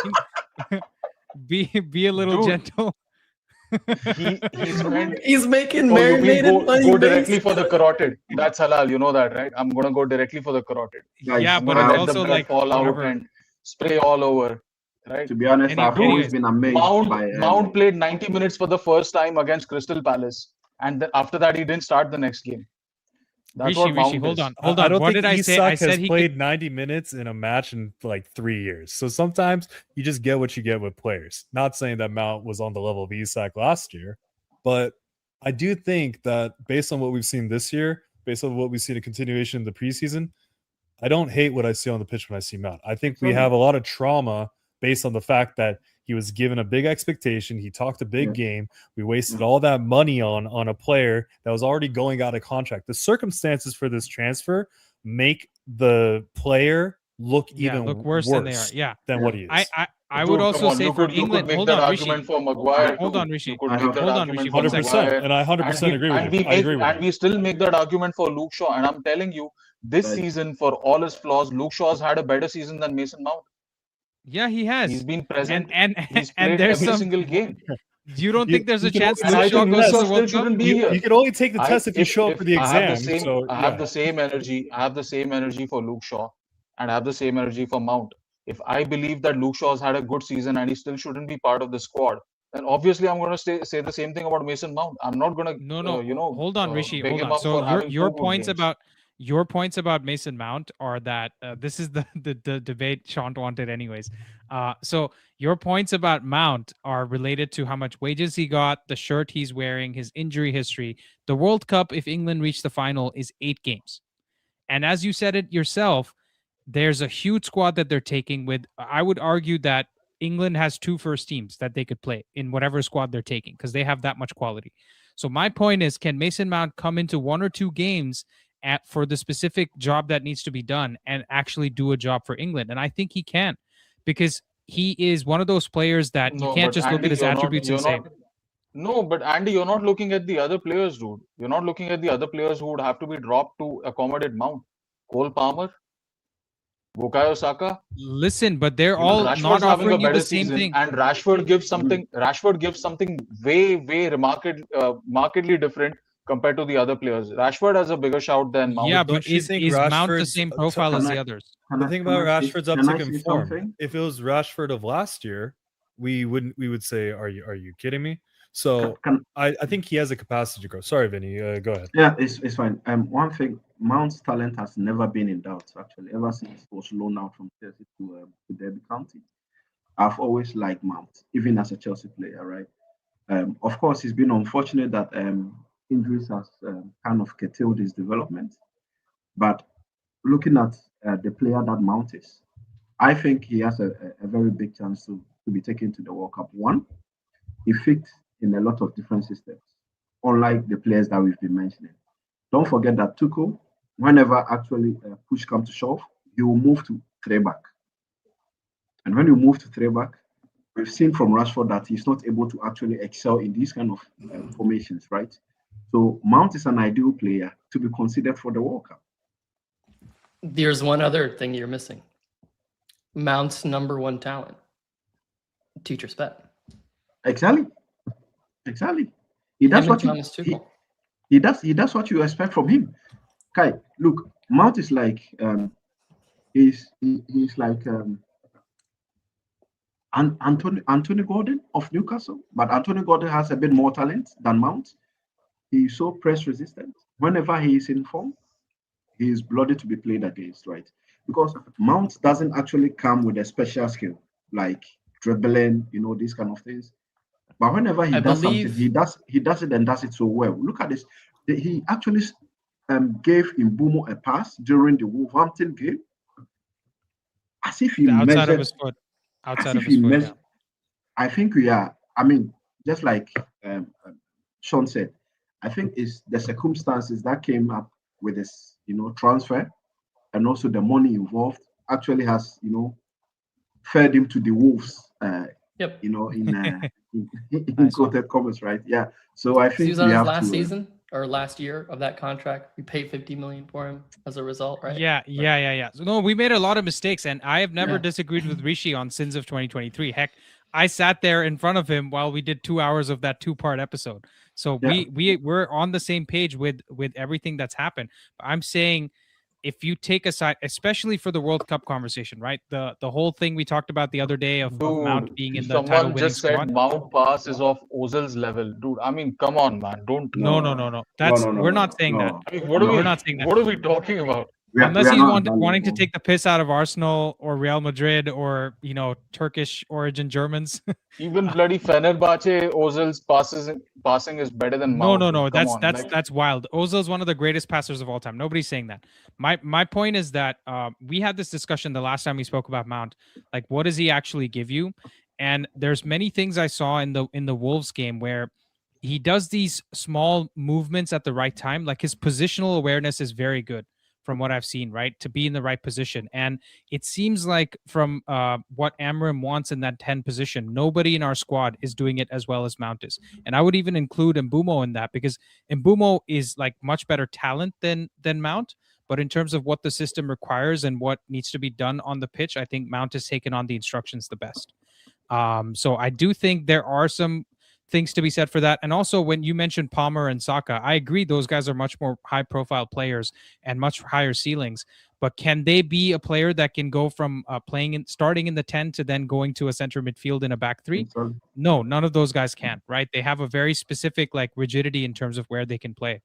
mean? be a little Dude. gentle. He spent He's making Oh, you mean marinated money. go directly based- for the carotid. That's halal. You know that, right? I'm gonna go directly for the carotid. Guys, Yeah, I'm but gonna it's let also blood like fall out whatever. and spray all over, right? To be honest, I've Anyways, always been amazed by Mount played 90 minutes for the first time against Crystal Palace, and after that he didn't start the next game. That's what Mount Rishi, hold is. on, hold I on. don't What think did I say? I Isak has said he played could, 90 minutes in a match in like 3 years. So sometimes you just get what you get with players. Not saying that Mount was on the level of Isak last year, but I do think that based on what we've seen this year, based on what we've seen a continuation in the preseason, I don't hate what I see on the pitch when I see Mount. I think we have a lot of trauma based on the fact that he was given a big expectation. He talked a big game. We wasted all that money on a player that was already going out of contract. The circumstances for this transfer make the player look even look worse than they are. Yeah, than what he is. I Dude, would come also on, say you for could England. make Hold that on, Rishi. argument for Maguire. Hold too. on, Rishi. You could I make have- that Hold on, argument Rishi, for one 100%. second. Maguire. And I 100% agree with you. I agree with And you. we still make that argument for Luke Shaw. And I'm telling you, this Right. season, for all his flaws, Luke Shaw's had a better season than Mason Mount. Yeah, he has. He's been present. and He's and played there's every some. single game. You don't You- think there's you a can chance also- And I Luke Shaw think goes Luke to Shaw the still World Cup? shouldn't be You, here. you can only take the test if you show up for the I have exam. the same, So, I have yeah. the same energy. I have the same energy for Luke Shaw, and I have the same energy for Mount. If I believe that Luke Shaw's had a good season and he still shouldn't be part of the squad, then obviously I'm going to say the same thing about Mason Mount. I'm not going to, No. you know, Hold on, Rishi. big Hold him on. up So for having your two good points games. about your points about Mason Mount are that this is the debate Sean wanted anyways. So your points about Mount are related to how much wages he got, the shirt he's wearing, his injury history. The World Cup, if England reach the final, is 8 games. And as you said it yourself, there's a huge squad that they're taking with, I would argue that England has 2 first teams that they could play in whatever squad they're taking because they have that much quality. So my point is, can Mason Mount come into 1 or 2 games for the specific job that needs to be done and actually do a job for England? And I think he can, because he is one of those players that you No, can't but just look Andy, at his you're not. attributes You're and say, not. No, but Andy, you're not looking at the other players, dude. You're not looking at the other players who would have to be dropped to accommodate Mount. Cole Palmer, Bukayo Saka. listen, but they're Even all Rashford's not having a offering you the better same season, thing. and Rashford gives something. Rashford gives something way markedly different compared to the other players. Rashford has a bigger shout than Mount. Yeah, Don't but you is think Mount the Rashford's same profile as Can the I- others? the thing can about I say- Rashford's can I uptick say in form? something? If it was Rashford of last year, we would say, are you kidding me? So Can- I think he has a capacity to grow. Sorry, Vinny, go ahead. Yeah, it's fine. One thing, Mount's talent has never been in doubt, actually, ever since he was loaned out from Chelsea to Derby County. I've always liked Mount, even as a Chelsea player, right? Of course, it's been unfortunate that injuries has kind of curtailed his development. But looking at the player that Mount is, I think he has a very big chance to be taken to the World Cup. One, he fits in a lot of different systems, unlike the players that we've been mentioning. Don't forget that Tuchel, whenever actually push comes to shove, he will move to 3-back. And when you move to 3-back, we've seen from Rashford that he's not able to actually excel in these kind of formations, right? So Mount is an ideal player to be considered for the World Cup. There's one other thing you're missing. Mount's #1 talent, teacher's pet. Exactly. He does Him and what Thomas he Tuchel. he does what you expect from him. Kai, look, Mount is like he's like Anthony Gordon of Newcastle, but Anthony Gordon has a bit more talent than Mount. He's so press resistant. Whenever he is in form, he is bloody to be played against, right? Because Mount doesn't actually come with a special skill like dribbling, these kind of things. But whenever he I does something, believe- he does it and does it so well. Look at this. He actually gave Mbumo a pass during the Wolverhampton game, as if he Outside measured. of his foot. As Outside if of his he foot. measured. I think we are. I mean, just like Sean said, I think it's the circumstances that came up with this, transfer, and also the money involved actually has, fed him to the wolves. Yep. In Nice one. quoted commas, right? Yeah. So I He think was we on his have last to. season or last year of that contract. We paid 50 million for him as a result, right? Yeah. So, no, we made a lot of mistakes, and I have never Yeah. disagreed with Rishi on Sins of 2023. Heck, I sat there in front of him while we did 2 hours of that 2-part episode. So Yeah. we're on the same page with everything that's happened. I'm saying, if you take aside, especially for the World Cup conversation, right? The whole thing we talked about the other day of Mount Dude, being in the someone title-winning just squad. said Mount pass is of Ozil's level, dude. I mean, come on, man. Don't. No. That's we're not saying that. I mean, what are We're we? not saying that. What are we talking about? Unless we are he's not wanting to valuable. take the piss out of Arsenal or Real Madrid or Turkish origin Germans. Even bloody Fenerbahce, Ozil's passing is better than No. Mount. dude. Come on, That's wild. Ozil's one of the greatest passers of all time. Nobody's saying that. My point is that we had this discussion the last time we spoke about Mount. Like, what does he actually give you? And there's many things I saw in the Wolves game where he does these small movements at the right time. Like, his positional awareness is very good from what I've seen, right? To be in the right position. And it seems like from what Amram wants in that 10 position, nobody in our squad is doing it as well as Mount is. And I would even include Mbumo in that, because Mbumo is like much better talent than Mount. But in terms of what the system requires and what needs to be done on the pitch, I think Mount has taken on the instructions the best. So I do think there are some things to be said for that. And also, when you mentioned Palmer and Saka, I agree those guys are much more high-profile players and much higher ceilings. But can they be a player that can go from starting in the 10 to then going to a center midfield in a back 3? No, none of those guys can, right? They have a very specific rigidity in terms of where they can play.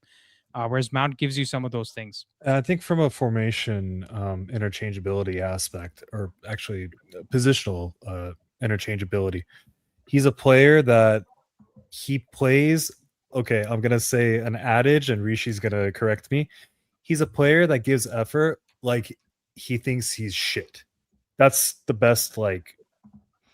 whereas Mount gives you some of those things. I think from a formation interchangeability aspect, or actually positional interchangeability, he's a player that he plays. Okay, I'm gonna say an adage, and Rishi's gonna correct me. He's a player that gives effort like he thinks he's shit. That's the best like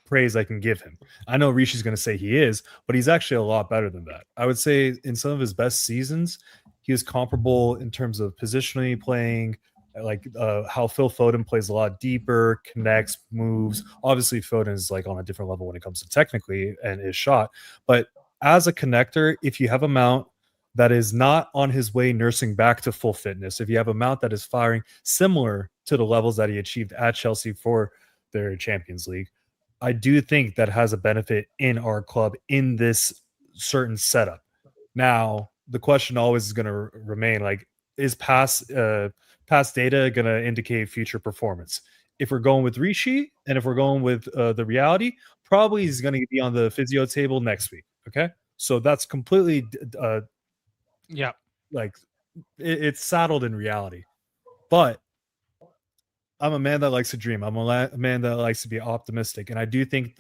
praise I can give him. I know Rishi's going to say he is, but he's actually a lot better than that. I would say in some of his best seasons, he was comparable in terms of positionally playing, like how Phil Foden plays a lot deeper, connects, moves. Obviously, Foden is like on a different level when it comes to technically and his shot. But as a connector, if you have a Mount that is not on his way nursing back to full fitness, if you have a Mount that is firing similar to the levels that he achieved at Chelsea for their Champions League, I do think that has a benefit in our club in this certain setup. Now, the question always is going to remain like, is past data going to indicate future performance? If we're going with Rishi and if we're going with the reality, probably he's going to be on the physio table next week. Okay. So that's completely, like it's saddled in reality. But I'm a man that likes to dream. I'm a man that likes to be optimistic. And I do think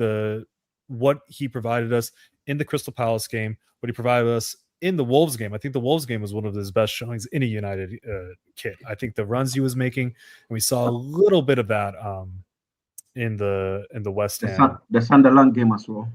what he provided us in the Crystal Palace game, what he provided us in the Wolves game, I think the Wolves game was one of his best showings in a United kit. I think the runs he was making, and we saw a little bit of that in the West Ham. The Sunderland game as well.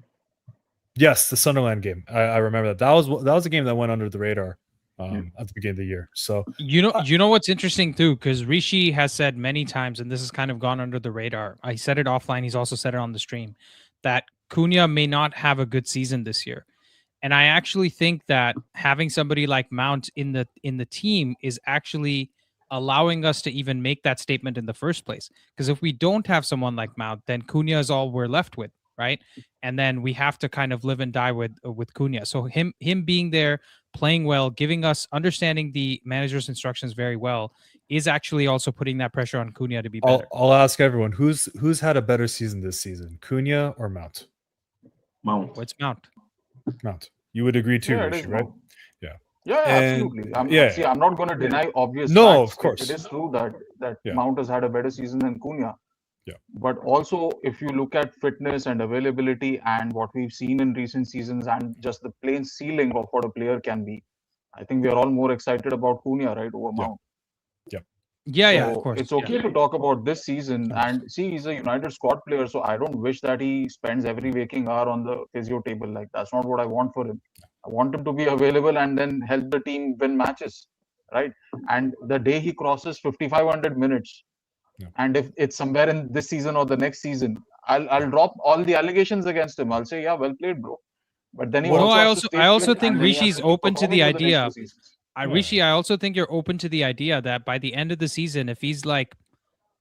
Yes, the Sunderland game. I remember that. That was a game that went under the radar. At the beginning of the year. So you know what's interesting too, because Rishi has said many times, and this has kind of gone under the radar. I said it offline. He's also said it on the stream that Cunha may not have a good season this year, and I actually think that having somebody like Mount in the team is actually allowing us to even make that statement in the first place. Because if we don't have someone like Mount, then Cunha is all we're left with, right? And then we have to kind of live and die with Cunha. So him being there, playing well, giving us, understanding the manager's instructions very well, is actually also putting that pressure on Cunha to be better. I'll ask everyone, who's had a better season this season, Cunha or Mount? Mount. What's Mount? Mount. You would agree too, Rishi, right? Mount. Yeah. Yeah, And- absolutely. I'm not going to deny obvious No, facts. of course. It is true that Yeah. Mount has had a better season than Cunha. Yeah. But also, if you look at fitness and availability and what we've seen in recent seasons and just the plain ceiling of what a player can be, I think we are all more excited about Cunha, right, over Yeah. Mount. Yeah, So of course. it's okay to talk about this season. And see, he's a United squad player, so I don't wish that he spends every waking hour on the physio table. Like, that's not what I want for him. I want him to be available and then help the team win matches, right? And the day he crosses 5,500 minutes, Yeah. and if it's somewhere in this season or the next season, I'll drop all the allegations against him. I'll say, yeah, well played, bro. But then he Well, also I has also- to stay I also fit, think and then he has Rishi's to keep open to the performing for next idea. 2 seasons. Rishi, I also think you're open to the idea that by the end of the season, if he's like,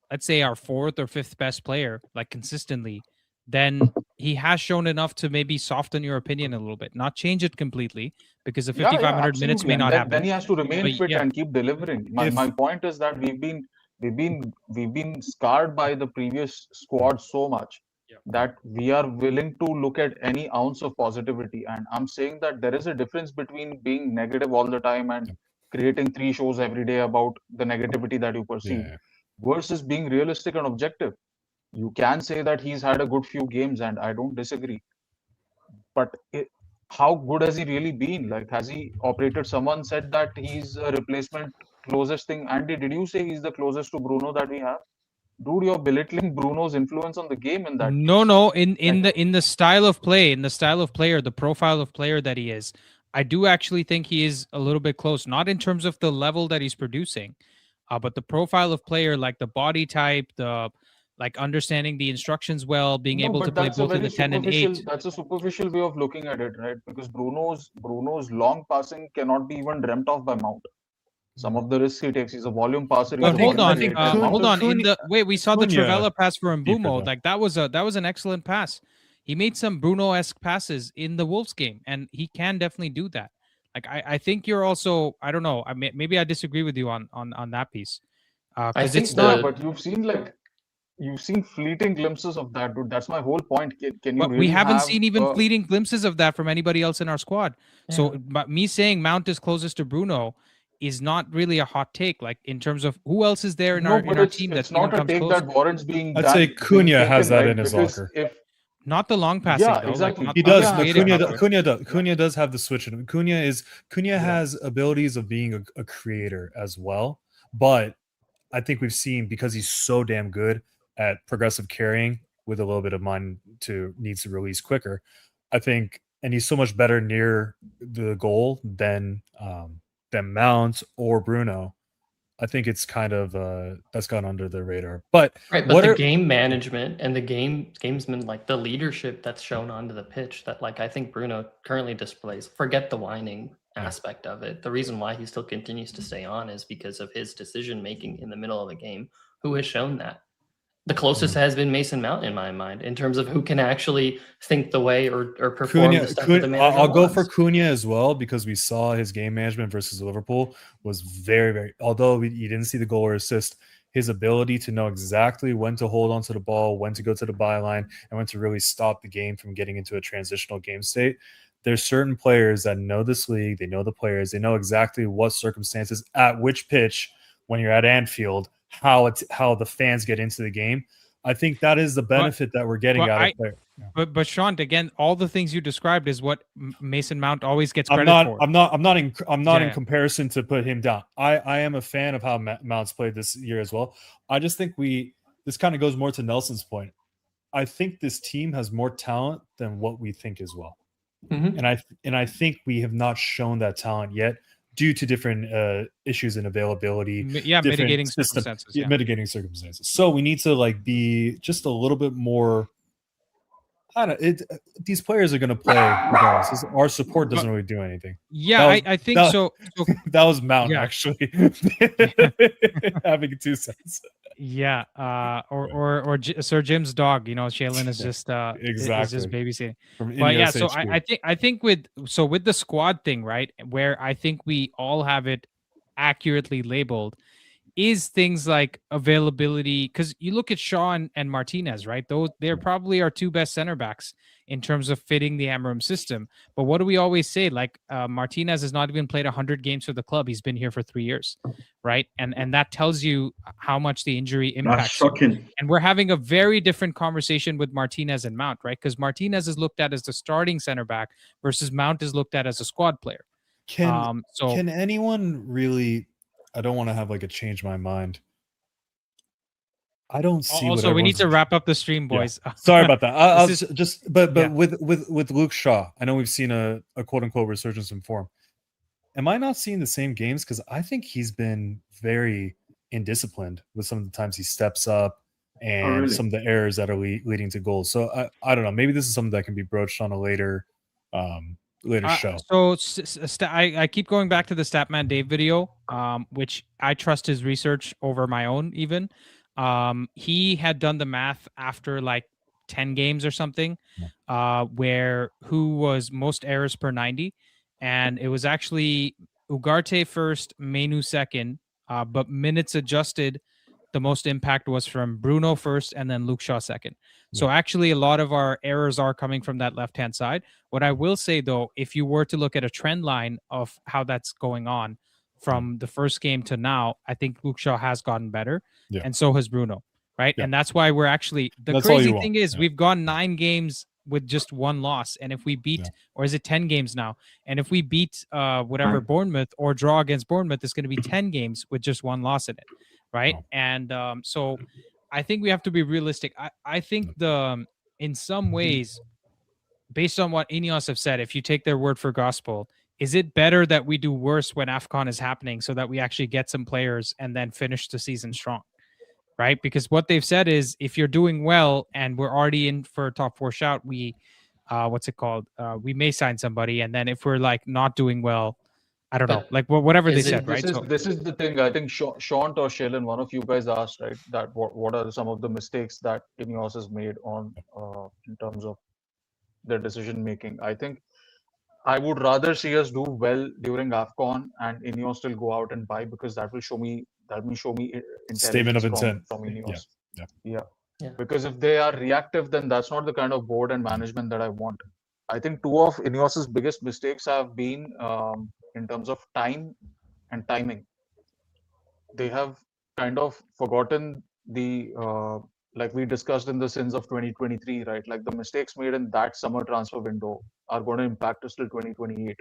let's say our 4th or 5th best player, like consistently, then he has shown enough to maybe soften your opinion a little bit, not change it completely, because the 5,500 minutes absolutely. may And not then, happen. Then he has to remain But fit yeah. and keep delivering. My point is that we've been scarred by the previous squad so much that we are willing to look at any ounce of positivity. And I'm saying that there is a difference between being negative all the time and creating 3 shows every day about the negativity that you perceive versus being realistic and objective. You can say that he's had a good few games, and I don't disagree. But how good has he really been? Like, has he operated? Someone said that he's a replacement closest thing. Andy, did you say he's the closest to Bruno that we have? Dude, you're belittling Bruno's influence on the game in that. No. In the style of play, in the style of player, the profile of player that he is, I do actually think he is a little bit close. Not in terms of the level that he's producing, but the profile of player, like the body type, the like understanding the instructions well, being able to play both in the 10 and 8. That's a superficial way of looking at it, right? Because Bruno's long passing cannot be even dreamt of by Mount. Some of the risks he takes, he's a volume passer. But hold on, think hold on. We saw the Cunha Trivela pass for deeper, Mbumo. though. Like that was an excellent pass. He made some Bruno-esque passes in the Wolves game, and he can definitely do that. Like I think you're also, I don't know, maybe I disagree with you on that piece. I Because think it's not. But you've seen fleeting glimpses of that, dude. That's my whole point. Can you But really we haven't have seen even fleeting glimpses of that from anybody else in our squad. So, but me saying Mount is closest to Bruno is not really a hot take. Like in terms of who else is there in No, our but team that it's even not a comes take close? that warrants being I'd say being Cunha has taken, that right? in his Because locker. if Not the long passing yeah, though. exactly. Like He not does. the No, creative Cunha, stuff. Cunha does have the switch. Cunha Yeah. has abilities of being a creator as well. But I think we've seen, because he's so damn good at progressive carrying with a little bit of mind needs to release quicker. I think, and he's so much better near the goal than Mount or Bruno. I think it's kind of that's gone under the radar. But Right, but the game management and the gamesman, like the leadership that's shown onto the pitch, that like I think Bruno currently displays. Forget the whining aspect of it. The reason why he still continues to stay on is because of his decision making in the middle of the game. Who has shown that? The closest has been Mason Mount in my mind in terms of who can actually think the way or perform the stuff that the manager I'll go wants. for Cunha as well, because we saw his game management versus Liverpool was very, very, although you didn't see the goal or assist, his ability to know exactly when to hold onto the ball, when to go to the byline, and when to really stop the game from getting into a transitional game state. There's certain players that know this league, they know the players, they know exactly what circumstances, at which pitch, when you're at Anfield, how the fans get into the game. I think that is the benefit that we're getting out of player. Yeah. But Sean, again, all the things you described is what Mason Mount always gets credit for. I'm not in comparison to put him down. I am a fan of how Mount's played this year as well. I just think this kind of goes more to Nelson's point. I think this team has more talent than what we think as well. Mm-hmm. And I think we have not shown that talent yet, due to different issues in availability. Mitigating circumstances. Mitigating circumstances. So we need to like be just a little bit more. I don't know. These players are going to play regardless. Our support doesn't really do anything. Yeah, I think so. That was Mount actually having 2 cents. Yeah, or Sir Jim's dog. You know, Shaylin is just exactly is just babysitting. From But yeah, INEOS so HQ. I think with the squad thing, right, where I think we all have it accurately labeled, is things like availability. Because you look at Shaw and Martinez, right? They're probably our 2 best center backs in terms of fitting the Amorim system. But what do we always say? Like Martinez has not even played 100 games for the club. He's been here for 3 years, right? And that tells you how much the injury impacts. That's shocking. And we're having a very different conversation with Martinez and Mount, right? Because Martinez is looked at as the starting center back versus Mount is looked at as a squad player. Can anyone really? I don't want to have like a change my mind. I don't see. Also, we need to wrap up the stream, boys. Yeah. Sorry about that. I was but yeah. with Luke Shaw, I know we've seen a quote unquote resurgence in form. Am I not seeing the same games? Because I think he's been very indisciplined with some of the times he steps up and some of the errors that are leading to goals. So I don't know. Maybe this is something that can be broached on a later show. So I keep going back to the Statman Dave video, which I trust his research over my own even. He had done the math after like 10 games or something, where who was most errors per 90. And it was actually Ugarte first, Menu second, but minutes adjusted, the most impact was from Bruno first and then Luke Shaw second. So actually a lot of our errors are coming from that left-hand side. What I will say though, if you were to look at a trend line of how that's going on from the first game to now, I think Luke Shaw has gotten better and so has Bruno, right? And that's why we're actually, that's crazy thing is we've gone 9 games with just 1 loss. And if we beat, or is it 10 games now? And if we beat Bournemouth or draw against Bournemouth, it's going to be 10 games with just 1 loss in it. Right. And so I think we have to be realistic. I think in some ways, based on what INEOS have said, if you take their word for gospel, is it better that we do worse when AFCON is happening so that we actually get some players and then finish the season strong? Right. Because what they've said is if you're doing well and we're already in for a top 4 shout, we we may sign somebody. And then if we're like not doing well, I don't know, like whatever they said, right? This is the thing. I think Sean or Shaylin, one of you guys asked, right, that what are some of the mistakes that INEOS has made on in terms of their decision making. I think I would rather see us do well during AFCON and INEOS still go out and buy, because that will show me statement of intent from INEOS. Yeah. Because if they are reactive, then that's not the kind of board and management that I want. I think 2 of INEOS's biggest mistakes have been in terms of time and timing. They have kind of forgotten the like we discussed in the sins of 2023, right? Like the mistakes made in that summer transfer window are going to impact us till 2028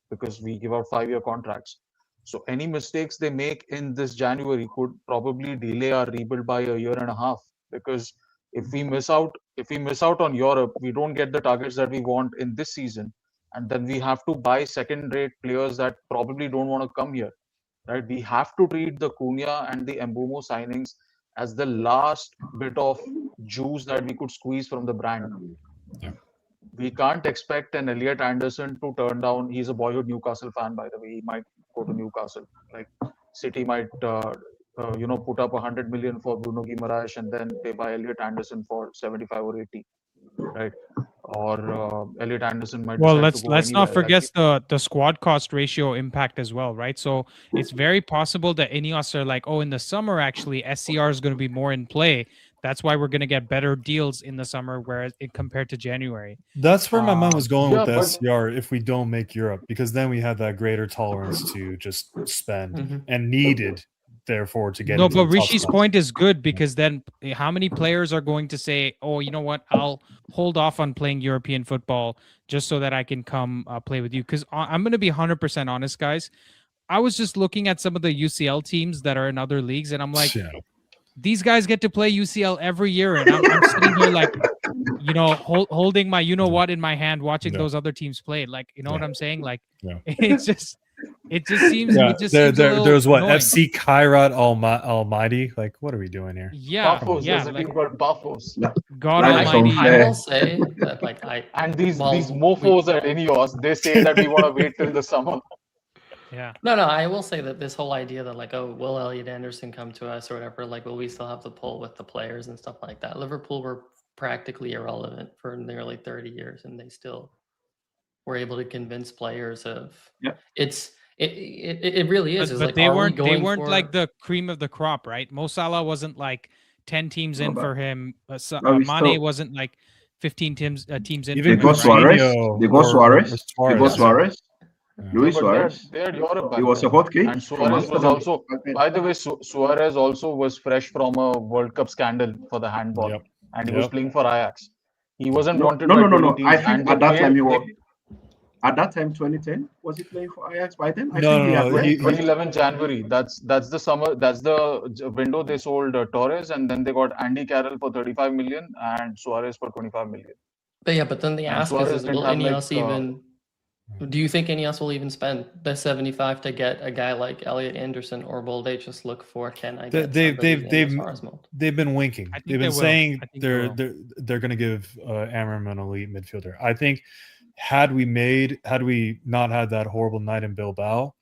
because we give out 5-year contracts. So any mistakes they make in this January could probably delay our rebuild by a year and a half. Because if we miss out on Europe, we don't get the targets that we want in this season, and then we have to buy second-rate players that probably don't want to come here. Right? We have to treat the Cunha and the Mbumo signings as the last bit of juice that we could squeeze from the brand. Yeah. We can't expect an Elliot Anderson to turn down. He's a boyhood Newcastle fan, by the way. He might go to Newcastle. Like City might, put up 100 million for Bruno Guimaraes, and then they buy Elliot Anderson for 75 or 80, right? Or Elliot Anderson might. Well, decide to go let's not anywhere. forget the squad cost ratio impact as well, right? So it's very possible that INEOS are like, oh, in the summer actually SCR is going to be more in play. That's why we're going to get better deals in the summer, whereas compared to January. That's where my mind was going with the but- SCR. If we don't make Europe, because then we have that greater tolerance to just spend and needed, therefore, to get. No, into but the top Rishi's spots. point is good because then how many players are going to say, "Oh, you know what? I'll hold off on playing European football just so that I can come play with you." Because I'm going to be 100% honest, guys. I was just looking at some of the UCL teams that are in other leagues, and I'm like, Yeah. these guys get to play UCL every year, and I'm sitting here like, holding my what in my hand, watching Yeah. those other teams play. Like, you know what I'm saying? Like, Yeah. it just seems. Yeah, It just seems a little there's what annoying. FC Kairat Almighty. Like, what are we doing here? Yeah, Buffos, yeah, there's a like team called Buffos. God Like Almighty. some I fair- will say that like And these Well, mofos at INEOS, they say that we want to wait till the summer. Yeah. No, I will say that this whole idea that like, oh, will Elliot Anderson come to us or whatever, like, will we still have the pull with the players and stuff like that? Liverpool were practically irrelevant for nearly 30 years, and they still were able to convince players of. Yeah. It really is. But, It's but like, they are we weren't going like for- the cream of the crop, right? Mo Salah wasn't like 10 teams No, in but- for him. No, we Mane still- wasn't like 15 teams in Even They for got him, right? Suarez. Coutinho They got or Suarez. They Suarez. got Suarez. Yeah. Luis But Suarez. they had Europe back He was a then. hot cake. And from Suarez was Amsterdam. also, by the way, Suarez also was fresh from a World Cup scandal for the handball, Yep. and he was Yep. playing for Ajax. He wasn't No, wanted no, by no, no, 20 no. teams, I think and they at that time paid- he was. At that time, 2010, was he playing for Ajax by then? I No, think he no, had no, went- he- 2011 January. That's the summer. That's the window they sold Torres, and then they got Andy Carroll for 35 million and Suarez for 25 million. But yeah, but then the And ask Suarez is, didn't will have, INEOS like, even? Do you think INEOS will even spend the 75 to get a guy like Elliot Anderson, or will they just look for can I get somebody in the Suarez mold? They've been winking. I think They've they been will. saying I think they they're going to give Amram an elite midfielder. I think had we not had that horrible night in Bilbao,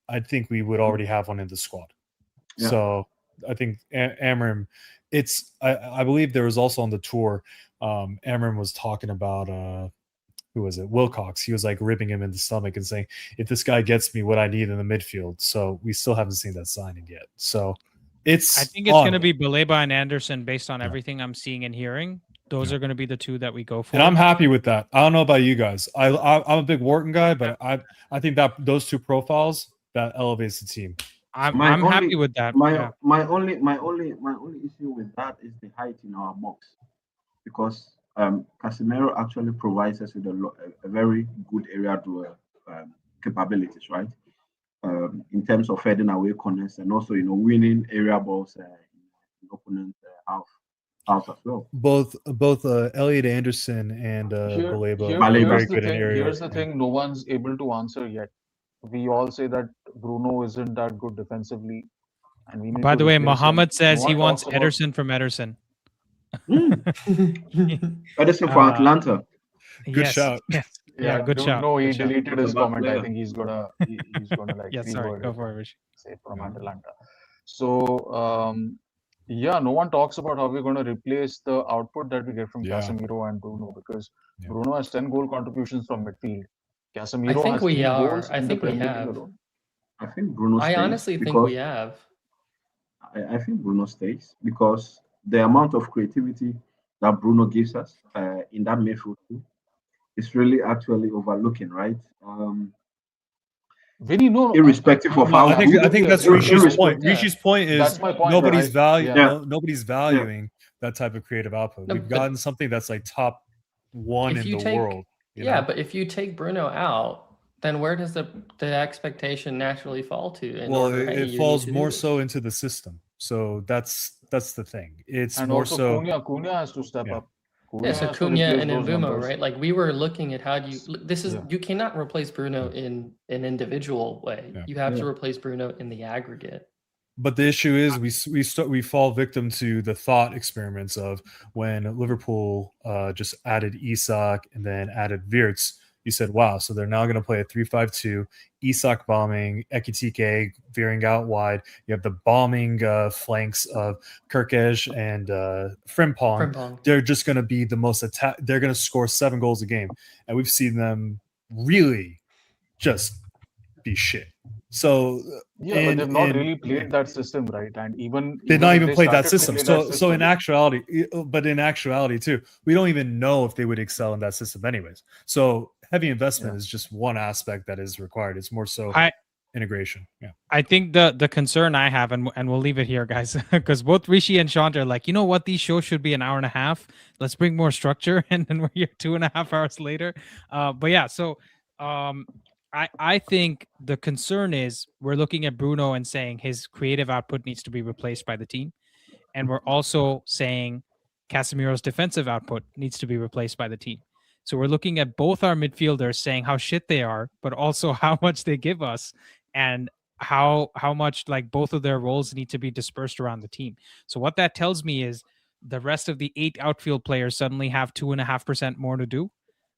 I think we would already have one in the squad. Yeah. So I think Amram. I believe there was also on the tour. Amram was talking about who was it? Wilcox. He was like ripping him in the stomach and saying, "If this guy gets me what I need in the midfield." So we still haven't seen that signing yet. So I think it's going to be Baleba and Anderson based on Yeah. everything I'm seeing and hearing. Those are going to be the two that we go for. And I'm happy with that. I don't know about you guys. I'm a big Wharton guy, but I think that those two profiles that elevates the team. I'm My happy only- with that. My yeah. my only issue with that is the height in our box, because Casemiro actually provides us with a very good area to capabilities, right? In terms of heading away corners and also winning area balls in opponent half as well. Both Elliot Anderson and Baleba are Baleba. very good in area. Here's the thing: no one's able to answer yet. We all say that Bruno isn't that good defensively, and we need By to the way, replace him. Mohammed says No he one wants talks about- Ederson from Ederson. Edison for Atlanta. Good shout. Yes. Yeah, good dude, shout. No, he good shout. deleted his He's a bad comment. I player. think he's gonna like Yeah, sorry. reword Go it, for it, Rishi. say from Atalanta. So yeah, no one talks about how we're going to replace the output that we get from Yeah. Casemiro and Bruno, because Yeah. Bruno has 10 goal contributions from midfield. Casemiro I think has we 3 are. goals I in the think we Premier League have. alone. I think Bruno stays. I honestly think because we have. I think Bruno stays because the amount of creativity that Bruno gives us in that midfield too is really actually overlooking, right? Vinny, no, irrespective of No, how I think good- that's ir- Rishi's point. yeah. Rishi's point is That's my point, nobody's right? nobody's valuing that type of creative output. No, We've but- gotten something that's like top one If in you the take- world. you Yeah, know? but if you take Bruno out, then where does the expectation naturally fall to? In well, order, hey, it you falls need to do more this? so into the system. So that's the thing. It's And more also so. Cunha has to step Yeah. up. Yeah, so has to Cunha replace and those Mbumo, numbers. right? Like we were looking at how do you this is Yeah. you cannot replace Bruno in an individual way. Yeah. You have to Yeah. replace Bruno in the aggregate. But the issue is we fall victim to the thought experiments of when Liverpool just added Isak and then added Wirtz. You said, wow, so they're now going to play a 3-5-2, Isak bombing, Ekitike veering out wide. You have the bombing flanks of Kirkesh and Frimpong. Frimpong. They're just going to be the most they're going to score 7 goals a game. And we've seen them really just be shit. So Yeah, but they've not really played that system, right? And even they've not if even they played that started to system. play So that so in system- actuality too, we don't even know if they would excel in that system anyways. So heavy investment is just one aspect that is required. It's more so integration. Yeah. I think the concern I have, and we'll leave it here, guys, because both Rishi and Shant are like, you know what, these shows should be an hour and a half. Let's bring more structure, and then we're here 2.5 hours later. But yeah, so I think the concern is we're looking at Bruno and saying his creative output needs to be replaced by the team, and we're also saying Casemiro's defensive output needs to be replaced by the team. So we're looking at both our midfielders saying how shit they are, but also how much they give us, and how much like both of their roles need to be dispersed around the team. So what that tells me is the rest of the 8 outfield players suddenly have 2.5% more to do,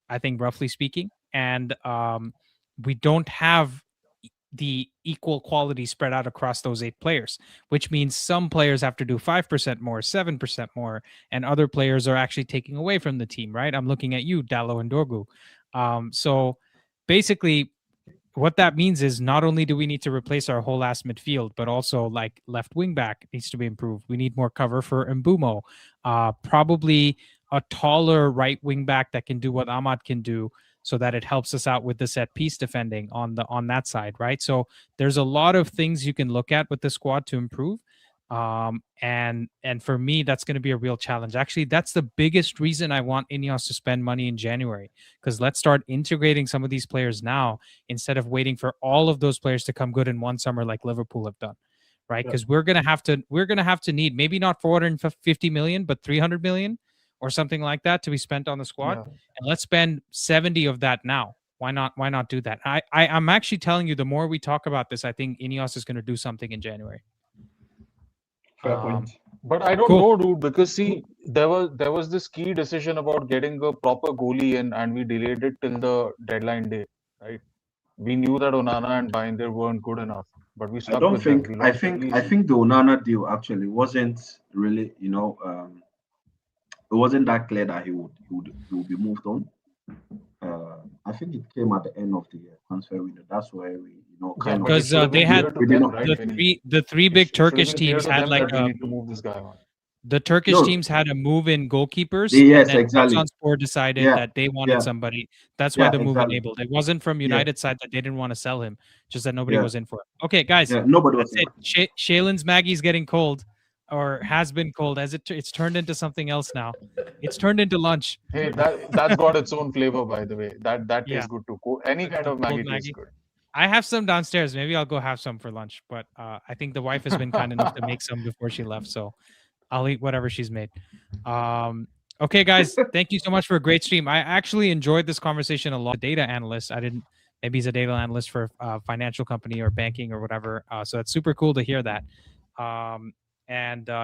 I think, roughly speaking. And we don't have the equal quality spread out across those 8 players, which means some players have to do 5% more, 7% more, and other players are actually taking away from the team, right? I'm looking at you, Dallo and Dorgu. So basically, what that means is not only do we need to replace our whole ass midfield, but also like left wing back needs to be improved. We need more cover for Mbumo, probably a taller right wing back that can do what Ahmad can do, so that it helps us out with the set piece defending on that side, right? So there's a lot of things you can look at with the squad to improve. And for me, that's going to be a real challenge. Actually, that's the biggest reason I want INEOS to spend money in January, because let's start integrating some of these players now instead of waiting for all of those players to come good in one summer like Liverpool have done, right? Because we're gonna have to need maybe not 450 million, but 300 million or something like that to be spent on the squad. Yeah. And let's spend 70 of that now. Why not do that? I'm actually telling you, the more we talk about this, I think INEOS is going to do something in January. Fair point. But I don't Cool. know, dude, because see, there was this key decision about getting a proper goalie in, and we delayed it till the deadline day, right? We knew that Onana and Binder weren't good enough, but we stuck I don't with think. them. We I lost think. really I think the Onana deal actually wasn't really. It wasn't that clear that he would be moved on. I think it came at the end of the transfer window. That's where we, Yeah, kind but of. it Because should have they been had clear to we them, didn't- right, Vinny? the three big It should have Turkish been clear teams to had them like that we need to move this guy on. the Turkish No. teams had a move in goalkeepers. Yes, and then exactly. Trabzonspor decided Yeah, that they wanted yeah. somebody. That's why Yeah, the move exactly. enabled. It wasn't from United side that they didn't want to sell him, just that nobody Yeah. was in for it. Okay, guys, Yeah, nobody was. that's it. Shaylin's Maggie's getting cold, or has been cold, as it's turned into something else now. It's turned into lunch. Hey, that's got its own flavor, by the way. That Yeah. tastes good too. Any kind of Cold Maggie tastes Maggie. good. I have some downstairs. Maybe I'll go have some for lunch. But I think the wife has been kind enough to make some before she left, so I'll eat whatever she's made. Okay, guys, thank you so much for a great stream. I actually enjoyed this conversation a lot. Data analyst, maybe he's a data analyst for a financial company or banking or whatever. So it's super cool to hear that.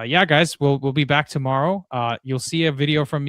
Yeah, guys, we'll be back tomorrow. You'll see a video from me